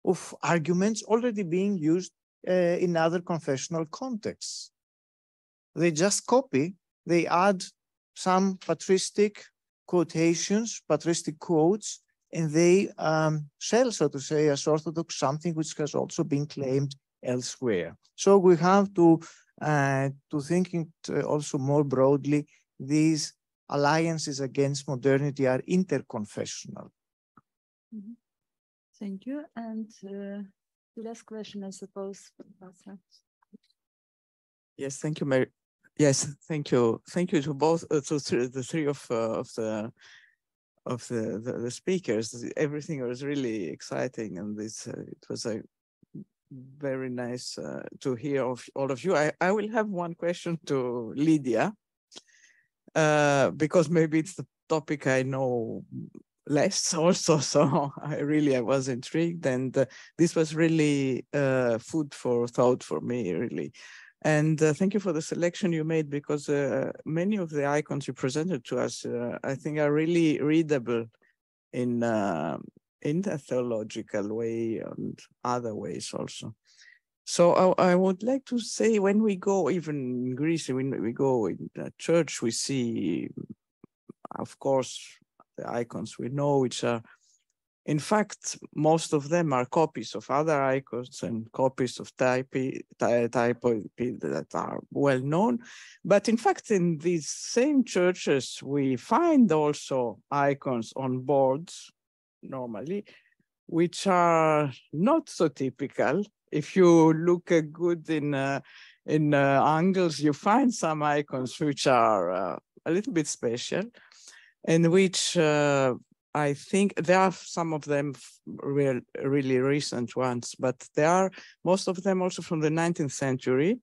of arguments already being used in other confessional contexts. They just copy, they add some patristic quotations, patristic quotes, and they sell, so to say, as Orthodox something which has also been claimed elsewhere. So we have to think it also more broadly. These alliances against modernity are interconfessional. Mm-hmm. Thank you. And the last question, I suppose. Yes, thank you, Mary. Yes, thank you. Thank you to both, to the three of the speakers. Everything was really exciting, and this it was a very nice to hear of all of you. I will have one question to Lidiya, because maybe it's the topic I know less also, so I was intrigued, and this was really food for thought for me, really. And thank you for the selection you made, because many of the icons you presented to us, I think, are really readable in the theological way and other ways also. So I would like to say, when we go, even in Greece, when we go in the church, we see, of course, the icons we know, which are, in fact, most of them are copies of other icons and copies of type that are well known. But in fact, in these same churches, we find also icons on boards, normally, which are not so typical. If you look good in angles, you find some icons which are a little bit special, and which I think there are some of them really recent ones, but there are most of them also from the 19th century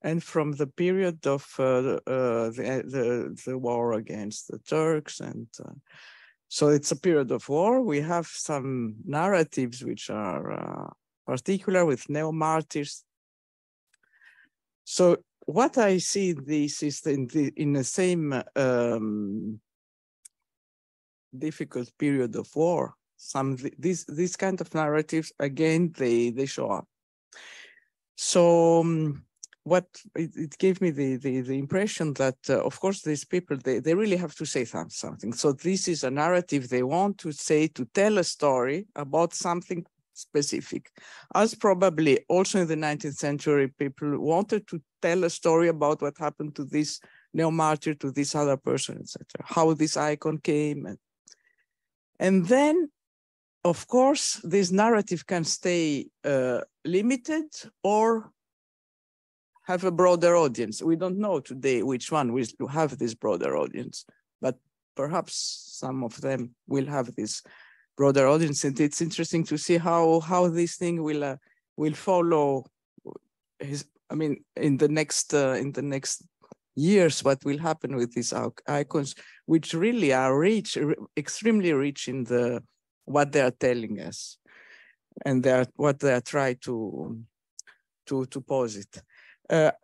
and from the period of the war against the Turks. And so it's a period of war. We have some narratives which are particular with neo-martyrs. So what I see this is in the same difficult period of war, these kind of narratives again they show up. So what it gave me the impression that of course these people they really have to say something. So this is a narrative they want to say, to tell a story about something specific, as probably also in the 19th century people wanted to tell a story about what happened to this neo-martyr, to this other person, etc., how this icon came. And then of course, this narrative can stay limited or have a broader audience. We don't know today which one will have this broader audience, but perhaps some of them will have this broader audience. And it's interesting to see how this thing will follow in the next years, what will happen with these icons, which really are extremely rich in what they are telling us, and what they are trying to posit.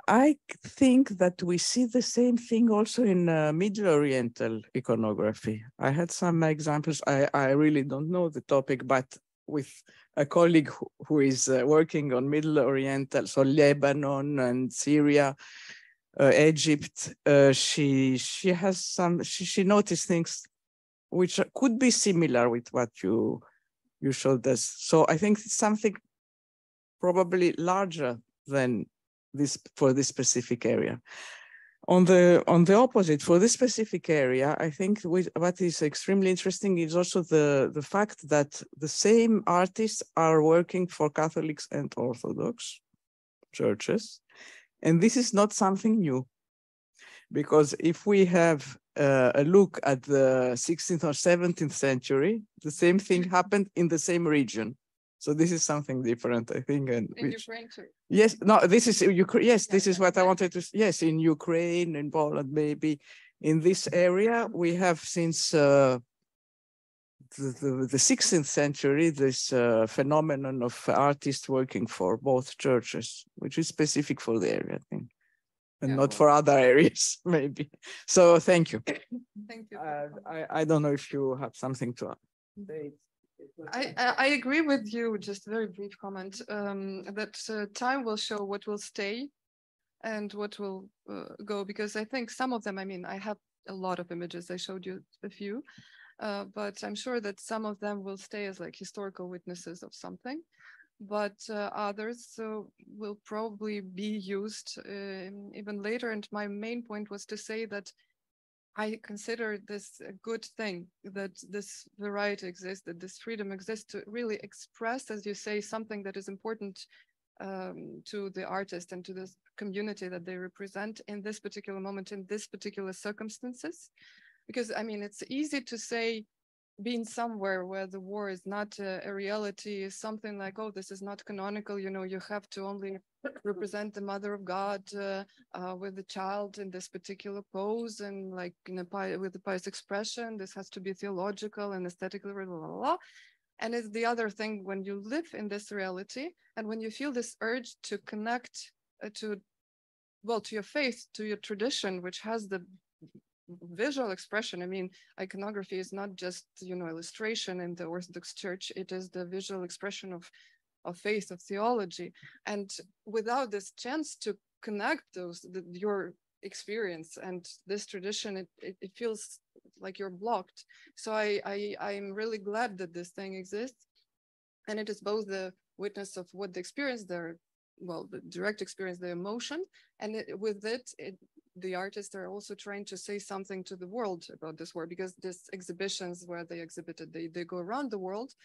I think that we see the same thing also in Middle Oriental iconography. I had some examples. I really don't know the topic, but with a colleague who is working on Middle Oriental, so Lebanon and Syria, Egypt, she noticed things which could be similar with what you showed us. So I think it's something probably larger than this for this specific area. On the opposite, for this specific area, I think what is extremely interesting is also the fact that the same artists are working for Catholics and Orthodox churches. And this is not something new, because if we have a look at the 16th or 17th century, the same thing happened in the same region. So this is something different, I think. And in Ukraine too. Yes, no, this is Ukraine. Yes, this is what I wanted to. Yes, in Ukraine, in Poland, maybe in this area, we have since the 16th century this phenomenon of artists working for both churches, which is specific for the area, I think, and not for other areas, maybe. So thank you. Thank you. I don't know if you have something to say. I agree with you. Just a very brief comment that time will show what will stay and what will go, because I think some of them, I mean, I have a lot of images. I showed you a few, but I'm sure that some of them will stay as like historical witnesses of something, but others will probably be used even later. And my main point was to say that I consider this a good thing, that this variety exists, that this freedom exists to really express, as you say, something that is important to the artist and to the community that they represent in this particular moment, in this particular circumstances. Because, I mean, it's easy to say, being somewhere where the war is not a reality is something like, oh, this is not canonical, you know, you have to only represent the Mother of God with the child in this particular pose and like with the pious expression. This has to be theological and aesthetically, blah, blah, blah. And it's the other thing when you live in this reality and when you feel this urge to connect to your faith, to your tradition, which has the visual expression. I mean, iconography is not just, you know, illustration in the Orthodox Church. It is the visual expression of faith, of theology. And without this chance to connect your experience and this tradition, it feels like you're blocked. So I'm really glad that this thing exists. And it is both the witness of what the experience, the direct experience, the emotion, and with it, the artists are also trying to say something to the world about this war, because these exhibitions where they exhibited, they go around the world,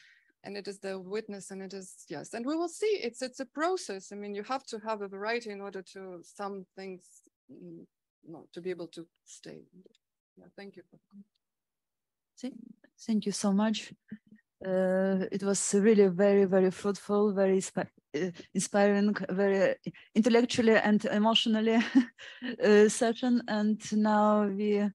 and it is the witness, and it is, yes, and we will see, it's a process. I mean, you have to have a variety in order to some things, to be able to stay. Yeah, thank you. Thank you so much. It was really very, very fruitful, very inspiring, very intellectually and emotionally session. And now we